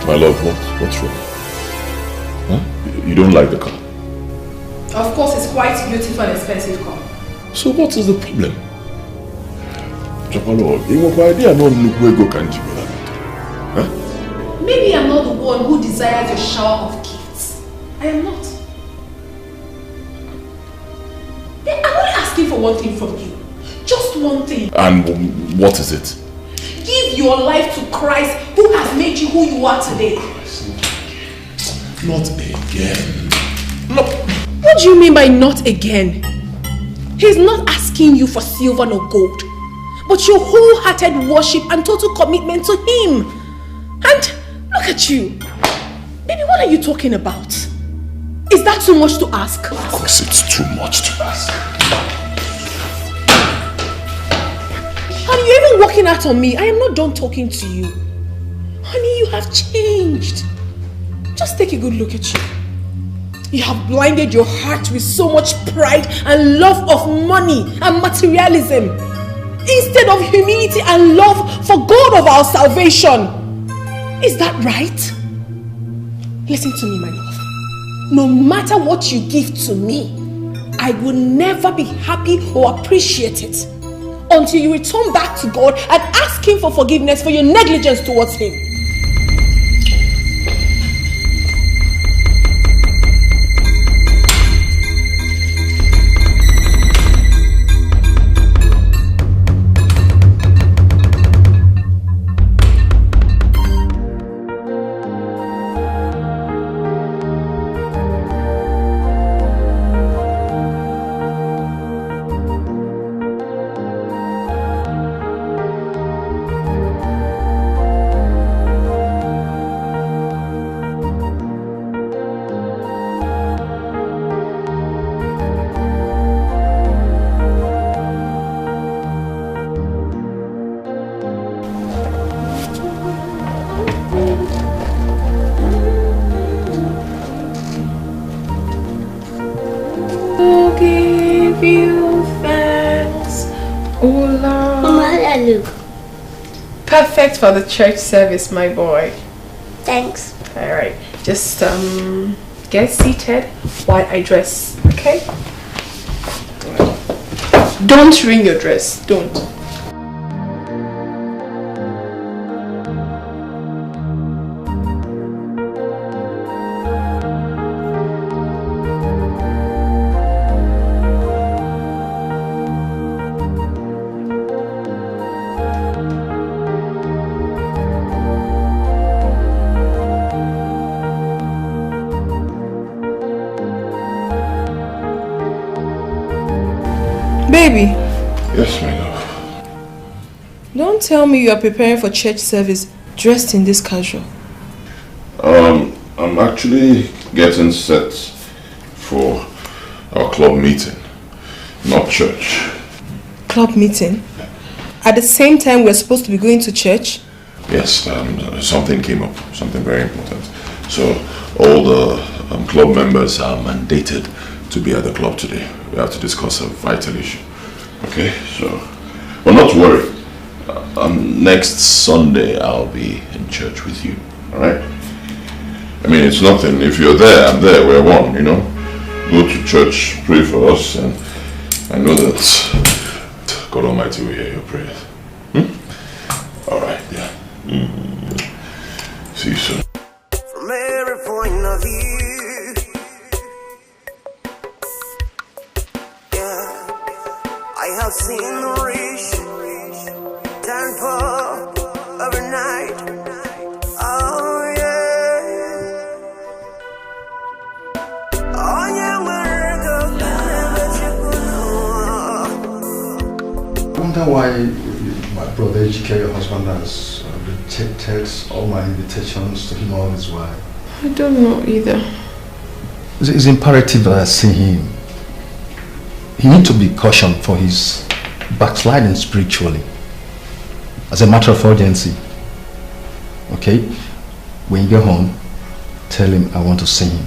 My love, what's wrong? Huh? You don't like the car? Of course, it's quite beautiful and expensive car. So what is the problem? Huh? Maybe I'm not the one who desires a shower of gifts. I am not. I'm only asking for one thing from you. Just one thing. And what is it? Give your life to Christ who has made you who you are today. Not again. No. What do you mean by not again? He's not asking you for silver nor gold, but your wholehearted worship and total commitment to him. And look at you. Baby, what are you talking about? Is that too much to ask? Of course it's too much to ask. Honey, you're even walking out on me. I am not done talking to you. Honey, you have changed. Just take a good look at you. You have blinded your heart with so much pride and love of money and materialism, instead of humility and love for God of our salvation. Is that right? Listen to me, my love. No matter what you give to me, I will never be happy or appreciate it until you return back to God and ask him for forgiveness for your negligence towards him. I look? Perfect for the church service, my boy. Thanks. Alright, just get seated while I dress, okay? Don't wring your dress, don't. Baby. Yes, my love. Don't tell me you are preparing for church service dressed in this casual. I'm actually getting set for our club meeting, not church. Club meeting? At the same time we're supposed to be going to church? Yes, something came up, something very important. So all the club members are mandated to be at the club today. We have to discuss a vital issue. Okay, so, well, not to worry. Next Sunday I'll be in church with you. All right? I mean, it's nothing. If you're there, I'm there. We're one. You know. Go to church, pray for us, and I know that God Almighty will hear your prayers. All right. Yeah. See you soon. From every point of view, yeah, I have seen the rich turn poor overnight. Oh yeah, oh yeah, I wonder why my brother Ejike, your husband, has rejected all my invitations to him all his while. I don't know either. It's imperative that I see him. He needs to be cautioned for his backsliding spiritually. As a matter of urgency. Okay? When you get home, tell him I want to see him.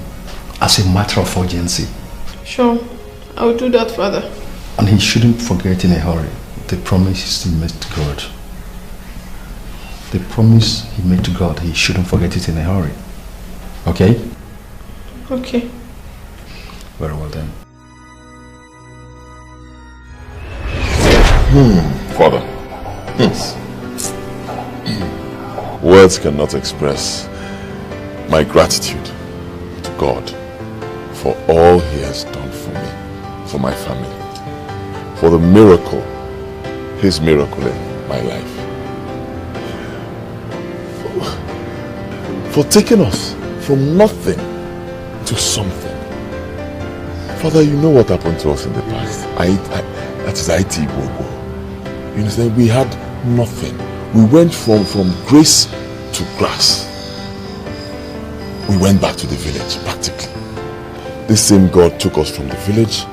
As a matter of urgency. Sure, I'll do that, Father. And he shouldn't forget in a hurry the promise he made to God. The promise he made to God, he shouldn't forget it in a hurry. Okay? Okay. Very well then. Father. Words cannot express my gratitude to God for all he has done for me, for my family, for the miracle, his miracle in my life. For taking us from nothing to something. Father, you know what happened to us in the past. That is IT Bogo. You understand? We had nothing. We went from grace to grass. We went back to the village, practically. This same God took us from the village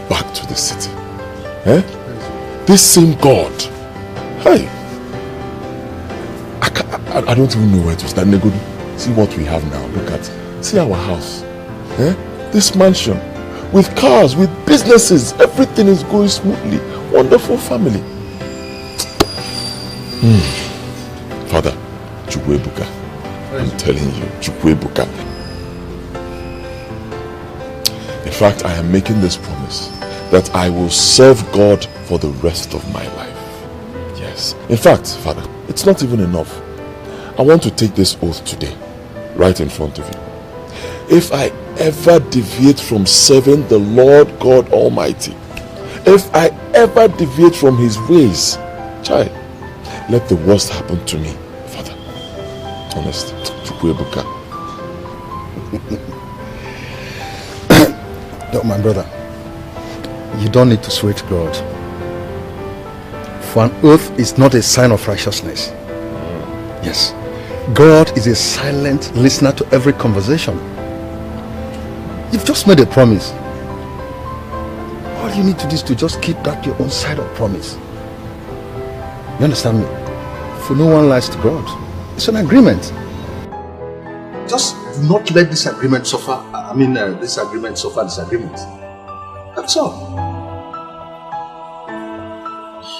back to the city. Eh? This same God. Hey! I don't even know where to start. See what we have now. Look at, see our house. Eh? This mansion. With cars, with businesses. Everything is going smoothly. Wonderful family. Father, Chukwebuka. I'm telling you, Chukwebuka. In fact, I am making this promise that I will serve God for the rest of my life. Yes. In fact, Father, it's not even enough. I want to take this oath today, right in front of you. If I ever deviate from serving the Lord God Almighty, if I ever deviate from his ways, child, let the worst happen to me, Father. Honest. Chukwebuka. No, my brother, you don't need to swear to God. For an oath is not a sign of righteousness. Yes. God is a silent listener to every conversation. You've just made a promise. All you need to do is to just keep that your own side of promise. You understand me? For no one lies to God. It's an agreement. Just do not let this agreement suffer. This agreement suffer disagreement. That's all.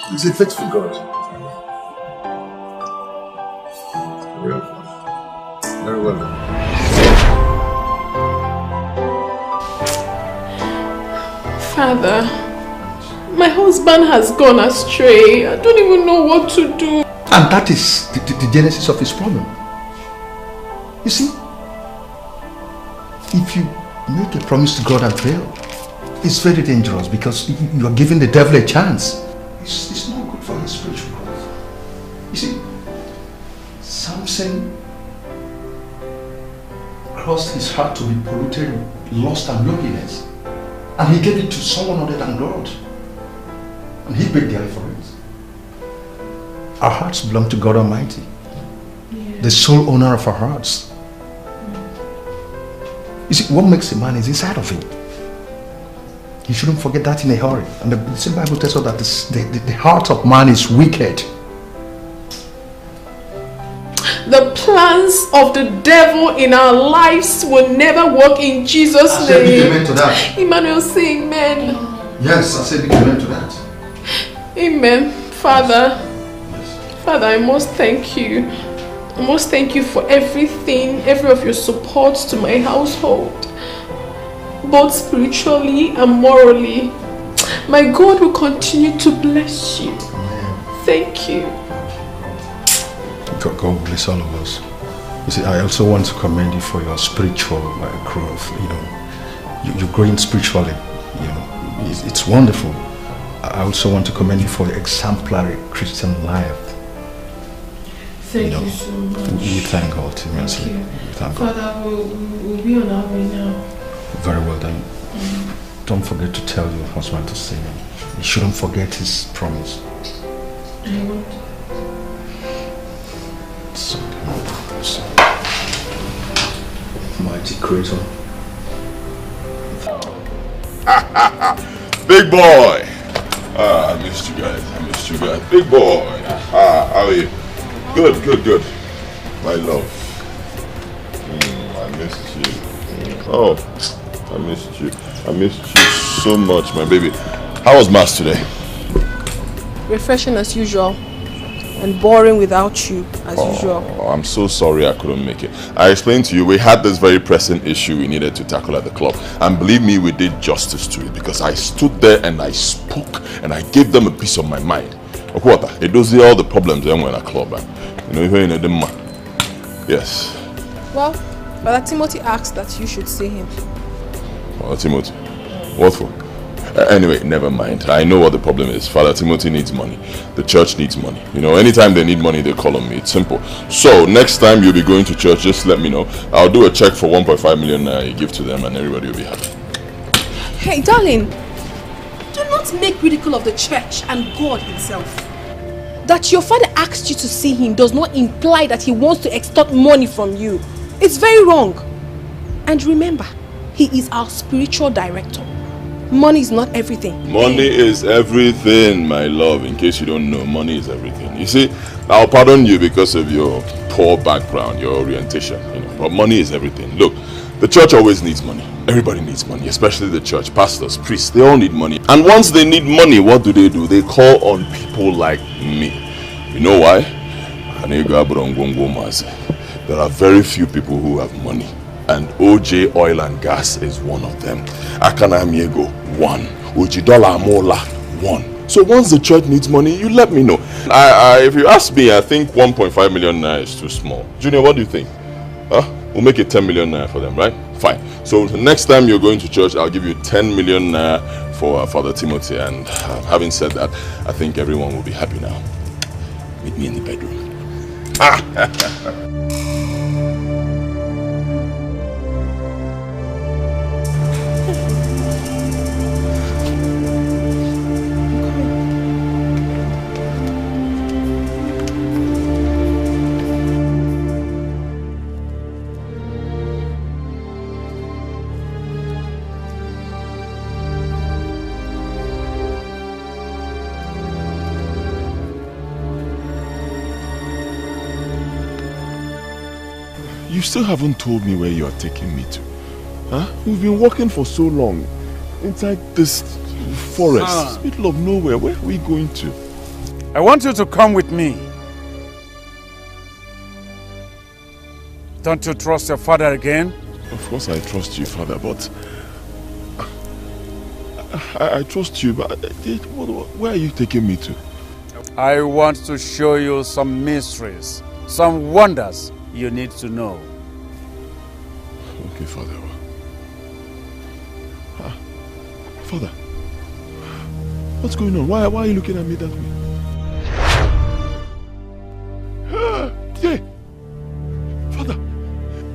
He's a faithful God. Real fun. Very well. Father, my husband has gone astray. I don't even know what to do. And that is the genesis of his problem. You see, if you make a promise to God and fail, it's very dangerous because you are giving the devil a chance. It's not good for his spiritual growth. You see, Samson caused his heart to be polluted with lust and loneliness. And he gave it to someone other than God. And he paid dearly for it. Our hearts belong to God Almighty. The sole owner of our hearts. You see, what makes a man is inside of him. You shouldn't forget that in a hurry. And the same Bible tells us that the heart of man is wicked. The plans of the devil in our lives will never work in Jesus' name. I said big amen to that. Emmanuel, say amen. Yes, I said big amen to that. Amen. Father, Father, I must thank you. I must thank you for everything, every of your support to my household, both spiritually and morally. My God will continue to bless you. Thank you. God bless all of us. You see, I also want to commend you for your spiritual growth. You know, you're growing spiritually. You know, it's wonderful. I also want to commend you for your exemplary Christian life. Thank you so much. We thank God immensely. Thank God. Father, we'll be on our way now. Very well done. Don't forget to tell your husband to say no. He shouldn't forget his promise. I won't. So, mighty creator. Big boy! I missed you guys. Big boy! How are you? Good. My love. I missed you. Oh, I missed you. I missed you so much, my baby. How was Mass today? Refreshing as usual. And boring without you, as usual. I'm so sorry I couldn't make it. I explained to you, we had this very pressing issue we needed to tackle at the club. And believe me, we did justice to it because I stood there and I spoke and I gave them a piece of my mind. What? It does all the problems when we're in a club. You know, yes. Well, Brother Timothy asked that you should see him. Father Timothy? What for? Anyway, never mind. I know what the problem is. Father Timothy needs money. The church needs money. You know, anytime they need money, they call on me. It's simple. So, next time you'll be going to church, just let me know. I'll do a check for 1.5 million you give to them and everybody will be happy. Hey, darling. Do not make ridicule of the church and God himself. That your father asked you to see him does not imply that he wants to extort money from you. It's very wrong. And remember, he is our spiritual director. Money is not everything. Money is everything, my love. In case you don't know, money is everything. You see, I'll pardon you because of your poor background, your orientation. You know, but money is everything. Look, the church always needs money. Everybody needs money, especially the church. Pastors, priests, they all need money. And once they need money, what do? They call on people like me. You know why? There are very few people who have money. And OJ Oil and Gas is one of them. Akana Miego, one. Ojidola Amola, one. So once the church needs money, you let me know. If you ask me, I think 1.5 million naira is too small. Junior, what do you think? Huh? We'll make it 10 million naira for them, right? Fine. So the next time you're going to church, I'll give you 10 million naira for Father Timothy. And having said that, I think everyone will be happy now. Meet me in the bedroom. You still haven't told me where you are taking me to. Huh? We've been walking for so long. Inside this forest, middle of nowhere. Where are we going to? I want you to come with me. Don't you trust your father again? Of course I trust you, Father, but... I trust you, but where are you taking me to? I want to show you some mysteries, some wonders you need to know. Okay, Father. Father, what's going on? Why are you looking at me that way? Father.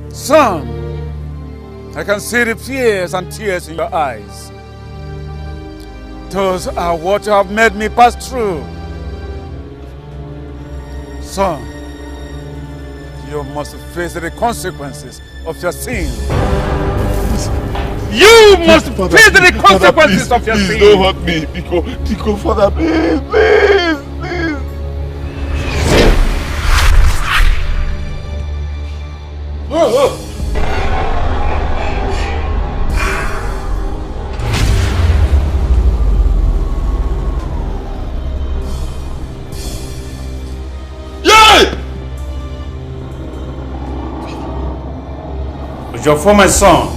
Son, I can see the fears and tears in your eyes. Those are what you have made me pass through. Son, you must face the consequences of your sin. You must face the consequences of your sin. Please don't hurt me. Pico, Father, please. For my son,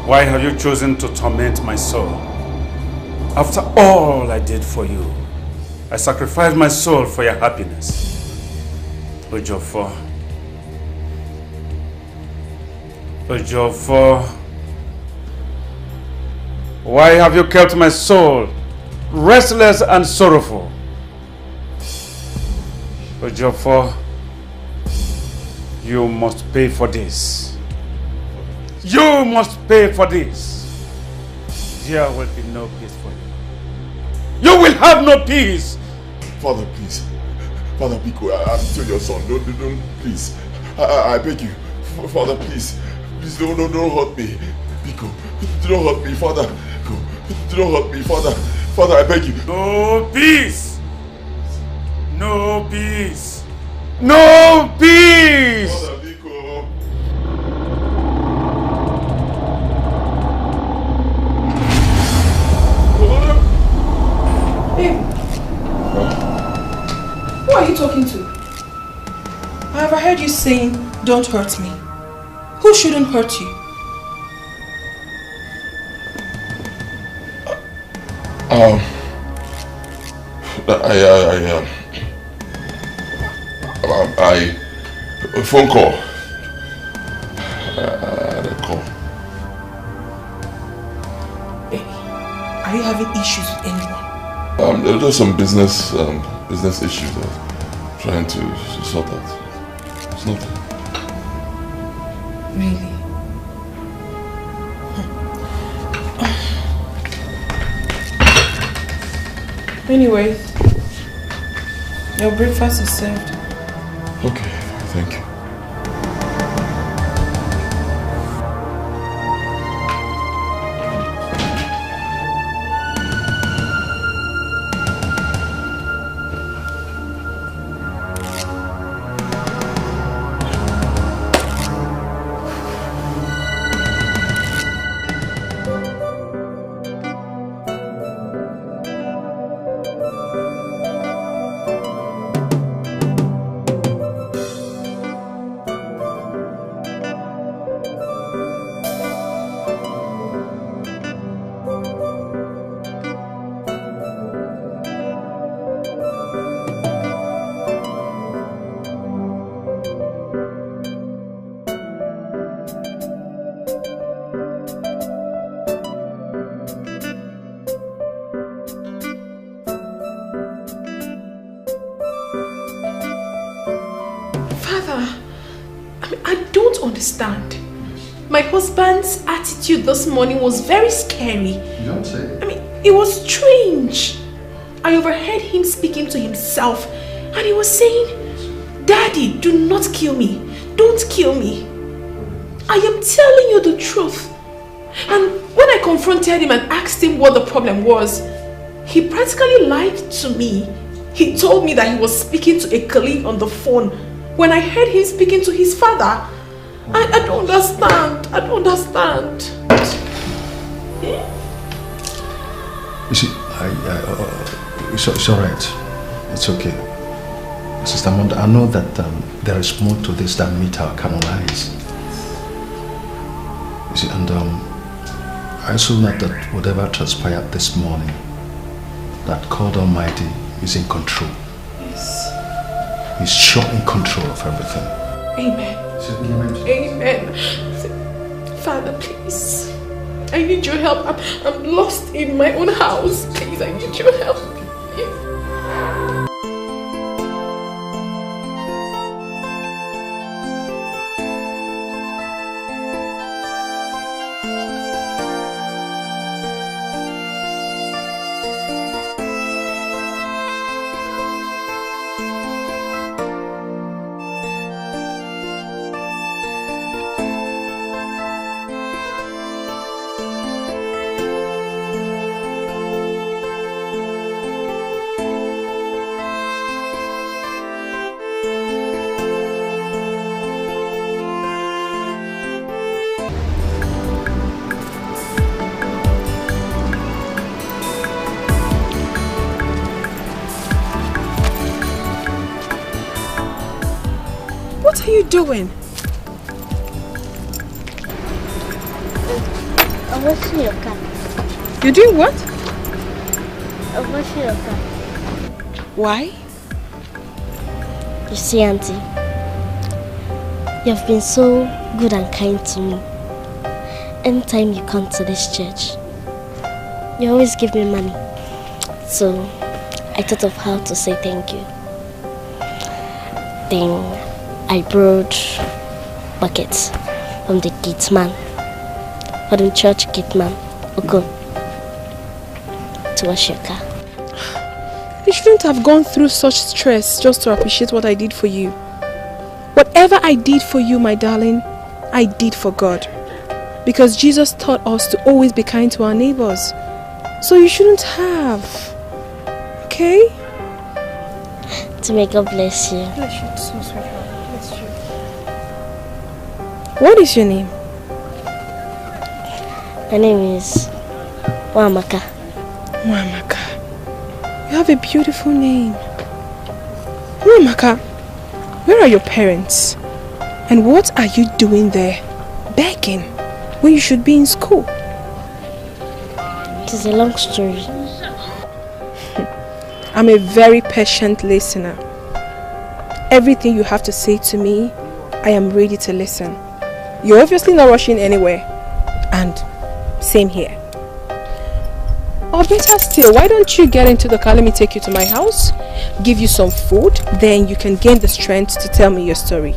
why have you chosen to torment my soul? After all I did for you, I sacrificed my soul for your happiness. Ojofo, why have you kept my soul restless and sorrowful? Ojofo, you must pay for this. You must pay for this. There will be no peace for you. You will have no peace. Father, please. Father, Pico, I'm still your son. Don't, please. I beg you. Father, please. Please don't hurt me. Pico, don't hurt me, Father. Pico, don't hurt me, Father. Father, I beg you. No peace. No peace. No peace. Father, Pico. Babe, who are you talking to? I have heard you saying, don't hurt me. Who shouldn't hurt you? A phone call. A call. Baby, are you having issues with anyone? There are just some business issues that I'm trying to sort out. It's nothing. Really? Anyways, your breakfast is served. Okay, thank you. My husband's attitude this morning was very scary. You don't say. I mean, it was strange. I overheard him speaking to himself and he was saying, Daddy, do not kill me. Don't kill me. I am telling you the truth. And when I confronted him and asked him what the problem was, he practically lied to me. He told me that he was speaking to a colleague on the phone when I heard him speaking to his father. I don't understand. I don't understand. You see, it's all right. It's okay. Sister Amanda, I know that there is more to this than meet our carnal eyes. You see, and I also know that whatever transpired this morning, that God Almighty is in control. Yes. He's sure in control of everything. Amen. Amen. Father, please. I need your help. I'm lost in my own house. Please, I need your help. What are you doing? I'm washing your car. You're doing what? I'm washing your car. Why? You see, Auntie, you have been so good and kind to me. Anytime you come to this church, you always give me money. So I thought of how to say thank you. Then I borrowed buckets from the gate man, from the church gate man, Oko, to wash your car. You shouldn't have gone through such stress just to appreciate what I did for you. Whatever I did for you, my darling, I did for God. Because Jesus taught us to always be kind to our neighbors. So you shouldn't have. Okay? To may God bless you. Bless you too, sweetheart. Bless you. What is your name? My name is Wamaka. Wamaka. You have a beautiful name. Wamaka, where are your parents? And what are you doing there? Begging when you should be in school? It is a long story. I'm a very patient listener. Everything you have to say to me, I am ready to listen. You're obviously not rushing anywhere. And same here. Or better still, why don't you get into the car? Let me take you to my house, give you some food, then you can gain the strength to tell me your story.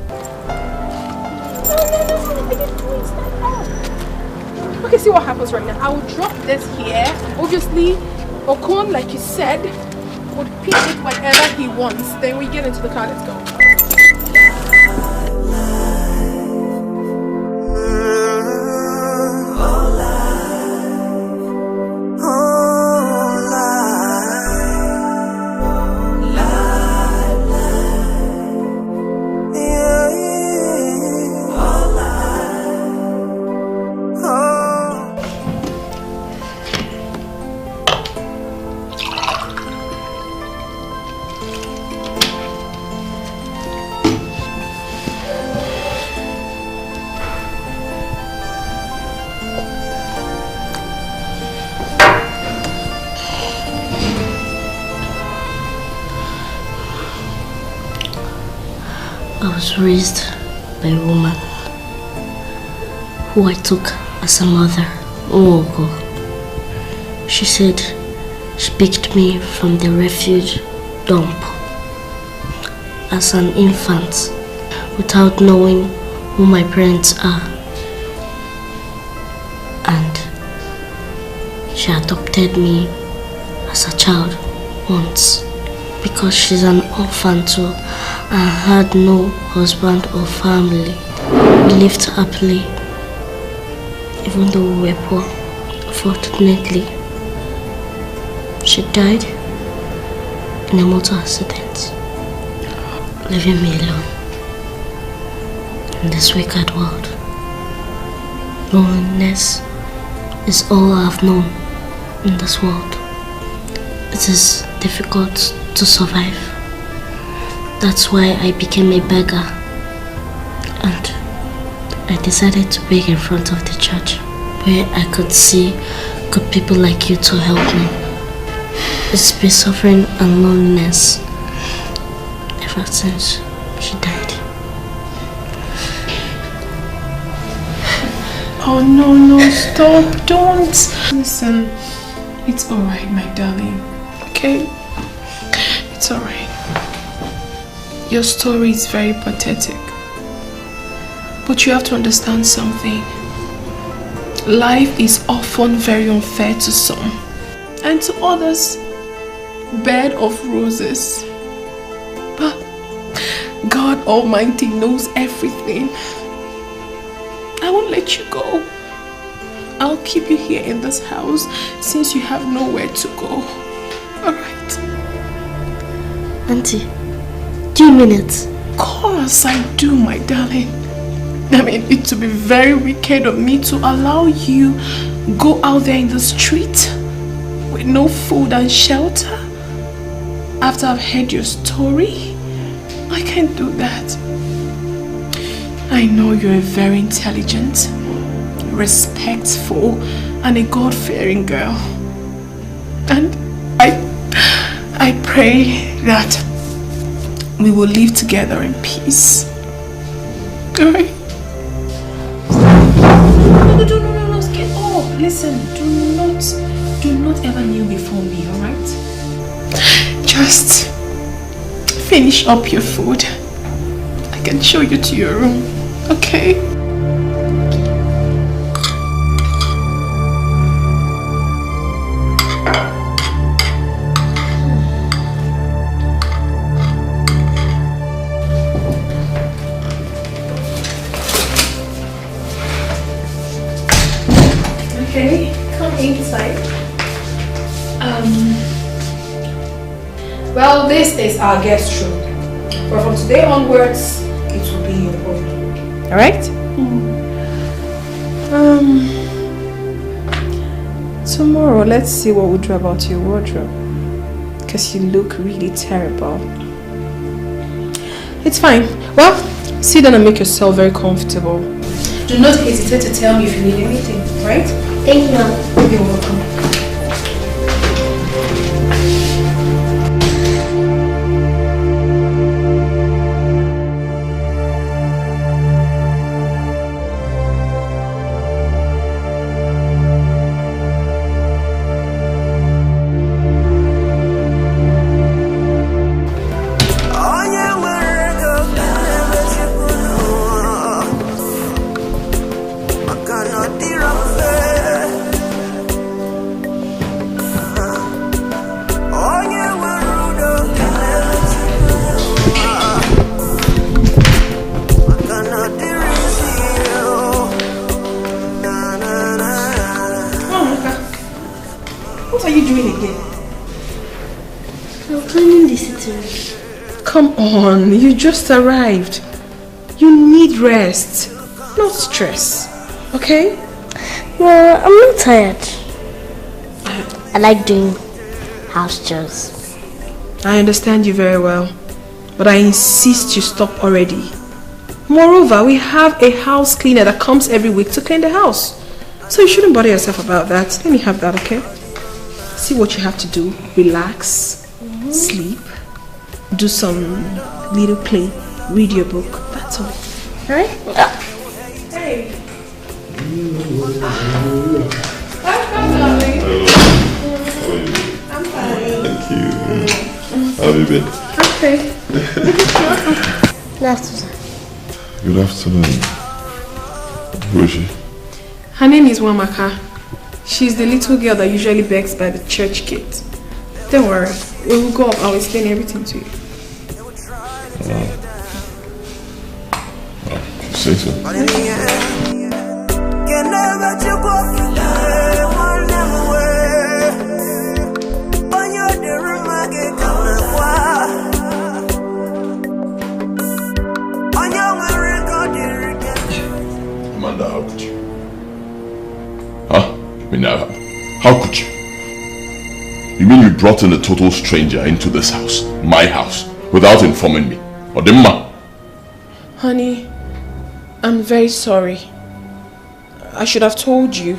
Okay, see what happens right now. I will drop this here. Obviously, Okon, like you said, would pick it whatever he wants. Then we get into the car. Let's go. I was raised by a woman who I took as a mother, Ogo. She said she picked me from the refuge dump as an infant without knowing who my parents are. And she adopted me as a child once because she's an orphan too and had no husband or family. We lived happily, even though we were poor. Fortunately, she died in a motor accident, leaving me alone in this wicked world. Loneliness is all I've known in this world. It is difficult to survive. That's why I became a beggar. And I decided to beg in front of the church, where I could see good people like you to help me. It's been suffering and loneliness ever since she died. Oh no, stop, don't. Listen, it's alright, my darling, okay? It's alright. Your story is very pathetic. But you have to understand something. Life is often very unfair to some, and to others, bed of roses. But God Almighty knows everything. I won't let you go. I'll keep you here in this house since you have nowhere to go. Alright? Auntie, do you mean it? Of course I do, my darling. I mean, it would be very wicked of me to allow you go out there in the street with no food and shelter after I've heard your story. I can't do that. I know you're a very intelligent, respectful, and a God-fearing girl. And I pray that we will live together in peace. Alright? No, get up. Listen, do not ever kneel before me, alright? Just finish up your food. I can show you to your room, okay? Okay, come inside. Well, this is our guest room. But from today onwards, it will be your own. Alright? Tomorrow, let's see what we'll do about your wardrobe. Because you look really terrible. It's fine. Well, sit down and make yourself very comfortable. Do not hesitate to tell me if you need anything, right? Thank you, Mom. You're welcome. Come on, you just arrived. You need rest, not stress, okay? Well, I'm not tired. I like doing house chores. I understand you very well, but I insist you stop already. Moreover, we have a house cleaner that comes every week to clean the house. So you shouldn't bother yourself about that. Let me have that, okay? See what you have to do. Relax, sleep, do some little play, read your book. That's all. Alright? Hey. Welcome, darling. I'm fine. Thank you. How have you been? Okay. Good afternoon. Good afternoon. Who is she? Her name is Wamaka. She's the little girl that usually begs by the church gate. Don't worry. When we go up, I'll explain everything to you. Say so. Amanda, how could you? Huh? Now, how could you? You mean you brought in a total stranger into this house, my house, without informing me? Odimma. Honey, I'm very sorry. I should have told you.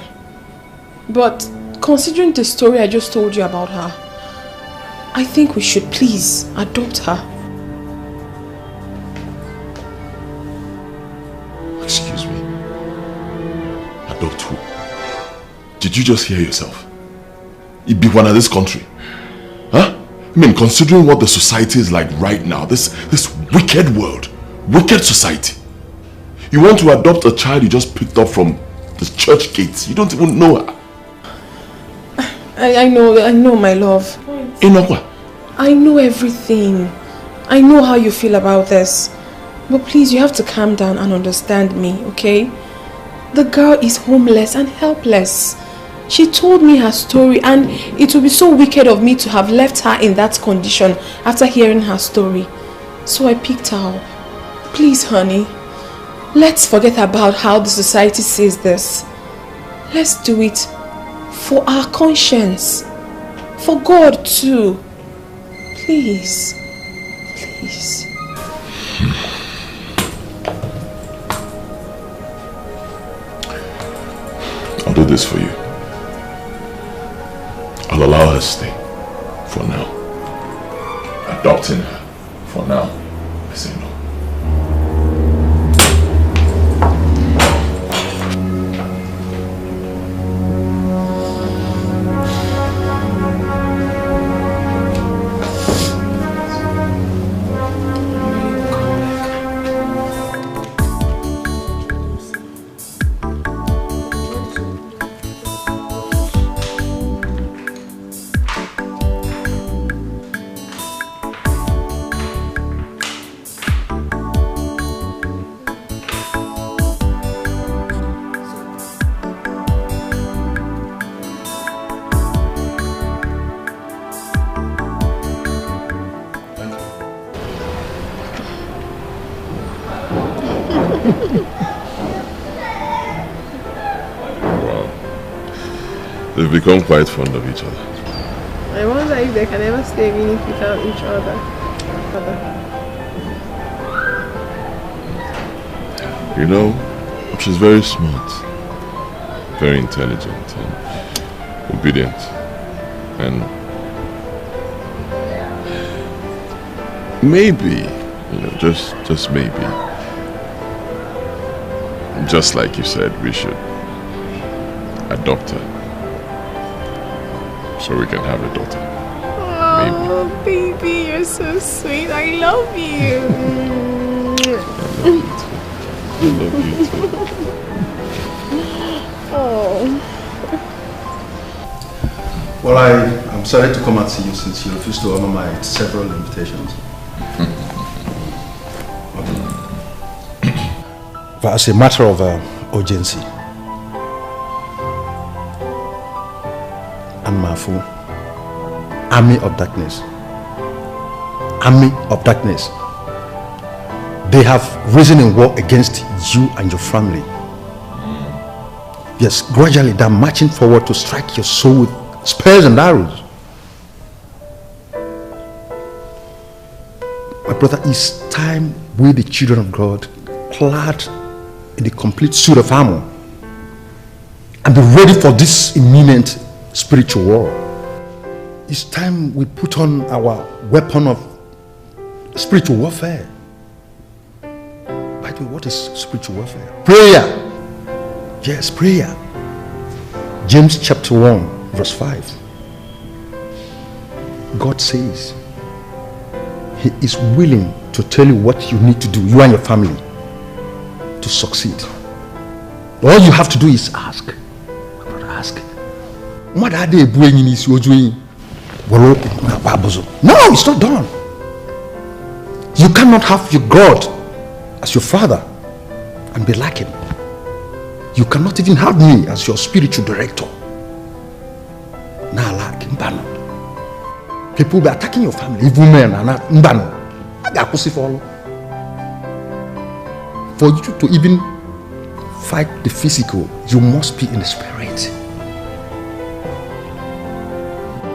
But considering the story I just told you about her, I think we should please adopt her. Excuse me. Adopt who? Did you just hear yourself? It be one of this country. Huh? I mean, considering what the society is like right now, this wicked world, wicked society. You want to adopt a child you just picked up from the church gates. You don't even know her. I know, my love. You know what? I know everything. I know how you feel about this. But please, you have to calm down and understand me, okay? The girl is homeless and helpless. She told me her story, and it would be so wicked of me to have left her in that condition after hearing her story. So I picked her up. Please, honey, let's forget about how the society says this. Let's do it for our conscience. For God too. Please. Please. I'll do this for you. I'll allow her to stay. For now. Adopting her. For now. I say no. They've become quite fond of each other. I wonder if they can ever stay a minute without each other. You know, she's very smart, very intelligent and obedient. And maybe, you know, just maybe, just like you said, we should adopt her. So we can have a daughter. Oh, baby, you're so sweet. I love you. I love you too. Oh. Well, I'm sorry to come and see you since you refused to honor my several invitations. But as a matter of urgency, and Mafu, army of darkness, they have risen in war against you and your family. Yes, gradually they're marching forward to strike your soul with spears and arrows. My brother, it's time we, the children of God, clad in the complete suit of armor and be ready for this imminent spiritual war. It's time we put on our weapon of spiritual warfare. By the way, what is spiritual warfare? Prayer. Yes, prayer. James chapter 1 verse 5. God says He is willing to tell you what you need to do, you and your family, to succeed. All you have to do is ask. My brother, ask. No, it's not done. You cannot have your God as your father and be like him. You cannot even have me as your spiritual director. People will be attacking your family, evil men and mbano. For you to even fight the physical, you must be in the spirit.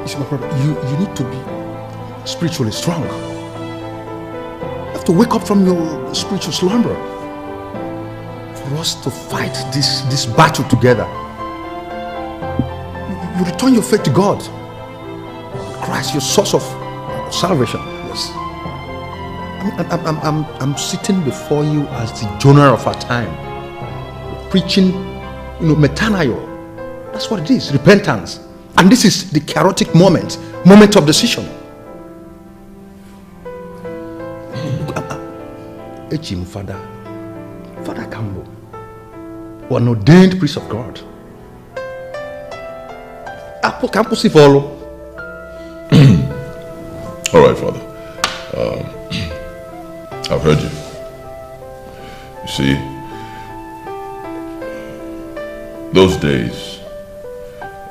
You need to be spiritually strong. You have to wake up from your spiritual slumber. For us to fight this battle together. You return your faith to God. Christ, your source of salvation. Yes. I'm sitting before you as the Jonah of our time, preaching, metanoia. That's what it is, repentance. And this is the chaotic moment of decision. Father Campbell, an ordained priest of God. All right, Father. I've heard you. You see, those days,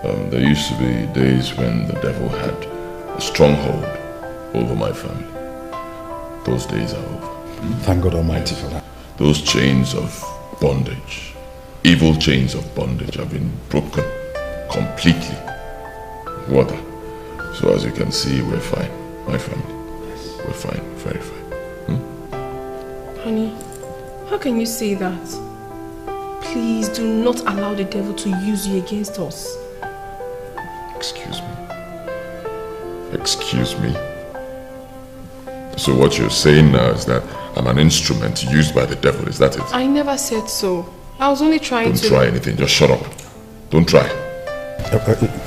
there used to be days when the devil had a stronghold over my family. Those days are over. Thank God Almighty for that. Those chains of bondage, evil chains of bondage have been broken completely. Water. So as you can see, we're fine. My family. Yes. We're fine. Very fine. Honey, how can you say that? Please do not allow the devil to use you against us. Excuse me. Excuse me? So what you're saying now is that I'm an instrument used by the devil, is that it? I never said so. I was only trying to... Don't try anything, just shut up. Don't try.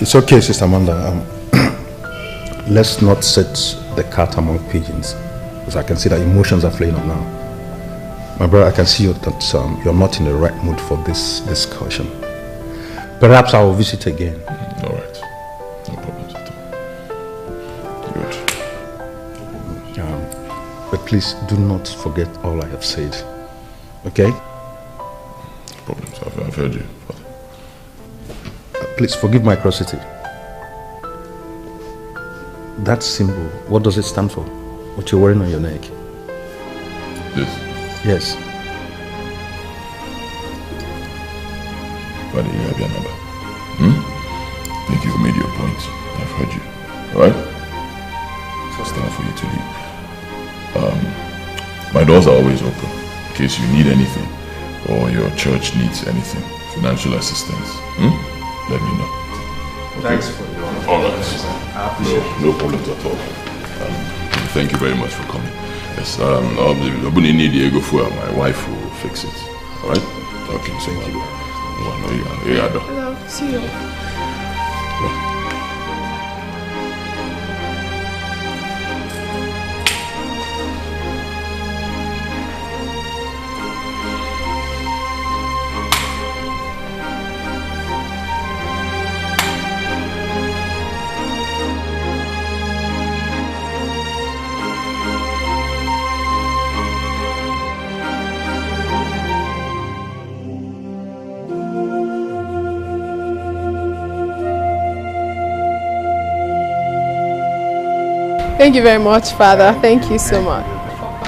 It's okay, Sister Amanda. Let's not set the cat among pigeons, because I can see that emotions are flaring up now. My brother, I can see that you're not in the right mood for this discussion. Perhaps I will visit again. All right. No problems at all. Good. But please do not forget all I have said. Okay? No problems. I've heard you, Father. Please forgive my curiosity. That symbol, what does it stand for? What you're wearing on your neck? This? Yes. Father, you have your number. I think you've made your point. I've heard you. Alright? It's time for you to leave. My doors are always open in case you need anything or your church needs anything. Financial assistance. Let me know. Okay? Thanks for your... Alright. I appreciate it. No problems at all. Thank you very much for coming. Yes, my wife will fix it. Alright? Okay, thank you. Hello, see you. Thank you very much, Father. Thank you so much.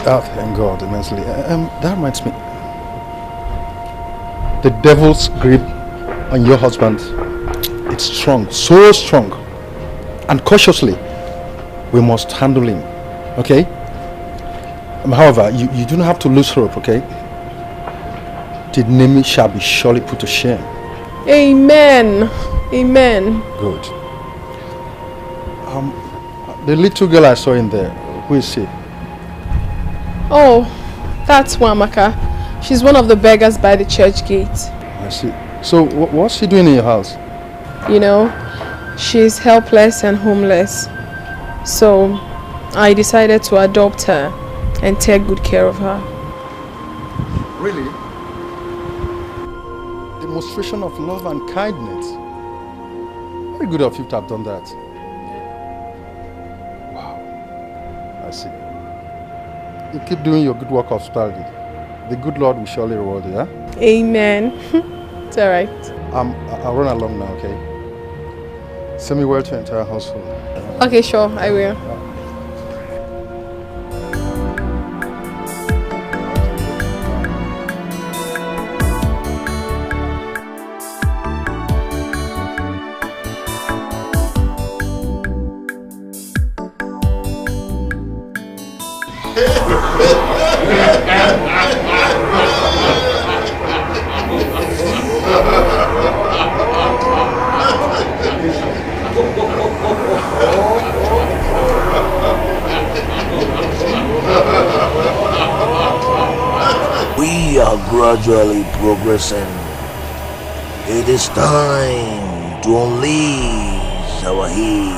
Oh, thank God immensely. That reminds me. The devil's grip on your husband, it's strong, so strong. And cautiously, we must handle him. Okay? However, you do not have to lose hope, okay? The enemy shall be surely put to shame. Amen. Amen. Good. The little girl I saw in there, who is she? Oh, that's Wamaka. She's one of the beggars by the church gate. I see. So, what's she doing in your house? You know, she's helpless and homeless. So, I decided to adopt her and take good care of her. Really? Demonstration of love and kindness. Very good of you to have done that. I see. You keep doing your good work of hospitality. The good Lord will surely reward you, huh? Amen. It's alright. I'll run along now, okay? Send me word to your entire household. Okay, sure, I will. We are gradually progressing. It is time to unleash our heat.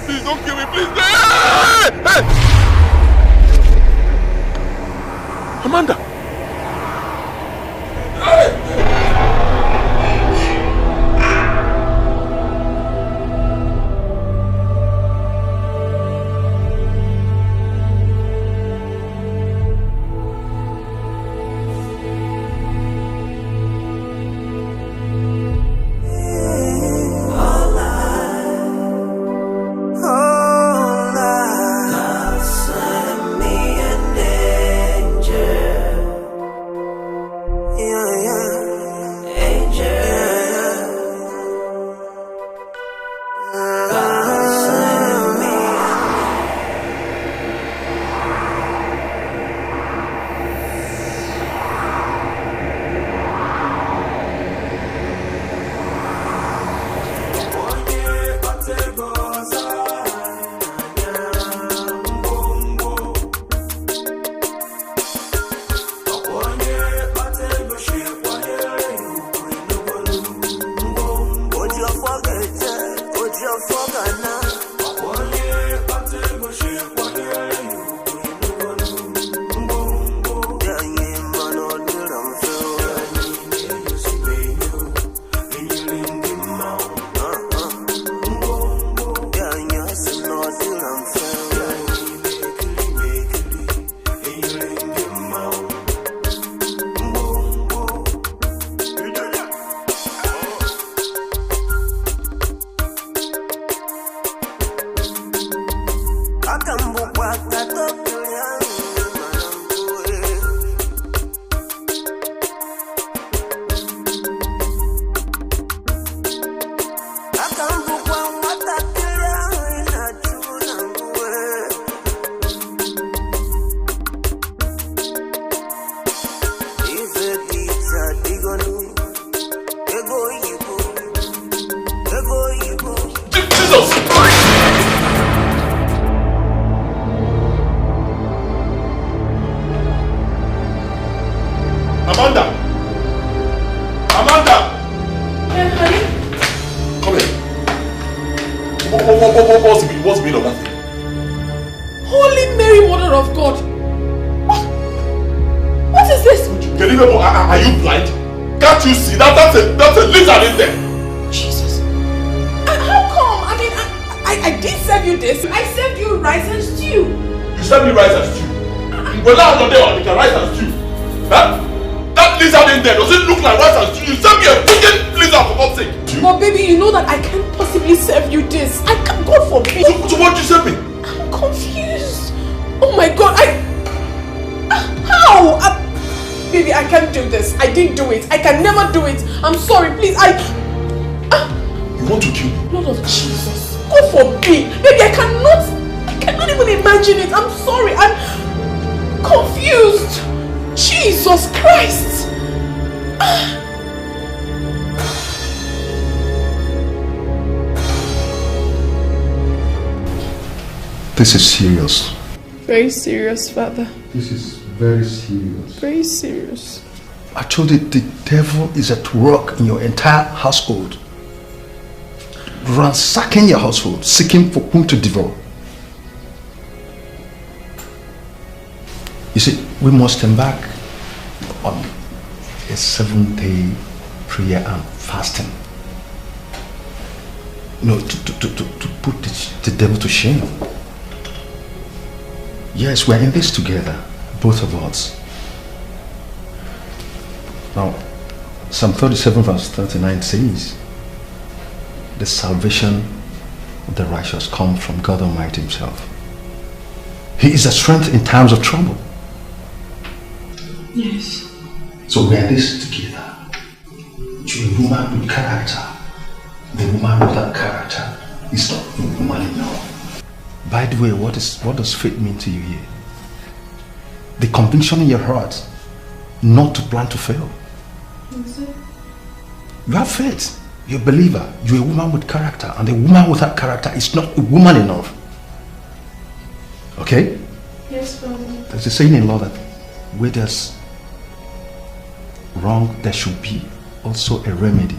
Please don't kill me, please. Hey! Amanda! What's the meaning of that thing? Holy Mary, Mother of God! What is this? Are you blind? Can't you see that that's a lizard in there? Jesus. How come? I mean, I did serve you this. I served you rice and stew. You served me rice and stew? Well, now I'm not there, I can rice and stew. Huh? That lizard in there, does it look like rice and stew? You served me a freaking lizard for God's sake. But baby, you know that I can't possibly serve you this. I can't, God forbid. So what did you serve me? I'm confused. Oh my God, how? Baby, I can't do this. I didn't do it. I can never do it. I'm sorry, please. You want to kill me? Lord of Jesus. God forbid. Baby, I cannot even imagine it. I'm sorry. I'm confused. Jesus Christ. This is serious. Very serious, Father. This is very serious. Very serious. I told you the devil is at work in your entire household. Ransacking your household, seeking for whom to devour. You see, we must embark on a 7-day prayer and fasting. You know, to put the devil to shame. Yes, we're in this together, both of us. Now, Psalm 37 verse 39 says, the salvation of the righteous comes from God Almighty Himself. He is a strength in times of trouble. Yes. So we are this together. You're a woman with character. The woman with that character is not a woman enough. By the way, what does faith mean to you here? The conviction in your heart not to plan to fail. You have faith. You're a believer. You're a woman with character. And the woman with that character is not a woman enough. Okay? Yes, Father. There's a saying in law that where there's wrong, there should be also a remedy.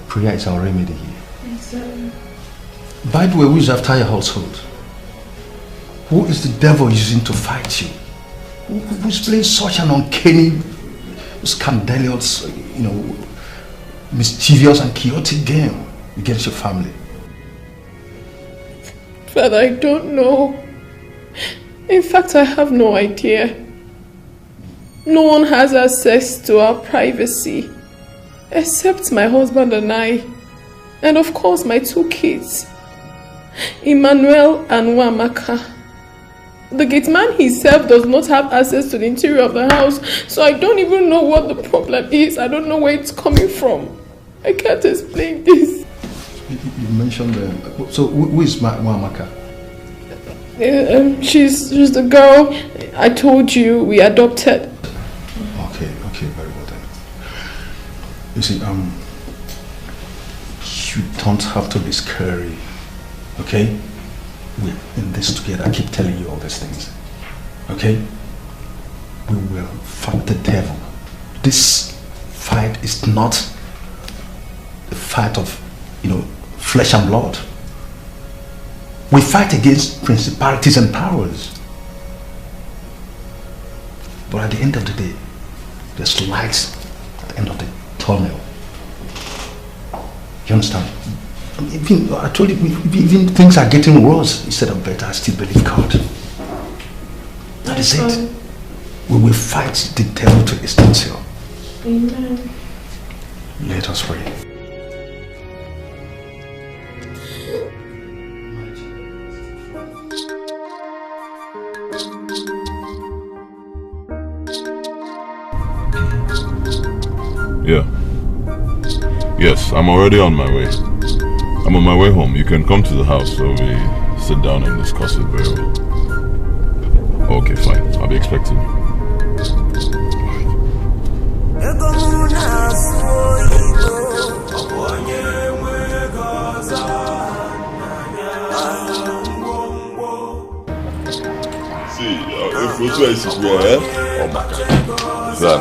Prayer is our remedy here. Exactly. By the way, who is after your household? Who is the devil using to fight you? Who's playing such an uncanny, scandalous, mischievous and chaotic game against your family? Father, I don't know. In fact, I have no idea. No one has access to our privacy except my husband and I, and of course my 2 kids, Emmanuel and Wamaka. The gate man himself does not have access to the interior of the house, so I don't even know what the problem is. I don't know where it's coming from. I can't explain this. You mentioned so who is Wamaka? She's the girl I told you we adopted. Okay, very well then. You see, you don't have to be scary, okay? We're in this together. I keep telling you all these things, okay? We will fight the devil. This fight is not a fight of, flesh and blood. We fight against principalities and powers. But at the end of the day, there's light at the end of the tunnel. You understand? Even, I told you, even things are getting worse instead of better. I still believe God. That is it. We will fight the devil to his still. Amen. Let us pray. Yeah. Yes, I'm already on my way. I'm on my way home. You can come to the house so we sit down and discuss it very well. Okay, fine. I'll be expecting you. See, if we try to oh my God. Son,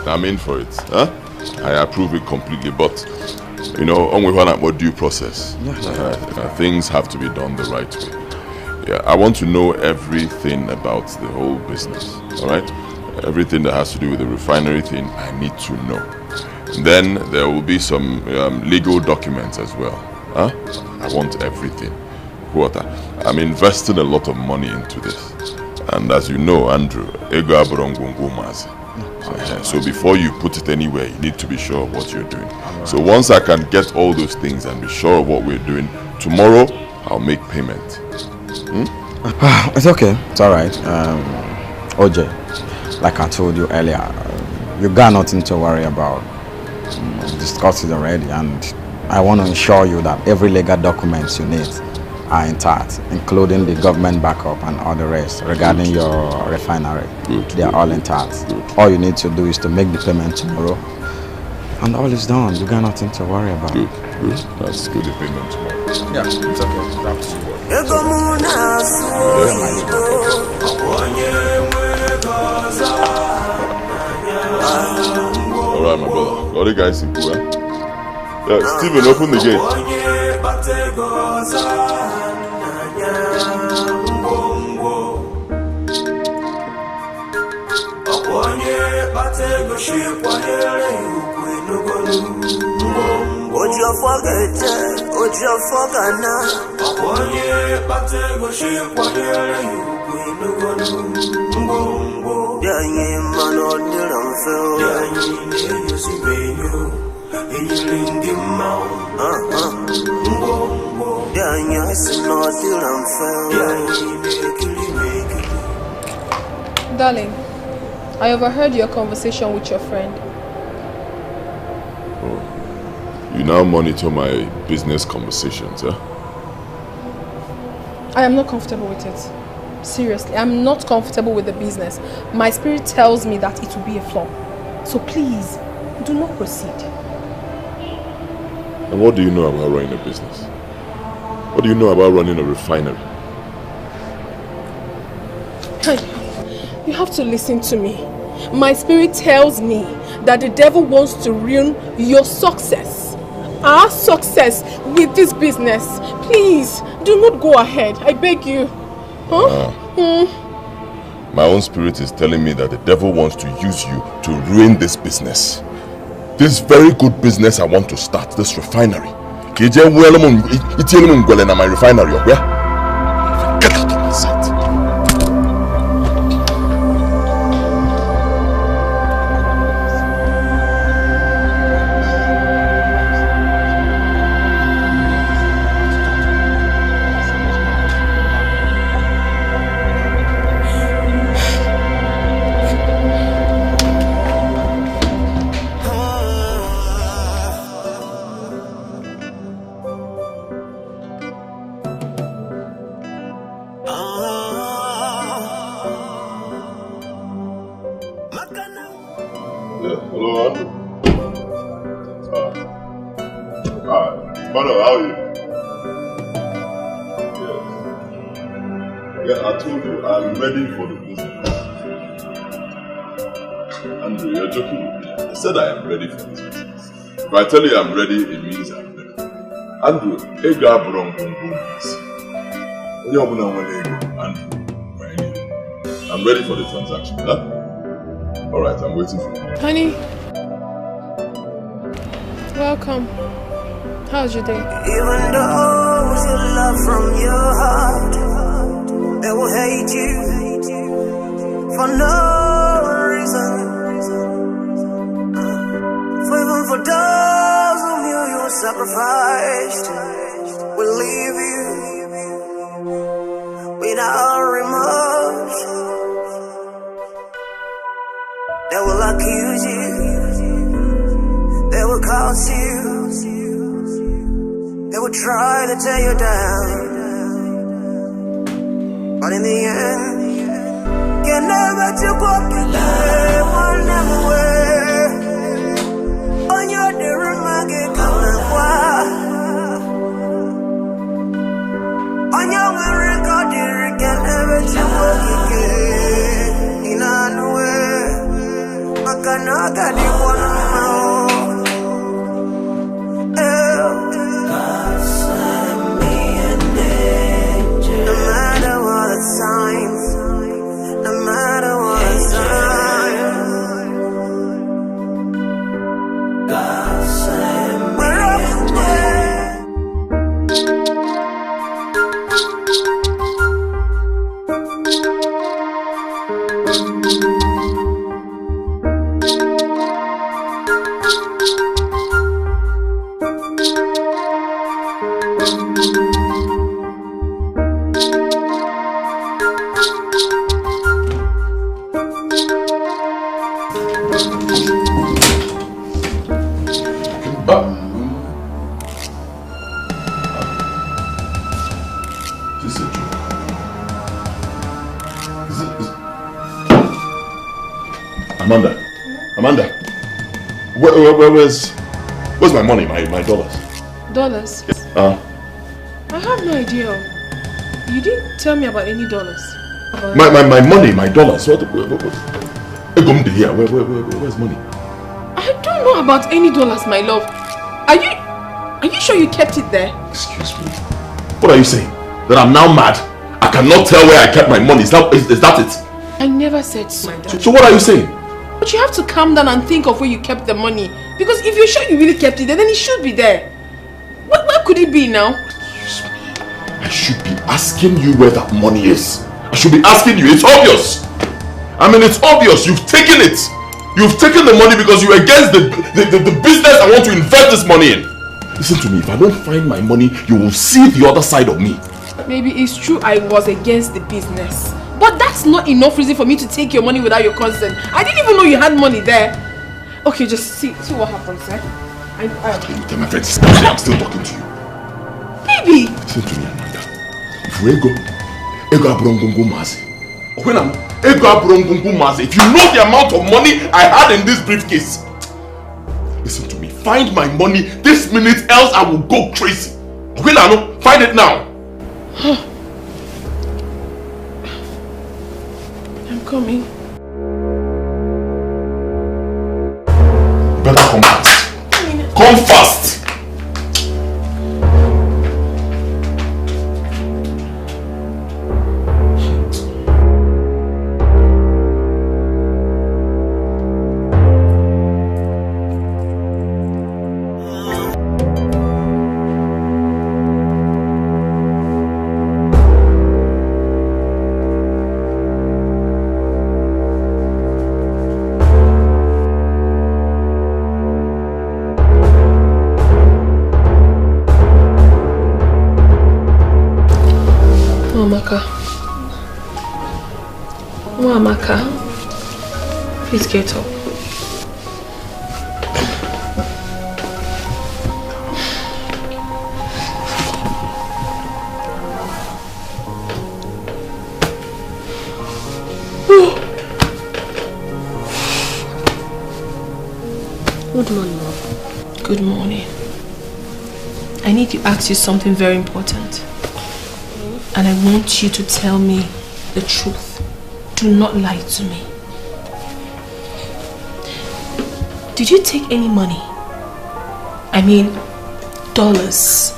I'm in for it. Huh? I approve it completely, but only one about due process. Things have to be done the right way. Yeah, I want to know everything about the whole business. All right, everything that has to do with the refinery thing, I need to know. Then there will be some legal documents as well. Huh? I want everything. I'm investing a lot of money into this, and as you know, Andrew, ego aburongungu mazi. So before you put it anywhere, you need to be sure of what you're doing. So once I can get all those things and be sure of what we're doing, tomorrow I'll make payment. It's okay. It's alright. OJ, like I told you earlier, you got nothing to worry about. We discussed it already, and I want to ensure you that every legal documents you need are intact, including the government backup and all the rest regarding your refinery. They are all intact. All you need to do is to make the payment tomorrow, and all is done. You got nothing to worry about. Good. That's good. The payment tomorrow. Yeah, it's okay. Back to you. All right, my brother. All the guys in cool, eh? Yeah, Stephen, open the gate. Darling, I overheard your conversation with your friend. Oh, You now monitor my business conversations, huh? I am not comfortable with it. Seriously, I'm not comfortable with the business. My spirit tells me that it will be a flop. So please, do not proceed. And what do you know about running a business? What do you know about running a refinery? You have to listen to me. My spirit tells me that the devil wants to ruin your success. Our success with this business. Please, do not go ahead. I beg you. Huh? My own spirit is telling me that the devil wants to use you to ruin this business. This very good business I want to start, this refinery. My refinery, okay? Get out of my sight. If I tell you I'm ready, it means I'm ready. Andrew, I'm ready for the transaction, huh? Alright, I'm waiting for you. Honey, welcome. How's your day? Even those you love from your heart, they will hate you for no reason. Even for those whom you sacrificed, will leave you without remorse. They will accuse you, they will curse you, they will try to tear you down, but in the end, can never take up your life, will never wait. On your derumage coming wild. On your record, you can never walk again. In a way, I cannot get you one of my own. God send me an angel. No matter what the signs, no matter what the signs. God send me an Amanda, where's my money, my dollars? Dollars? Yes. I have no idea. You didn't tell me about any dollars. My money, my dollars. Where's money? I don't know about any dollars, my love. Are you sure you kept it there? Excuse me. What are you saying? That I'm now mad? I cannot tell where I kept my money. Is that it? I never said so. So what are you saying? But you have to calm down and think of where you kept the money. Because if you're sure you really kept it there, then it should be there. Where could it be now? Excuse me. I should be asking you where that money is. I should be asking you. It's obvious. I mean, it's obvious. You've taken it. You've taken the money because you're against the business I want to invest this money in. Listen to me. If I don't find my money, you will see the other side of me. Maybe it's true I was against the business. But that's not enough reason for me to take your money without your consent. I didn't even know you had money there. Okay, just see what happens, eh? My friend, I'm still talking to you. Baby! Listen to me, Amanda. If we go abrongungu mazi. If you know the amount of money I had in this briefcase, listen to me. Find my money this minute, else I will go crazy. Find it now. I'm coming. Better come fast. Come fast. Amaka, please get up. Good morning, Mom. Good morning. I need to ask you something very important. And I want you to tell me the truth. Do not lie to me. Did you take any money? I mean, dollars,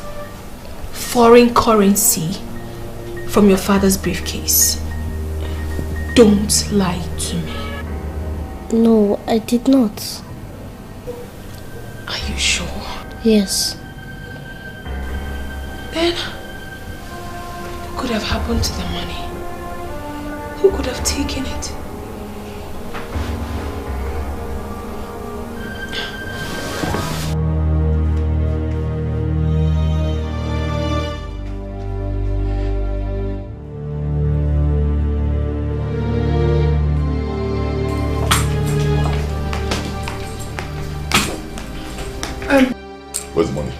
foreign currency from your father's briefcase? Don't lie to me. No, I did not. Are you sure? Yes. Then, what could have happened to the money? Who could have taken it? Where's the money?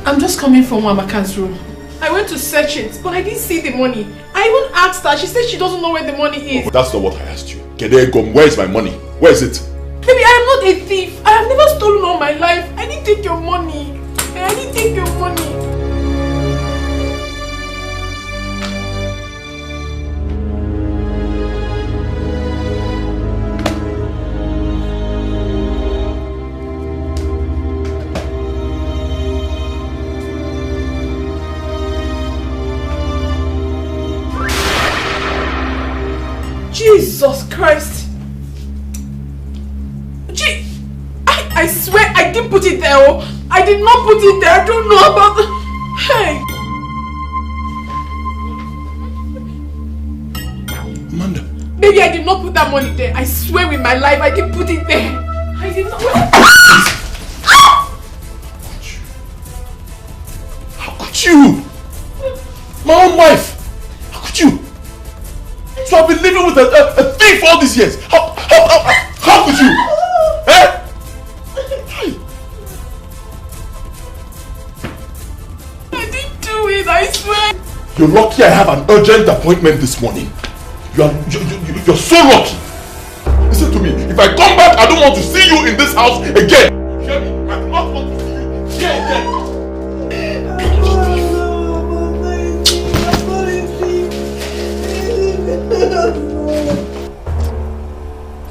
I'm just coming from Amaka's room. I went to search it, but I didn't see the money. I even asked her. She said she doesn't know where the money is. Oh, that's not what I asked you. Where is my money? Where is it? Baby, I am not a thief. I have never stolen all my life. I didn't take your money. I didn't take your money. Jesus Christ! I swear I didn't put it there. Oh. I did not put it there. I don't know about the... Hey! Amanda. Baby, I did not put that money there. I swear with my life I didn't put it there. I did not... How could you? My own wife. How could you? So I've been living with a thief all these years. How could you? Eh? I didn't do it, I swear. You're lucky I have an urgent appointment this morning. You're so lucky. Listen to me. If I come back, I don't want to see you in this house again. Hear me? I do not want to see you here again.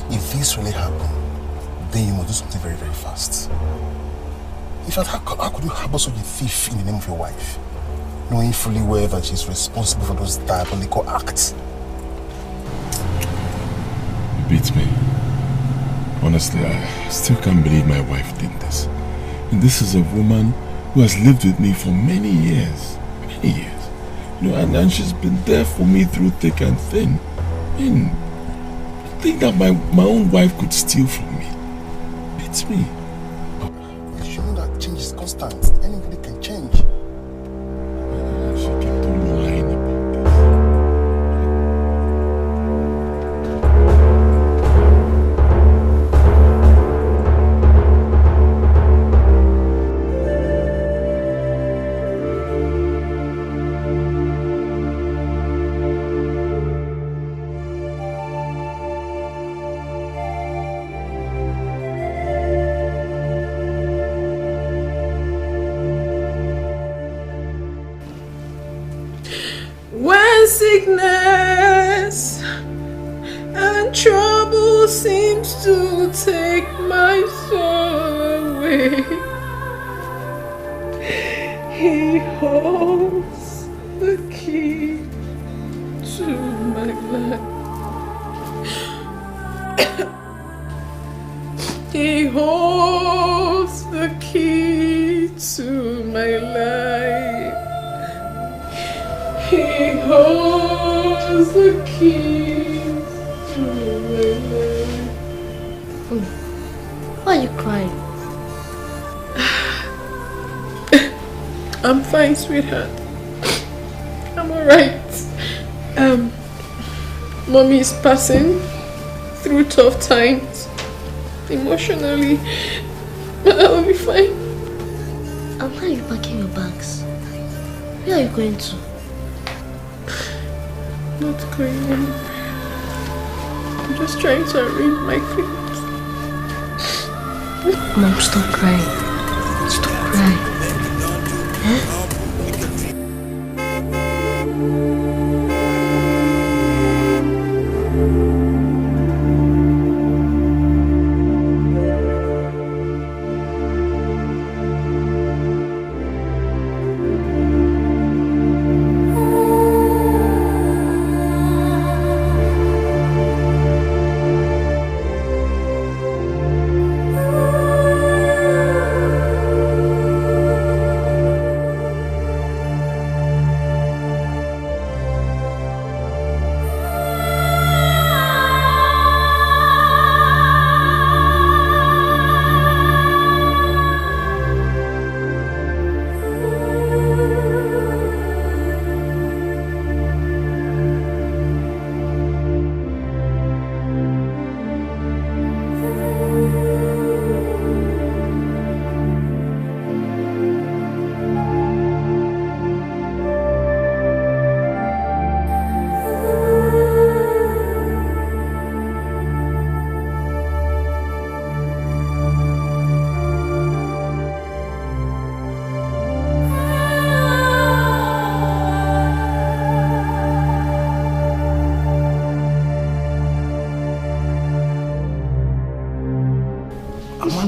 If this really happened, then you must do something very, very fast. In fact, how could you harbor such a thief in the name of your wife, knowing fully well that she's responsible for those diabolical acts? It beats me. Honestly, I still can't believe my wife did this. And this is a woman who has lived with me for many years. Many years. You know, and she's been there for me through thick and thin. And I think that my own wife could steal from me. Beats me. You should know that change is constant. Anybody can change. She kept on lying about sickness and trouble seems to take my soul away. He holds the key to my life. He holds the key to my life. He holds the key to my life. Why are you crying? I'm fine, sweetheart. I'm alright. Mommy is passing through tough times emotionally, but I'll be fine. And why are you packing your bags? Where are you going to? Not going anywhere. I'm just trying to arrange my things. Mom, stop crying. Stop crying. Huh?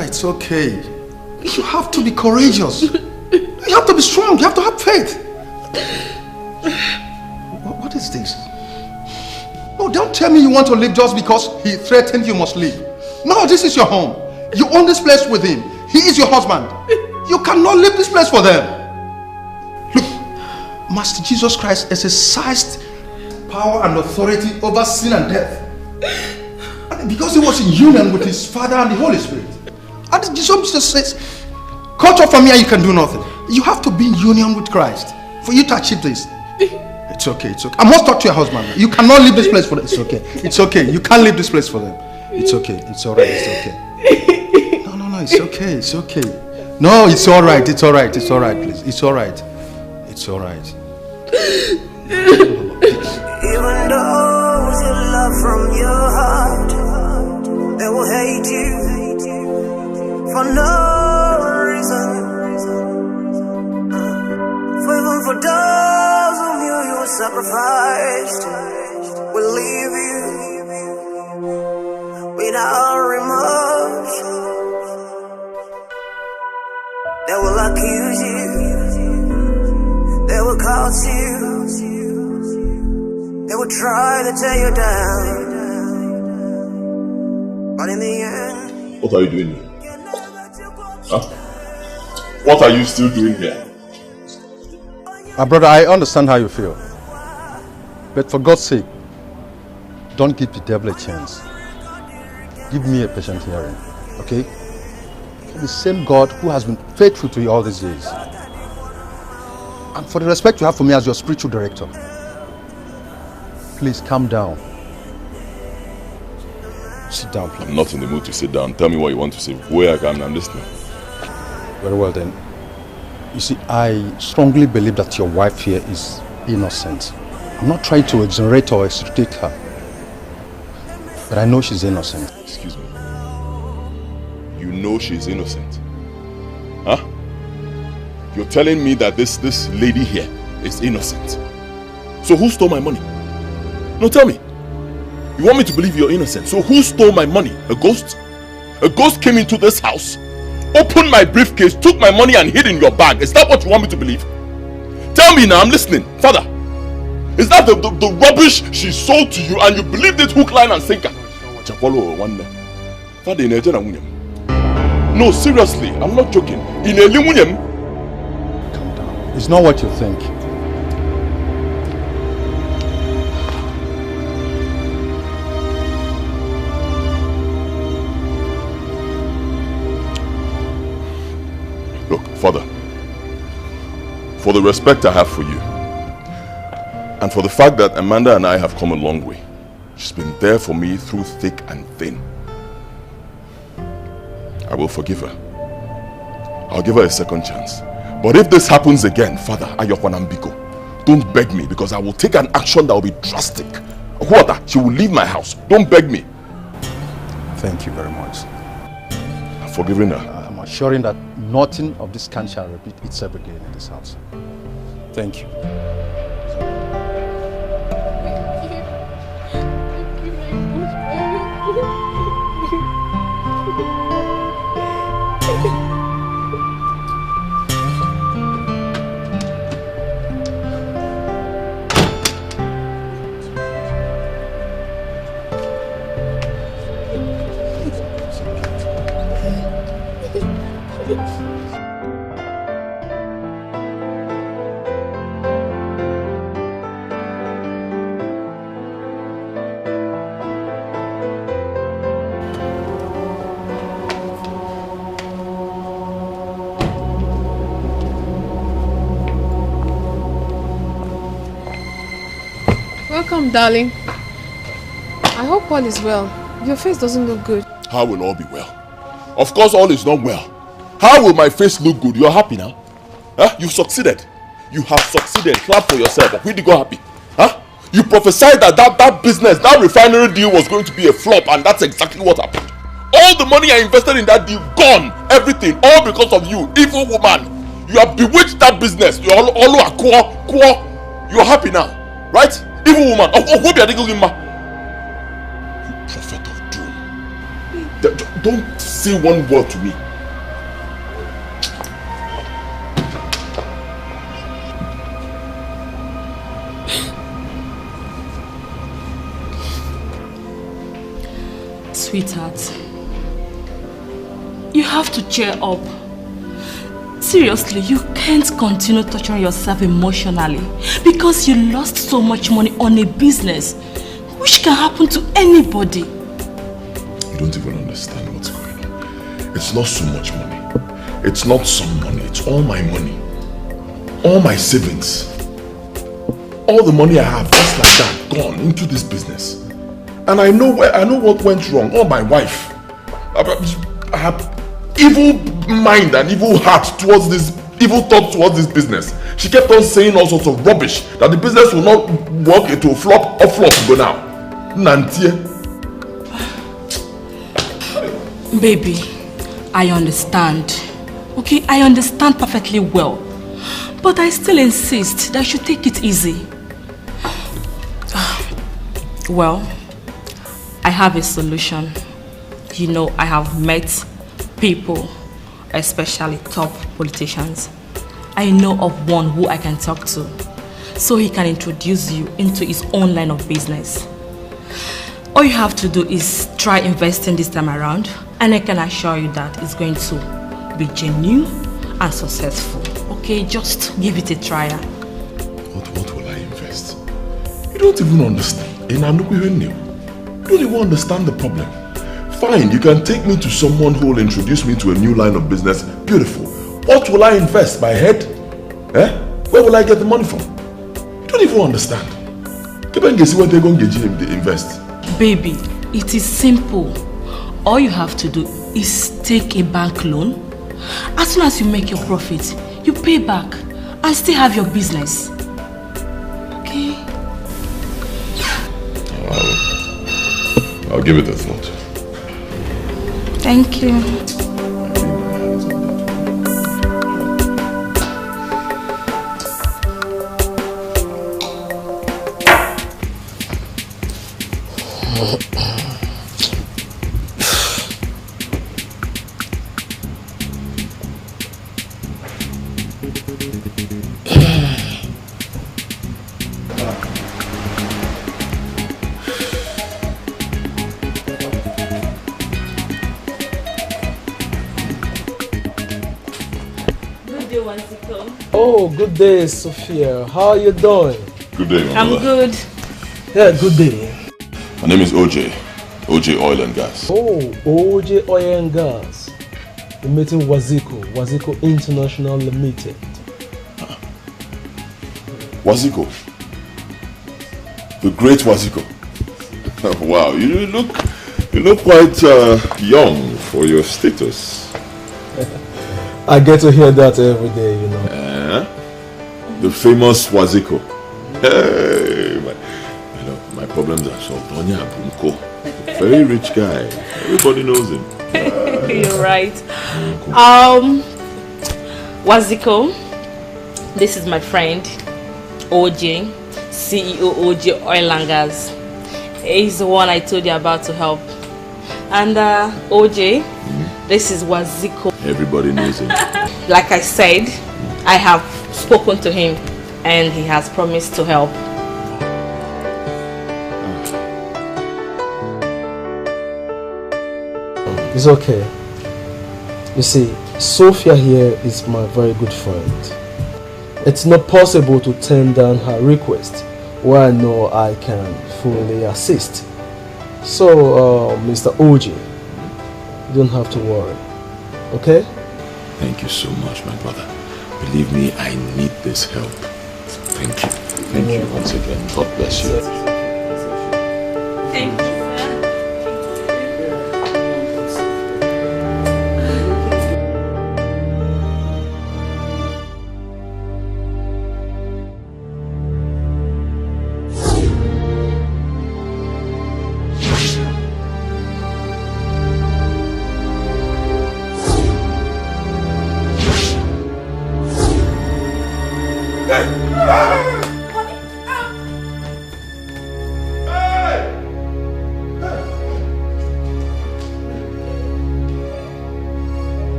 It's okay. You have to be courageous. You have to be strong. You have to have faith. What is this? No, don't tell me you want to leave just because he threatened you must leave. No, this is your home. You own this place with him. He is your husband. You cannot leave this place for them. Look, Master Jesus Christ exercised power and authority over sin and death. And because he was in union with his Father and the Holy Spirit. And Jesus says, cut off from here, you can do nothing. You have to be in union with Christ for you to achieve this. It's okay, it's okay. I must talk to your husband. You cannot leave this place for them. It's okay. It's okay. You can't leave this place for them. It's okay. It's alright. It's okay. No, it's okay. It's okay. No, it's alright. It's alright. It's alright, please. It's alright. It's alright. Even those you love from your heart, they will hate you for no reason. Even for those whom you sacrificed, will leave you without remorse. They will accuse you, they will curse you, they will try to tear you down, but in the end, what are you doing here? Huh? What are you still doing here? Brother, I understand how you feel. But for God's sake, don't give the devil a chance. Give me a patient hearing, okay? For the same God who has been faithful to you all these years. And for the respect you have for me as your spiritual director. Please calm down. Sit down, please. I'm not in the mood to sit down. Tell me what you want to say. Where I can, I'm listening. Very well then. You see, I strongly believe that your wife here is innocent. I'm not trying to exonerate or extricate her. But I know she's innocent. Excuse me. You know she's innocent? Huh? You're telling me that this lady here is innocent? So who stole my money? No, tell me. You want me to believe you're innocent. So who stole my money? A ghost? A ghost came into this house, opened my briefcase, took my money and hid in your bag. Is that what you want me to believe? Tell me now, I'm listening. Father, is that the rubbish she sold to you and you believed it hook, line and sinker? Father, no, seriously, I'm not joking. In a Calm down. It's not what you think. Look, Father, for the respect I have for you, and for the fact that Amanda and I have come a long way, she's been there for me through thick and thin, I will forgive her. I'll give her a second chance. But if this happens again, Father, Ayokwanambiko, don't beg me, because I will take an action that will be drastic. She will leave my house. Don't beg me. Thank you very much. I'm forgiving her. I'm assuring that nothing of this kind shall repeat itself again in this house. Thank you. Welcome, darling. I hope all is well. Your face doesn't look good. How will all be well? Of course all is not well. How will my face look good? You're happy now? Huh? You've succeeded. You have succeeded. Clap for yourself. Where did you go happy? Huh? You prophesied that business, that refinery deal was going to be a flop, and that's exactly what happened. All the money I invested in that deal, gone. Everything. All because of you, evil woman. You have bewitched that business. You're happy now. Right? Evil woman. You prophet of doom. Don't say one word to me. Sweetheart, you have to cheer up. Seriously, you can't continue torturing yourself emotionally because you lost so much money on a business which can happen to anybody. You don't even understand what's going on. It's not so much money. It's not some money. It's all my money. All my savings. All the money I have, just like that, gone into this business. And I know what went wrong. Oh, my wife. I have evil mind and evil heart towards this, evil thoughts towards this business. She kept on saying all sorts of rubbish, that the business will not work, it will flop, or flop go now. Nantie. Baby, I understand. Okay, I understand perfectly well. But I still insist that you should take it easy. Well, I have a solution. You know, I have met people, especially top politicians. I know of one who I can talk to, so he can introduce you into his own line of business. All you have to do is try investing this time around, and I can assure you that it's going to be genuine and successful. Okay, just give it a try. What will I invest? You don't even understand. You don't even understand the problem. Fine, you can take me to someone who will introduce me to a new line of business. Beautiful. What will I invest? My head? Where will I get the money from? You don't even understand. See what they're going to invest. Baby, it is simple. All you have to do is take a bank loan. As soon as you make your profit, you pay back and still have your business. Okay? I'll give it a thought. Thank you. Good day, WAZICO. Oh, good day, Sophia. How are you doing? Good day, my I'm brother. good. Yeah, good day. My name is OJ. OJ Oil and Gas. Oh, OJ Oil and Gas. We're meeting WAZICO. WAZICO International Limited. WAZICO. The great WAZICO. Wow, you look quite young for your status. I get to hear that every day, you know. The famous WAZICO. Hey, my problems are solved. Onya Abunko. Very rich guy. Everybody knows him. You're right. WAZICO, this is my friend, OJ, CEO OJ Oil and Gas. He's the one I told you about to help. And OJ, this is WAZICO. Everybody knows him. Like I said, I have spoken to him and he has promised to help. It's okay. You see, Sophia here is my very good friend. It's not possible to turn down her request where I know I can fully assist. So, Mr. OJ, you don't have to worry. Okay? Thank you so much, my brother. Believe me, I need this help. Thank you. Thank you once again. God bless you. Thank you.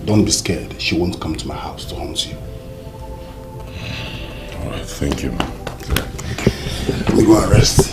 Don't be scared. She won't come to my house to haunt you. All right, thank you, man. Thank you. Let me go and rest.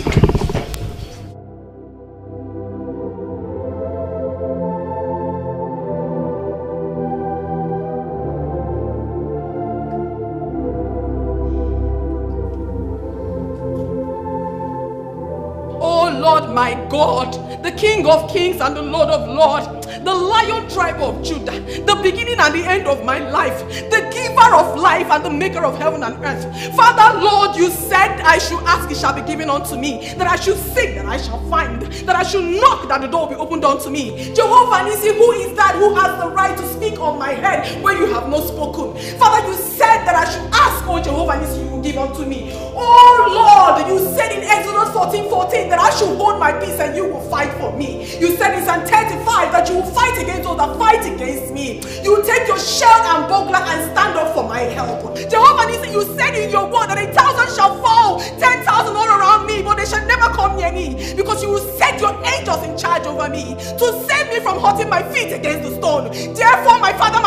Oh Lord my God, the King of Kings and the Lord of Lords, the Lion tribe of Judah, the beginning and the end of my life, the giver of life and the maker of heaven and earth. Father, Lord, you said I should ask, it shall be given unto me, that I should seek, that I shall find, that I should knock, that the door will be opened unto me. Jehovah Nissi, who is that who has the right to speak on my head when you have not spoken? Father, you said that I should ask, oh Jehovah Nissi, you will give unto me. Oh Lord, you said in Exodus 14:14 that I should hold my peace and you will fight for me. You said in Psalm 35 that you will fight against those that fight against me. You will take your shield and buckler and stand up for my help. Jehovah Nissi, you said in your word that 1,000 shall fall, 10,000 all around me, but they shall never come near me, because you will set your angels in charge over me to save me from hurting my feet against the stone. Therefore, my father,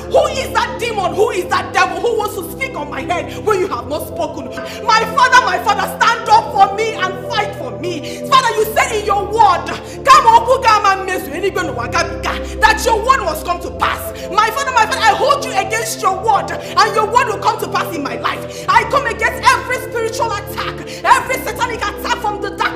who is that demon, who is that devil who wants to speak on my head when you have not spoken? My father, stand up for me and fight for me. Father, you said in your word, that your word was come to pass. My father, I hold you against your word, and your word will come to pass in my life. I come against every spiritual attack, every satanic attack from the dark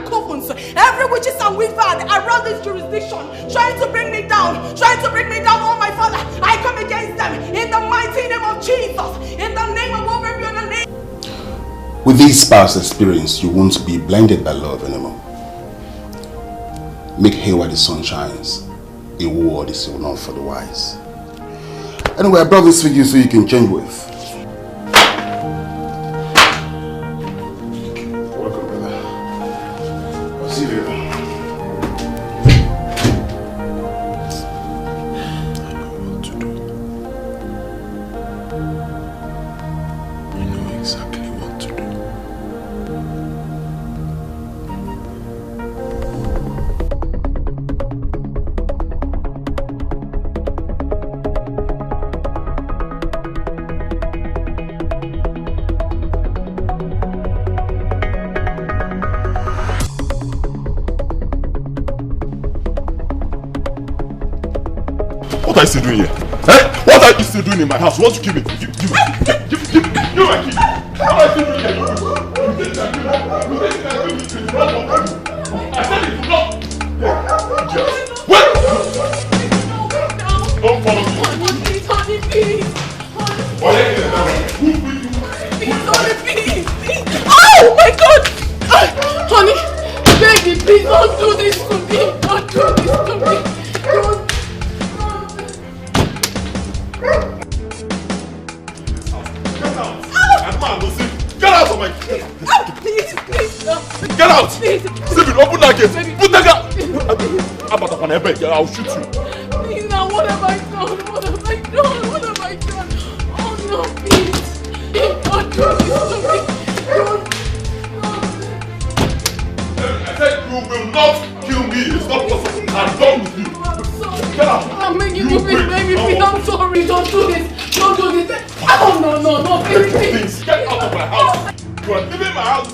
wizard around this jurisdiction, trying to bring me down, oh my Father. I come against them in the mighty name of Jesus, in the name above every other name. With this past experience, you won't be blinded by love anymore. Make hay while the sun shines. A war is not for the wise. Anyway, I brought this for you so you can change with. Welcome, brother. I'll see you later. What are you still doing here? Eh? What are you still doing in my house? You want to kill me? Give my key. What are you still doing here? I said it, do not. Wait! Don't follow me. Honey, please. Please. Oh my God! Honey, baby, please don't do this to me. Don't do this to me. Don't. Get out of my... Please, no. Get out! Please. Stephen, open that gate! Put that gate! I'll shoot you. Please, now, what have I done? What have I done? Oh no, please. Don't do this to me. Don't. I said you will not kill me. It's not possible. I'm done with you. Get out. I'm making you please, baby, please. I'm sorry. Don't do this. Don't do this. Oh, no, baby, please. Get out of my house. You are leaving my house.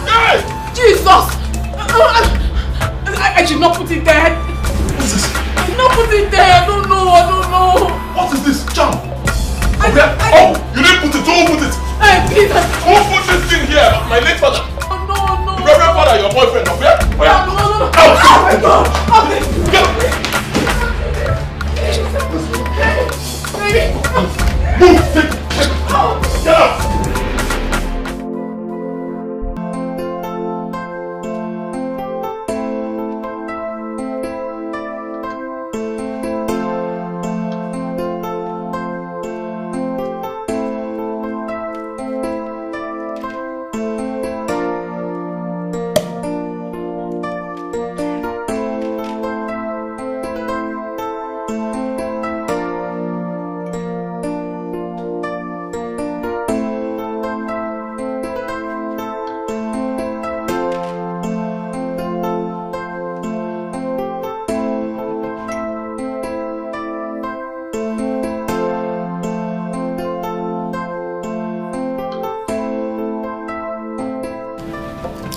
Hey! Jesus! I should not put it there. What's this? I should not put it there. I don't know. What is this? Jam! Oh, you didn't put it. Don't put it. Hey, please. Who put this thing here? My late father. Oh, no. The Reverend Father, your boyfriend, okay? No. Out! Oh my God. Okay. Baby. Move! Get out!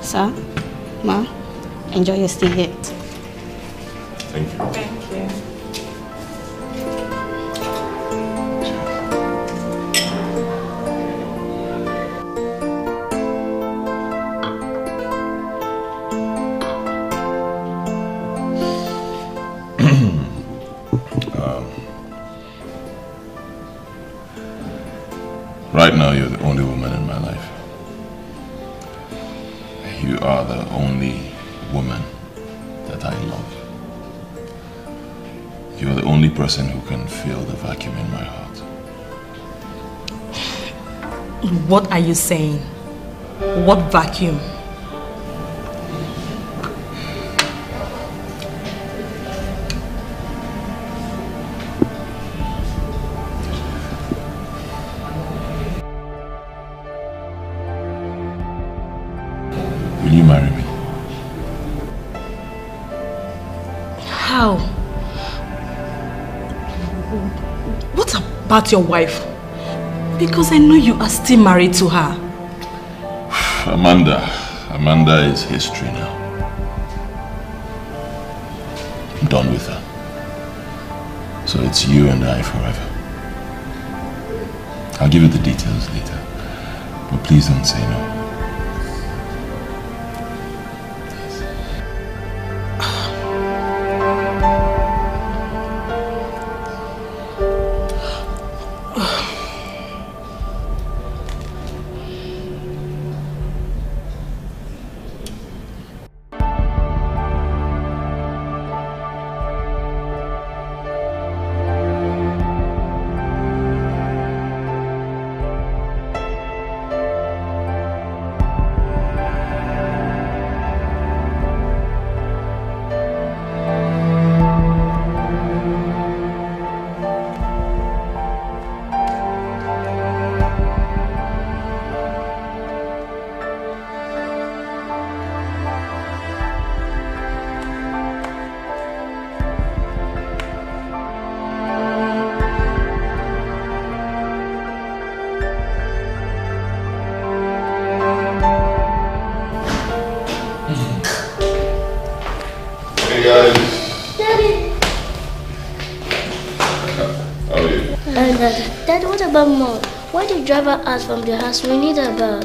Sir, Ma, enjoy your stay here. Thank you. Thank you. Right now, you're the only woman in my life. You are the only woman that I love. You're the only person who can fill the vacuum in my heart. What are you saying? What vacuum? Will you marry me? How? What about your wife? Because I know you are still married to her. Amanda is history now. I'm done with her. So it's you and I forever. I'll give you the details later. But please don't say no. Hey guys. Daddy. How are you? Daddy, what about Mom? Why did you drive her out from the house? We need her back.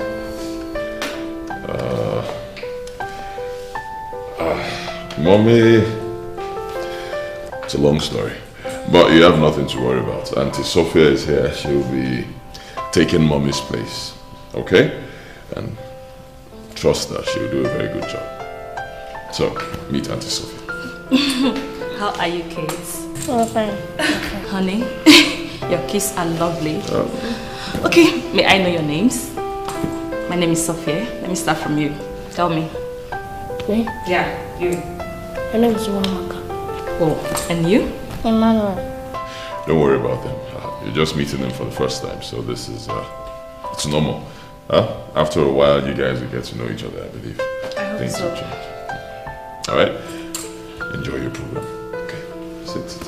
Mommy. It's a long story. But you have nothing to worry about. Auntie Sophia is here. She'll be taking Mommy's place. Okay? And trust that she'll do a very good job. So, meet Auntie Sophia. How are you kids? Oh, fine. Honey, your kids are lovely. Okay, may I know your names? My name is Sophia. Let me start from you. Tell me. Me? Yeah, you. My name is Wamaka. Oh, and you? Emmanuel. Don't worry about them. You're just meeting them for the first time, so this is, it's normal. After a while, you guys will get to know each other, I believe. I hope Things so. will change. Alright? Enjoy your program. Okay. Sit.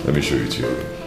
Let me show you to your room.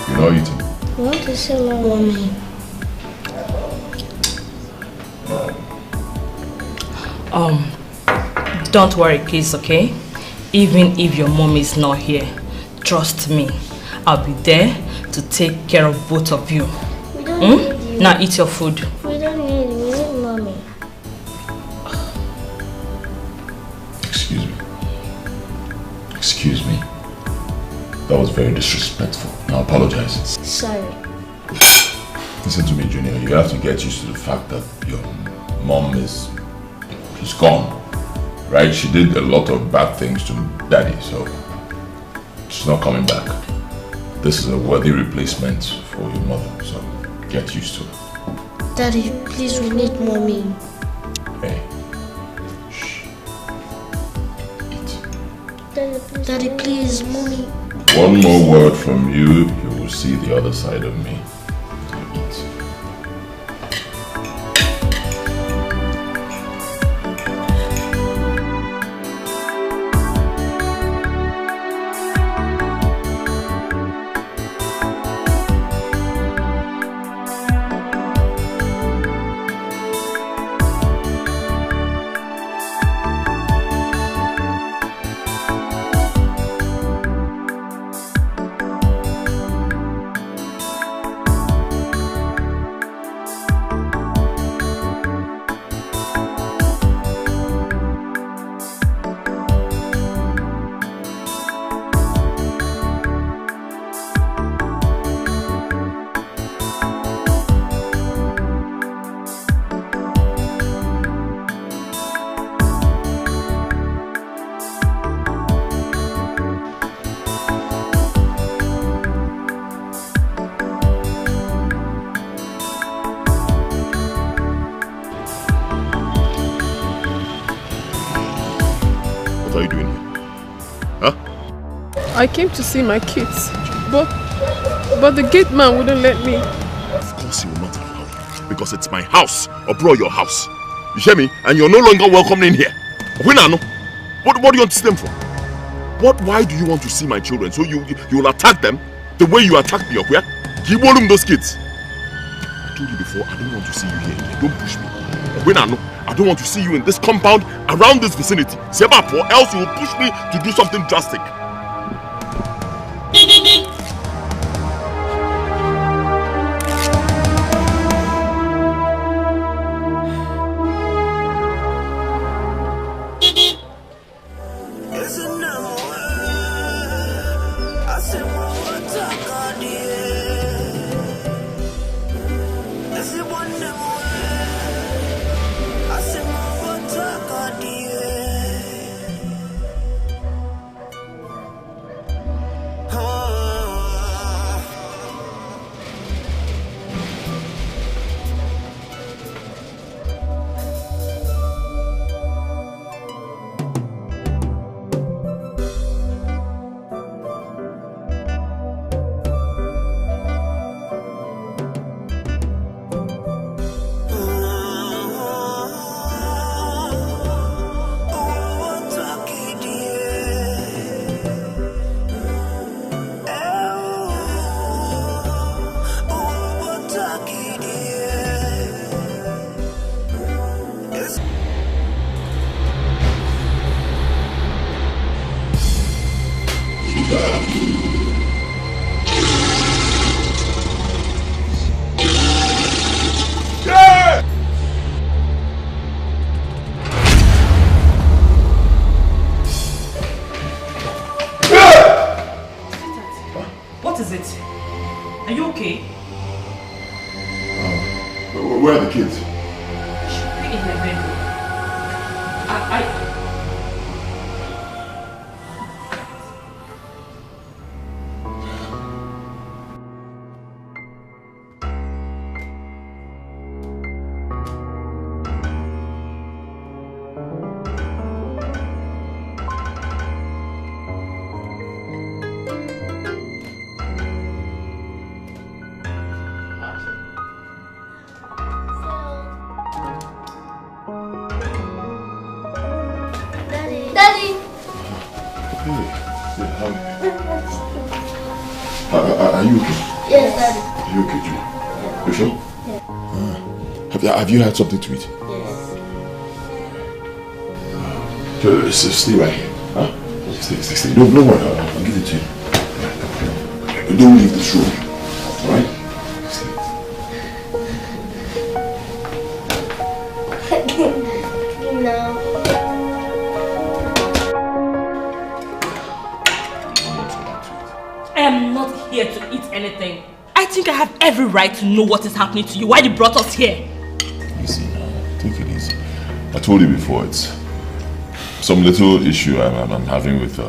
You're not eating. I want to see my mommy. Don't worry, kids, okay? Even if your mom is not here, trust me, I'll be there to take care of both of you. We don't need you. Now eat your food. We don't need you. We need mommy. Excuse me. That was very disrespectful. Now apologize. Sorry. Listen to me, Junior. You have to get used to the fact that your mom is gone. Right? She did a lot of bad things to Daddy, so she's not coming back. This is a worthy replacement for your mother, so get used to it. Daddy, please, we need mommy. Hey. Daddy, please, mommy. One more word from you, you will see the other side of me. I came to see my kids, but the gate man wouldn't let me. Of course he will not allow you, because it's my house, or bro, your house. You hear me? And you're no longer welcome in here. What do you want to see them for? Why do you want to see my children? So you will attack them the way you attacked me, okay? You want them those kids. I told you before, I don't want to see you here. Don't push me. I don't want to see you in this compound, around this vicinity. Or else you will push me to do something drastic. Where are the kids? They should be in their bedroom. Are you okay? Yes, Daddy. Are you okay, Julie? You sure? Yeah. Have you had something to eat? Yes. Stay right here. Huh? Stay. Don't worry. I'll give it to you. Don't leave this room. Alright? No. I am not here to eat anything. I think I have every right to know what is happening to you. Why they brought us here? Easy now. Take it easy. I told you before, it's some little issue I'm having with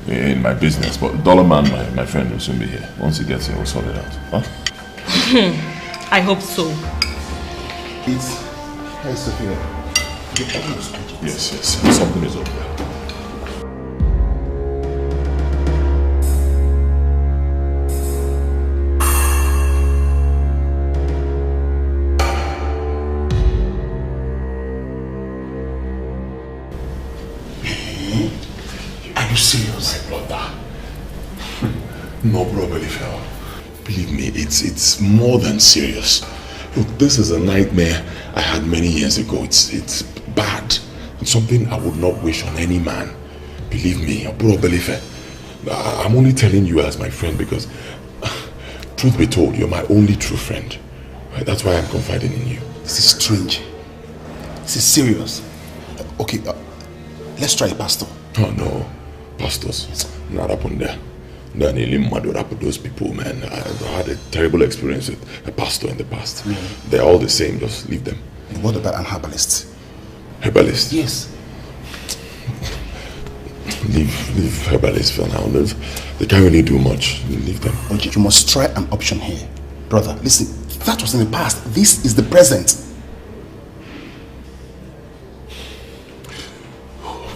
in my business. But Dollar Man, my friend, will soon be here. Once he gets here, we'll sort it out. Huh? I hope so. Hey, Sophia. Yes. Something is up there. Are you serious? My brother. No, bro, Beliefel. Believe me, it's more than serious. Look, this is a nightmare I had many years ago. It's bad. It's something I would not wish on any man. Believe me, bro, Beliefel. I'm only telling you as my friend because, truth be told, you're my only true friend. That's why I'm confiding in you. This is strange. This is serious. Okay, let's try a pastor. Oh no, pastors, not up on there. Those people, man. I've had a terrible experience with a pastor in the past. They're all the same, just leave them. And what about an herbalist? Herbalist? Yes. Leave herbalists for now. They can't really do much. Leave them. Okay, you must try an option here. Brother, listen, that was in the past. This is the present.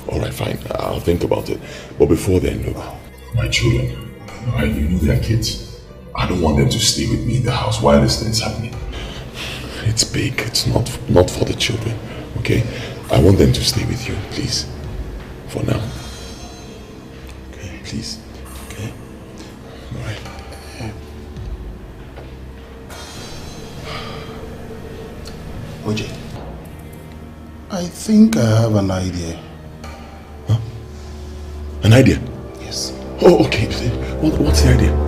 Alright, fine. I'll think about it. But before then, look, My children, you know they are kids. I don't want them to stay with me in the house while this thing is happening. It's big. It's not for the children, okay? I want them to stay with you, please. For now. Okay, please. Okay? Alright. OJ, I think I have an idea. Huh? An idea? Yes. Oh, okay. What's the idea?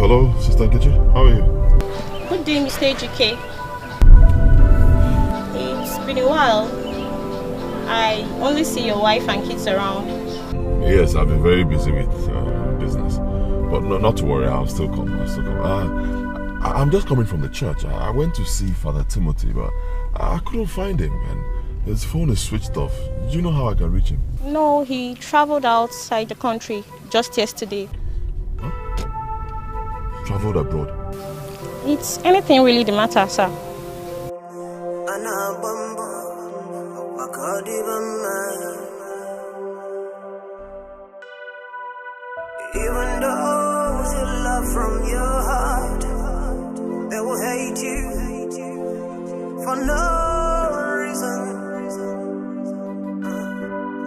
Hello, Sister Nkechi. How are you? Good day, Mr. Ejike. It's been a while. I only see your wife and kids around. Yes, I've been very busy with business. But no, not to worry, I'll still come. I'm just coming from the church. I went to see Father Timothy, but I couldn't find him, and his phone is switched off. Do you know how I can reach him? No, he traveled outside the country just yesterday. Traveled abroad? It's anything really the matter, sir. Even those you love from your heart, they will hate you for no reason.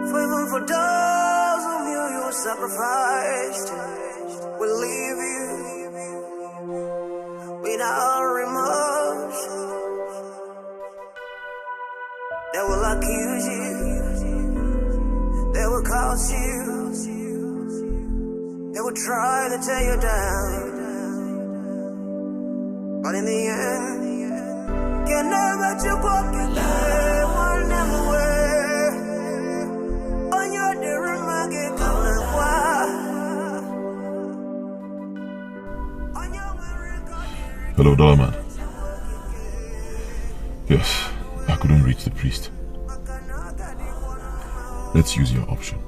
For even for those whom you sacrificed will leave you without remorse. They will accuse you, they will curse you, they will try to tear you down, but in the end, can never you walk away, one never way. On your dear maggie, come and Hello, Dollar Man. Yes, I couldn't reach the priest. Let's use your option.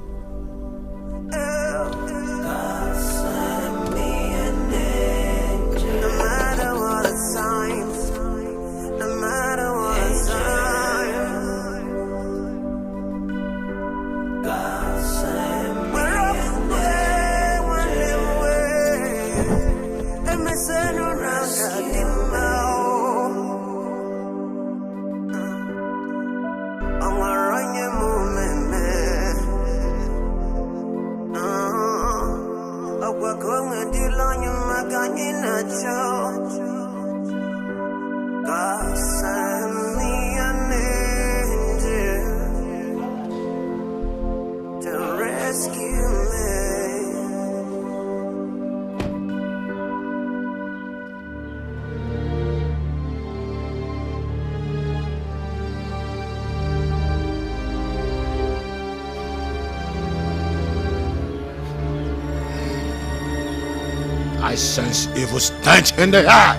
I sense evil stench in the air.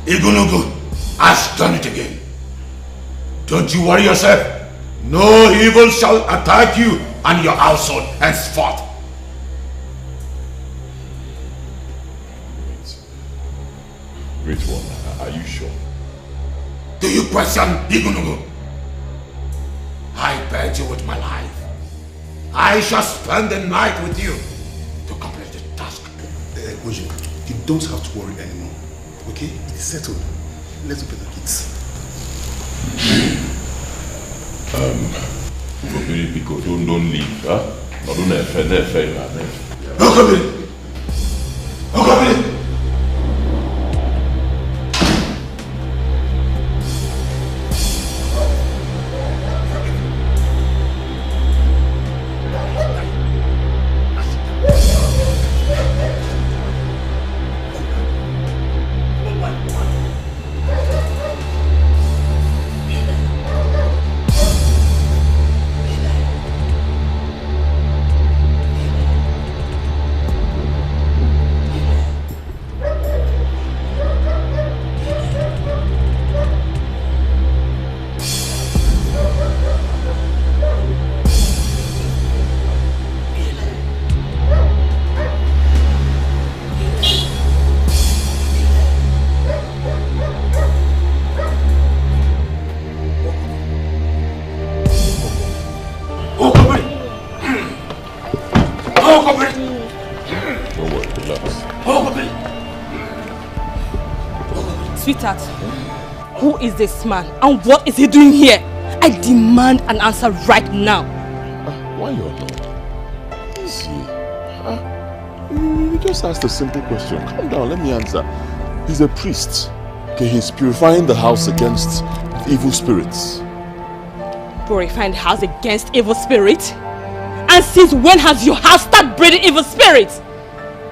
Igunugu has done it again. Don't you worry yourself. No evil shall attack you and your household henceforth. Great one, are you sure? Do you question Igunugu? I bet you with my life. I shall spend the night with you to complete the task. Oji, you don't have to worry anymore. Okay? It is settled. Let's open the kids. Don't leave, huh? No, don't Sweetheart, who is this man and what is he doing here? I demand an answer right now. Why you're not? Easy. You just asked a simple question. Calm down, let me answer. He's a priest. Okay, he's purifying the house against evil spirits. Purifying the house against evil spirits? And since when has your house started breeding evil spirits?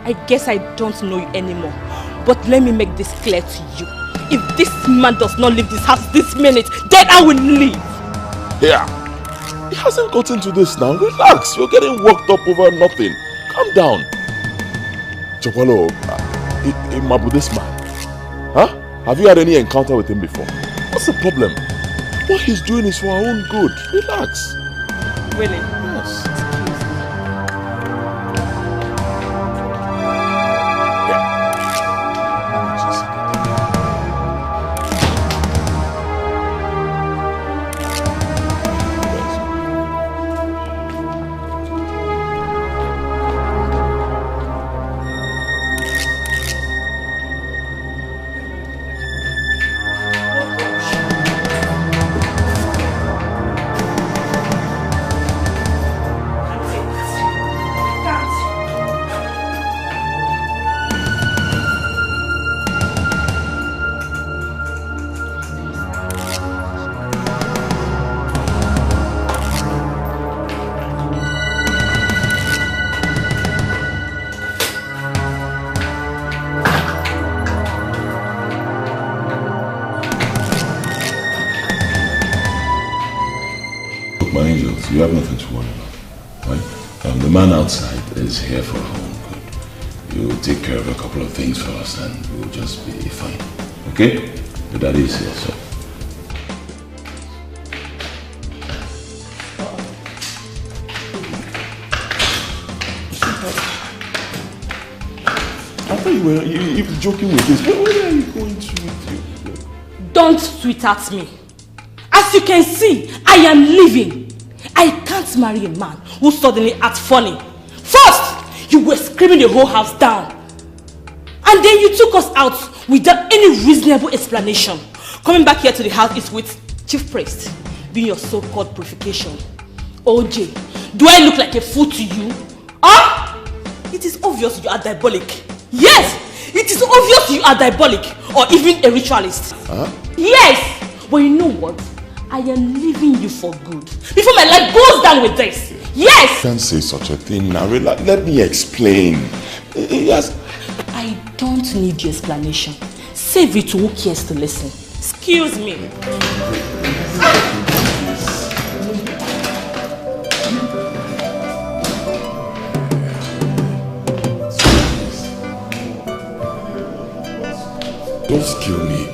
I guess I don't know you anymore. But let me make this clear to you. If this man does not leave this house this minute, then I will leave. Yeah. He hasn't gotten to this now. Relax. You're getting worked up over nothing. Calm down. Chokwalo, Mabu, this man. Huh? Have you had any encounter with him before? What's the problem? What he's doing is for our own good. Relax. Really? Yes. angels. You have nothing to worry about. Right? The man outside is here for our own good. He will take care of a couple of things for us and we'll just be fine. Okay? Your daddy is here, so. I thought you were joking with this. Where are you going to with you? Don't tweet at me. As you can see, I am leaving. I can't marry a man who suddenly acts funny. First, you were screaming the whole house down. And then you took us out without any reasonable explanation. Coming back here to the house is with Chief Priest, doing your so-called purification. OJ, do I look like a fool to you? Huh? It is obvious you are diabolic. Yes, it is obvious you are diabolic or even a ritualist. Huh? Yes, but you know what? I am leaving you for good. Before my life goes down with this. Yes! You can't say such a thing now. Let me explain. Yes. I don't need your explanation. Save it to who cares to listen. Excuse me. Don't kill me.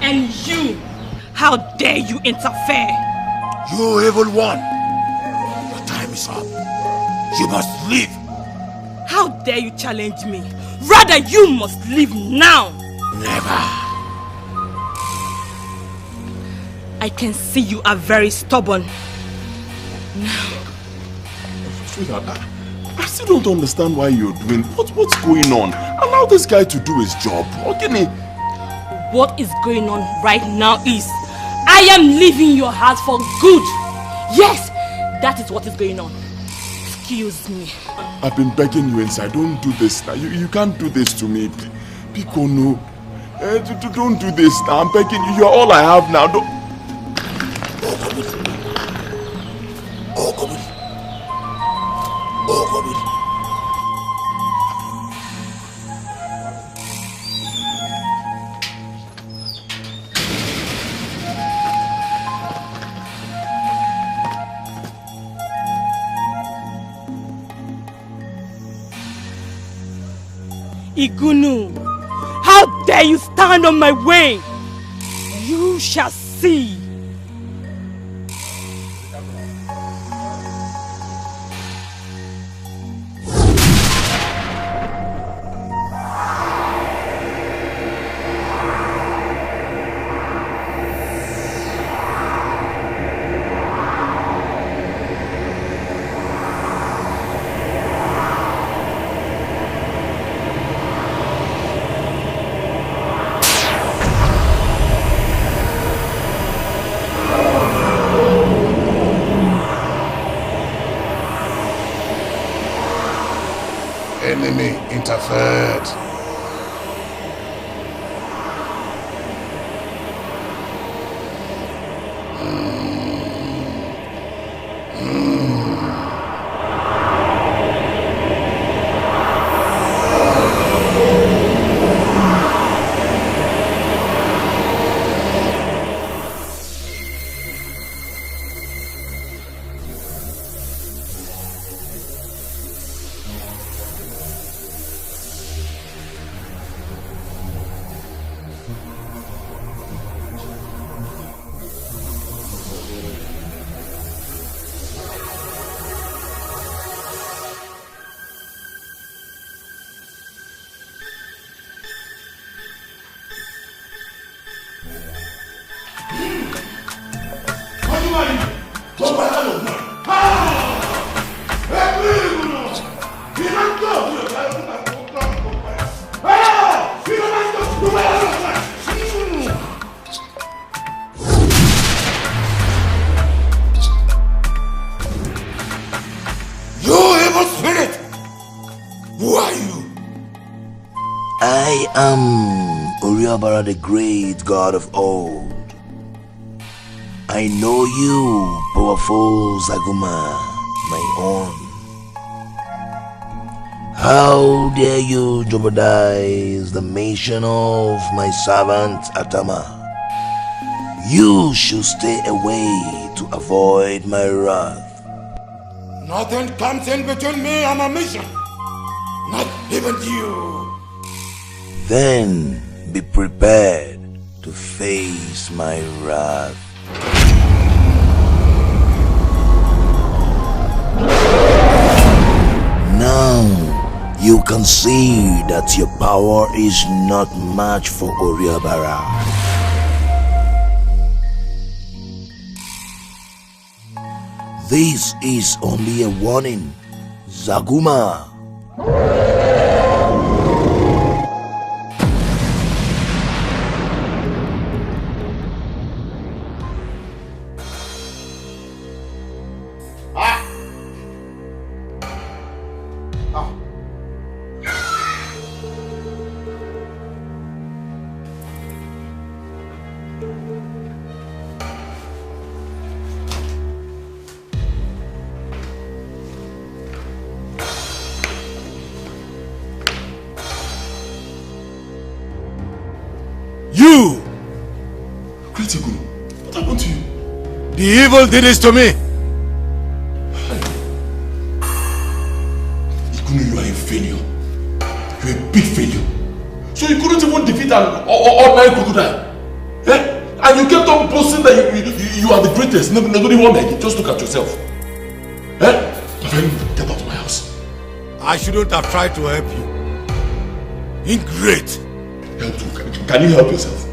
And you, how dare you interfere? You evil one! Your time is up. You must leave. How dare you challenge me? Rather, you must leave now. Never. I can see you are very stubborn. Sweetheart, I still don't understand why you're doing what's going on. Allow this guy to do his job. Okay? What is going on right now is I am leaving your house for good. Yes, that is what is going on. Excuse me. I've been begging you inside. Don't do this now. You can't do this to me. Pico, no. Don't do this now. I'm begging you. You're all I have now. Don't... Igunu, how dare you stand on my way? You shall see. Enemy interfered. am Oriabara, the great god of old. I know you, powerful Zaguma, my own. How dare you jeopardize the mission of my servant Atama? You should stay away to avoid my wrath. Nothing comes in between me and my mission. Not even you. Then be prepared to face my wrath. Now you can see that your power is not much for Oriabara. This is only a warning, Zaguma. You! Critical, what happened to you? The evil did this to me. Ikunu, you are a failure. You are a big failure. So you couldn't even defeat an ordinary crocodile. Eh? And you kept on boasting that you are the greatest. Nobody won like it. Just look at yourself. Eh? Get out of my house. I shouldn't have tried to help you. Ingrate. Help you? Can you help yourself?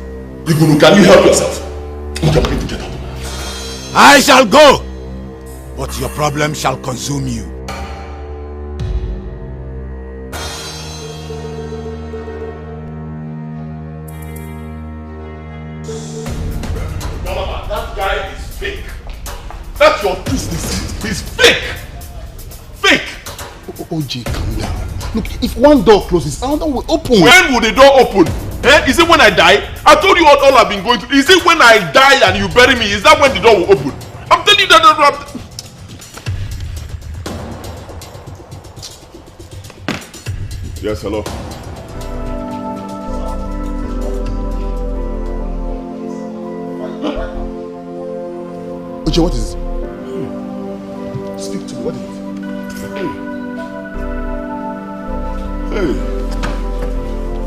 Ikunu, can you help yourself? Look, I'm going to get out of my house. I shall go, but your problem shall consume you. That guy is fake. That's your truth. He's fake. Fake. OJ, calm down. Look, if one door closes, another will open. When will the door open? Eh? Is it when I die? I told you all I've been going through. Is it when I die and you bury me? Is that when the door will open? I'm telling you that. Yes, hello. OJ, what is it? Speak to me. What is it? Hey.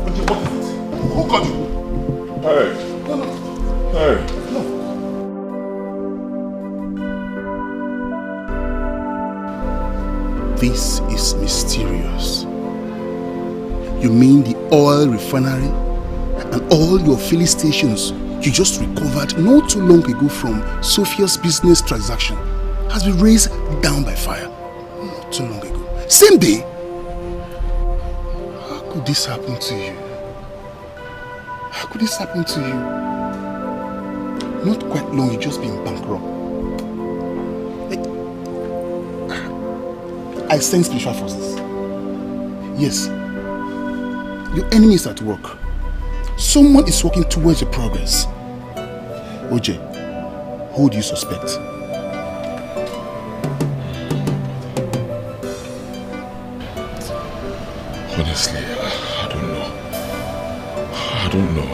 OJ, what is it? Who called you? Hey. No. Hey. No. This is mysterious. You mean the oil refinery and all your filling stations you just recovered not too long ago from Sophia's business transaction has been raised down by fire not too long ago? Same day? How could this happen to you? How could this happen to you? Not quite long, you just been bankrupt. I sense spiritual forces. Yes. Your enemy is at work. Someone is working towards your progress. OJ, who do you suspect? Honestly, I don't know. I don't know.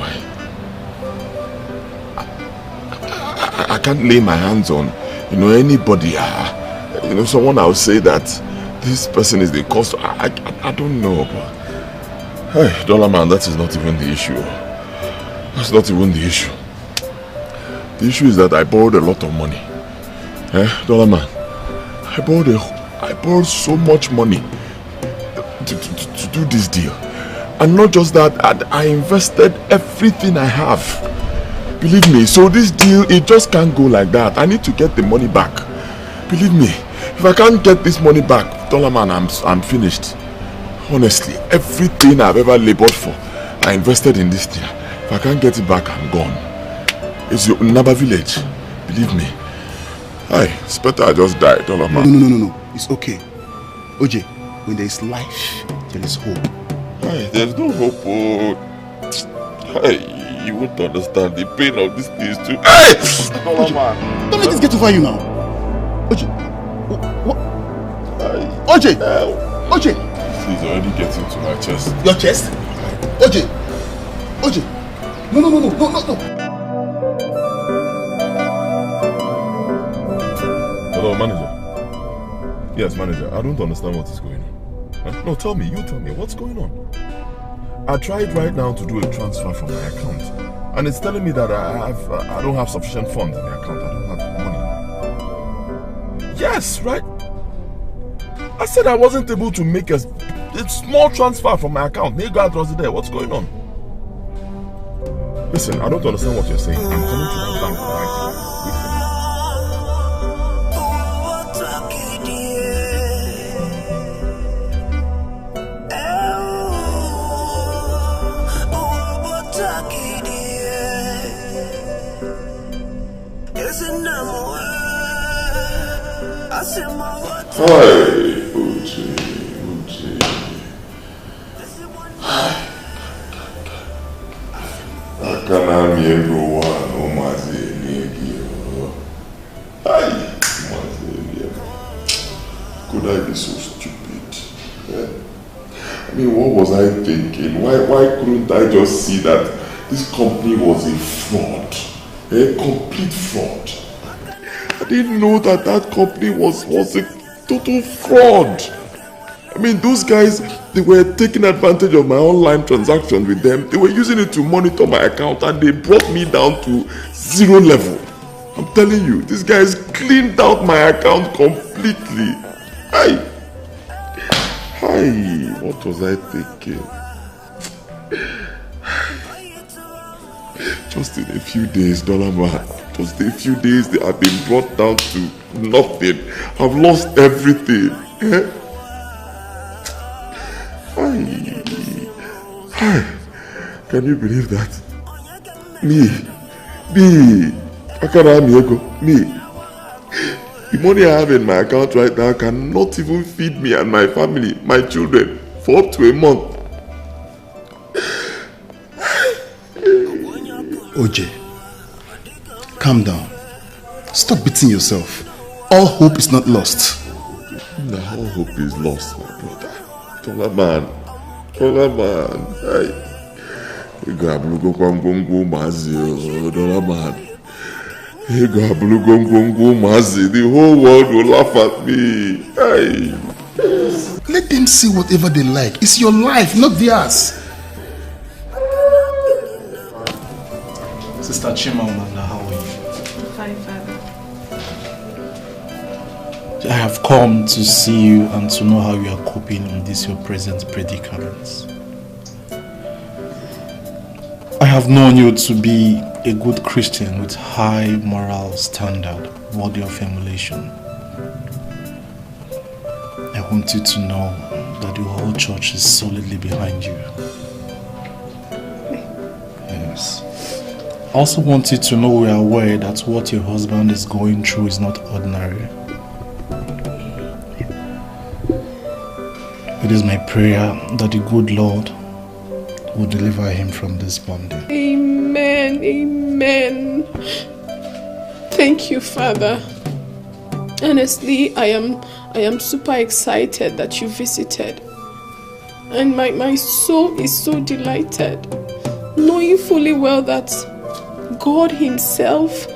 I can't lay my hands on, anybody. Someone I'll say that this person is the cause. I don't know, but hey, Dollar Man, that is not even the issue. That's not even the issue. The issue is that I borrowed a lot of money. Dollar Man, I borrowed so much money to do this deal. And not just that, I invested everything I have. Believe me, so this deal, it just can't go like that. I need to get the money back. Believe me, if I can't get this money back, Dollar Man, I'm finished. Honestly, everything I've ever labored for, I invested in this thing. If I can't get it back, I'm gone. It's your Naba village. Believe me. It's better I just die, Dollar Man. No. It's okay. OJ, when there is life, there is hope. Hey, there's no hope. Oh. Hey, you won't understand the pain of these things too. Hey! Oje, don't let this get over you now. Oje. What? Oje! Oje! He's already getting to my chest. Your chest? Oje! Oje! No. Hello, manager. Yes, manager. I don't understand what is going on. Huh? No, tell me. You tell me. What's going on? I tried right now to do a transfer from my account, and it's telling me that I don't have sufficient funds in the account. I don't have money. Yes, right. I said I wasn't able to make a small transfer from my account. Negad was there. What's going on? Listen, I don't understand what you're saying. I'm coming to my bank right now. Hi, Uche. Akana miego wa omaze negio. Hi, could I be so stupid? Yeah. I mean, what was I thinking? Why couldn't I just see that this company was a fraud? A complete fraud. I didn't know that company was a total fraud. I mean, those guys, they were taking advantage of my online transactions with them. They were using it to monitor my account, and they brought me down to 0 level. I'm telling you, these guys cleaned out my account completely. Hi, what was I thinking? Just in a few days, Dollar Man. Just a few days, they have been brought down to nothing. I've lost everything. Hi. Can you believe that? Me. Akara Miego. Me. The money I have in my account right now cannot even feed me and my family, my children, for up to a month. Oje, calm down. Stop beating yourself. All hope is not lost. No, all hope is lost, my brother. Dollar man. Dollar man. The whole world will laugh at me. Hey. Let them see whatever they like. It's your life, not theirs. Sister Chimamanda, how are you? Fine, Father. I have come to see you and to know how you are coping in this your present predicament. I have known you to be a good Christian with high moral standard, worthy of emulation. I want you to know that the whole church is solidly behind you. Yes. I also want you to know we are aware that what your husband is going through is not ordinary. It is my prayer that the good Lord will deliver him from this bondage. Amen. Amen. Thank you, Father. Honestly, I am super excited that you visited. And my soul is so delighted, knowing fully well that God Himself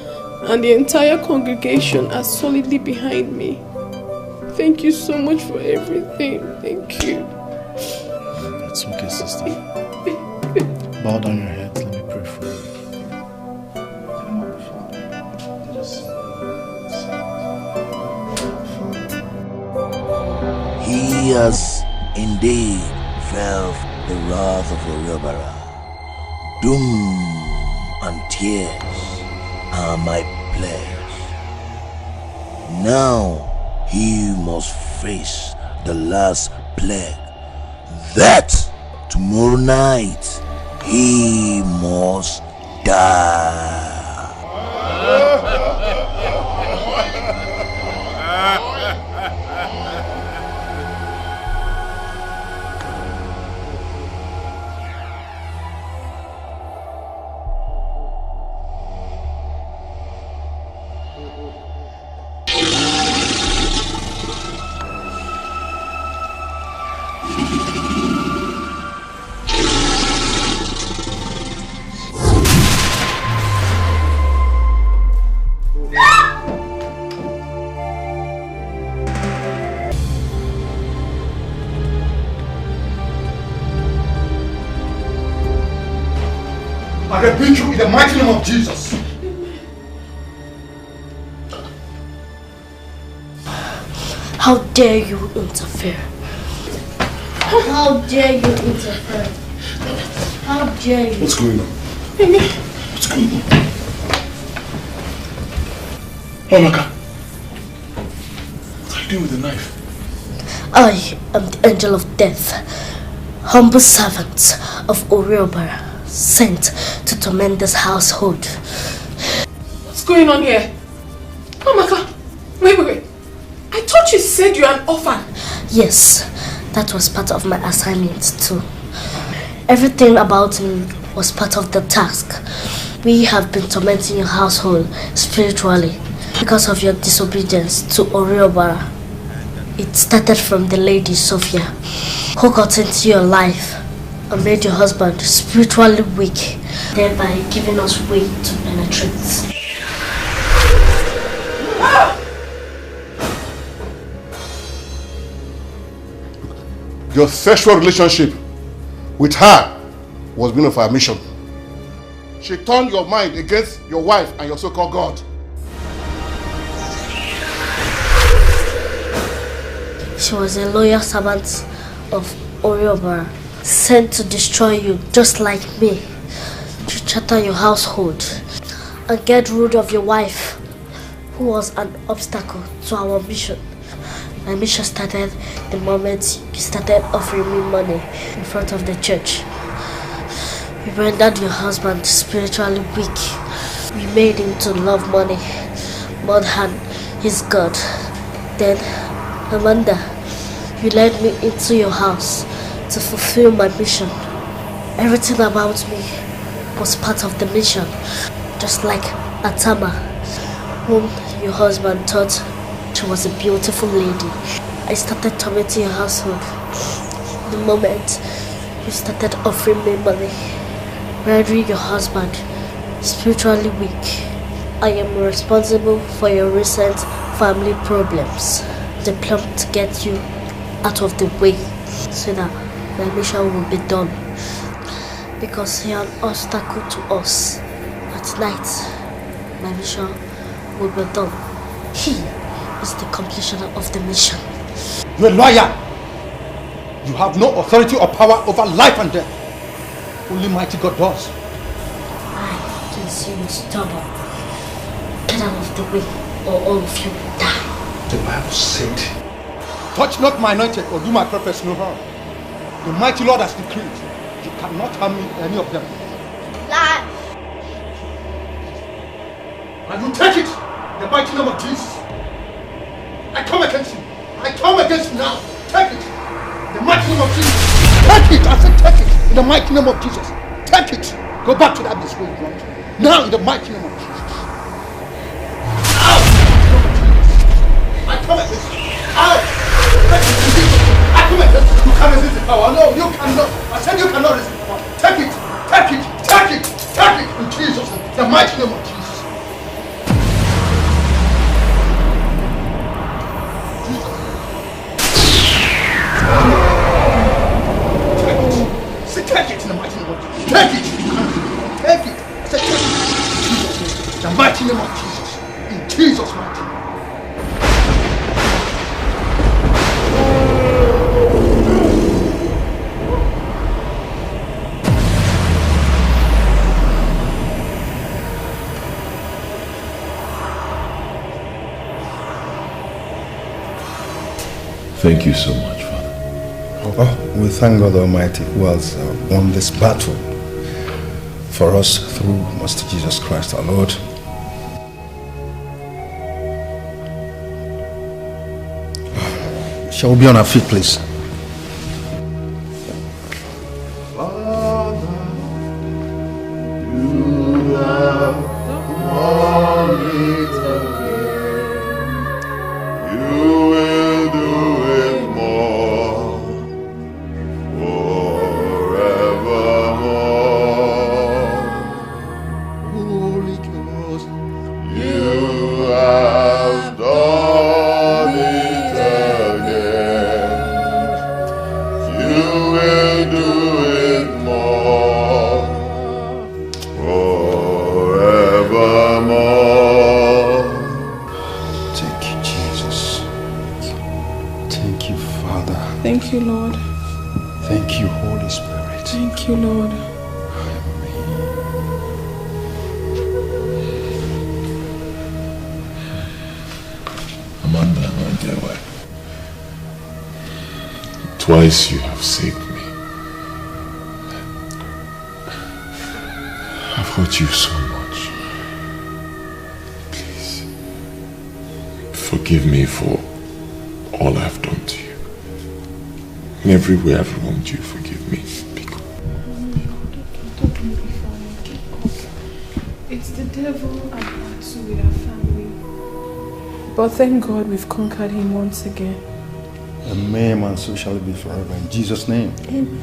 and the entire congregation are solidly behind me. Thank you so much for everything. Thank you. It's okay, sister. Bow down your head. Let me pray for you. He has indeed felt the wrath of the Yorubara. Doom and tears are my pledge. Now he must face the last plague. That tomorrow night he must die. I rebuke you in the mighty name of Jesus. How dare you interfere? How dare you interfere? How dare you? What's going on? What's going on? Amaka, what are you doing with the knife? I am the angel of death, humble servant of Oriobara, sent to torment this household. What's going on here? Amaka, wait. I thought you said you're an orphan. Yes, that was part of my assignment too. Everything about me was part of the task. We have been tormenting your household spiritually because of your disobedience to Oriobara. It started from the lady Sophia, who got into your life and made your husband spiritually weak, thereby giving us way to penetrate. Your sexual relationship with her was being of our mission. She turned your mind against your wife and your so-called God. She was a loyal servant of Oriobara, sent to destroy you just like me, to shatter your household and get rid of your wife, who was an obstacle to our mission. My mission started the moment you started offering me money in front of the church. We rendered your husband spiritually weak. We made him to love money more than his God. Then, Amanda, you led me into your house to fulfill my mission. Everything about me was part of the mission, just like Atama, whom your husband thought she was a beautiful lady. I started tormenting your household. The moment you started offering me money, rendering your husband spiritually weak, I am responsible for your recent family problems. They plan to get you out of the way so that my mission will be done. Because you're an obstacle to us. At night, my mission will be done. He is the completion of the mission. You're a liar! You have no authority or power over life and death. Only mighty God does. I can see you stubborn. Get out of the way or all of you will die. The Bible said, touch not my anointed or do my prophets no harm. The mighty Lord has decreed, you cannot harm me, any of them. Lie! And you take it in the mighty name of Jesus. I come against you. I come against you now. Take it in the mighty name of Jesus. Take it. I said take it in the mighty name of Jesus. Take it. Go back to that place where you belong to. Now in the mighty name of Jesus. Out! I come against you. Out! I come against you. You can't resist the power. No, you cannot. I said you cannot resist the power. Take it. Take it. Take it. Take it in Jesus' name. The mighty name of Jesus. Take it in the mighty name of Jesus. Take it. Take it. I said take it. In the mighty name of Jesus. In Jesus' mighty name. Thank you so much, Father. Oh, we thank God Almighty who has won this battle for us through Master Jesus Christ our Lord. Shall we be on our feet, please? Thank you, Father. Thank you, Lord. Thank you, Holy Spirit. Thank you, Lord. Amanda, my dear wife, twice you have saved me. I've hurt you so much. Please, forgive me for all I've done to you. In every way I've wronged you, forgive me. It's the devil and us with our family. But thank God we've conquered him once again. Amen, and so shall it be forever. In Jesus' name. Amen.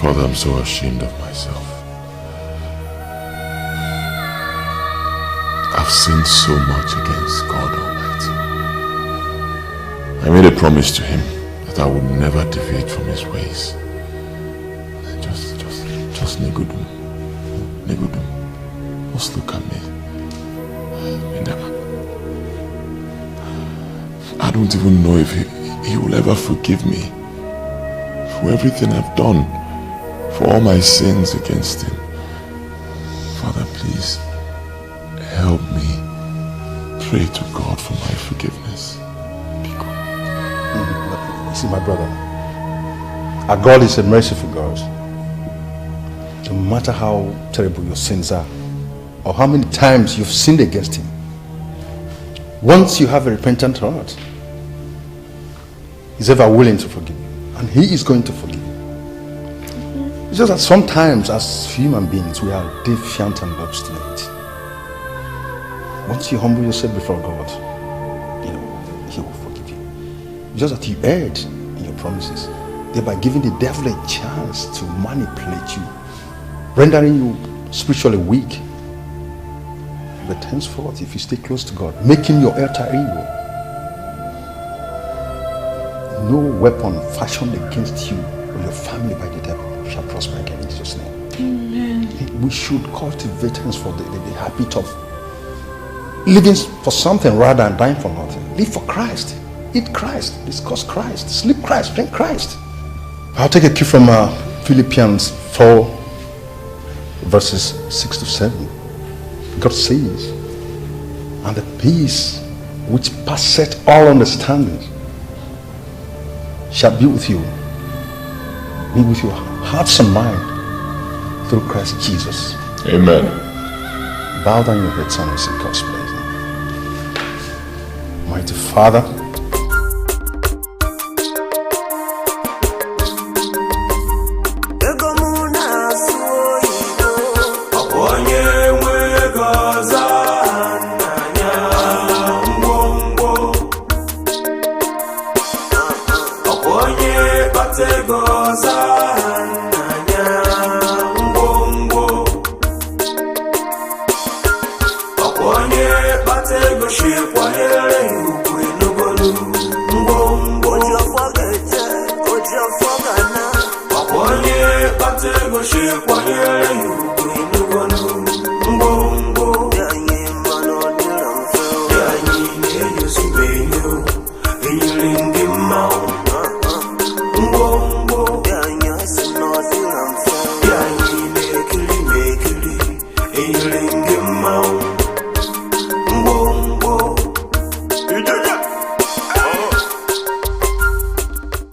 Father, I'm so ashamed of myself. I've sinned so much against God Almighty. I made a promise to him that I would never deviate from his ways. Just Negudum. Just look at me. I don't even know if he will ever forgive me for everything I've done, for all my sins against him. Father, please help me pray to God for my forgiveness. You see, my brother, our God is a merciful God. No matter how terrible your sins are, or how many times you've sinned against him, once you have a repentant heart, he's ever willing to forgive you, and he is going to forgive you. It's just that sometimes as human beings we are defiant and obstinate. Once you humble yourself before God, he will forgive you. It's just that you erred in your promises, thereby giving the devil a chance to manipulate you, rendering you spiritually weak. But henceforth, if you stay close to God, making your altar evil, no weapon fashioned against you or your family by the devil shall prosper again in Jesus' name. Amen. We should cultivate henceforth the habit of living for something rather than dying for nothing. Live for Christ. Eat Christ. Discuss Christ. Sleep Christ. Drink Christ. I'll take a cue from Philippians 4 verses 6 to 7. God says, and the peace which passeth all understanding shall be with you. Be with your hearts and mind through Christ Jesus. Amen. Bow down your heads and receive God's blessing. Mighty Father, Shake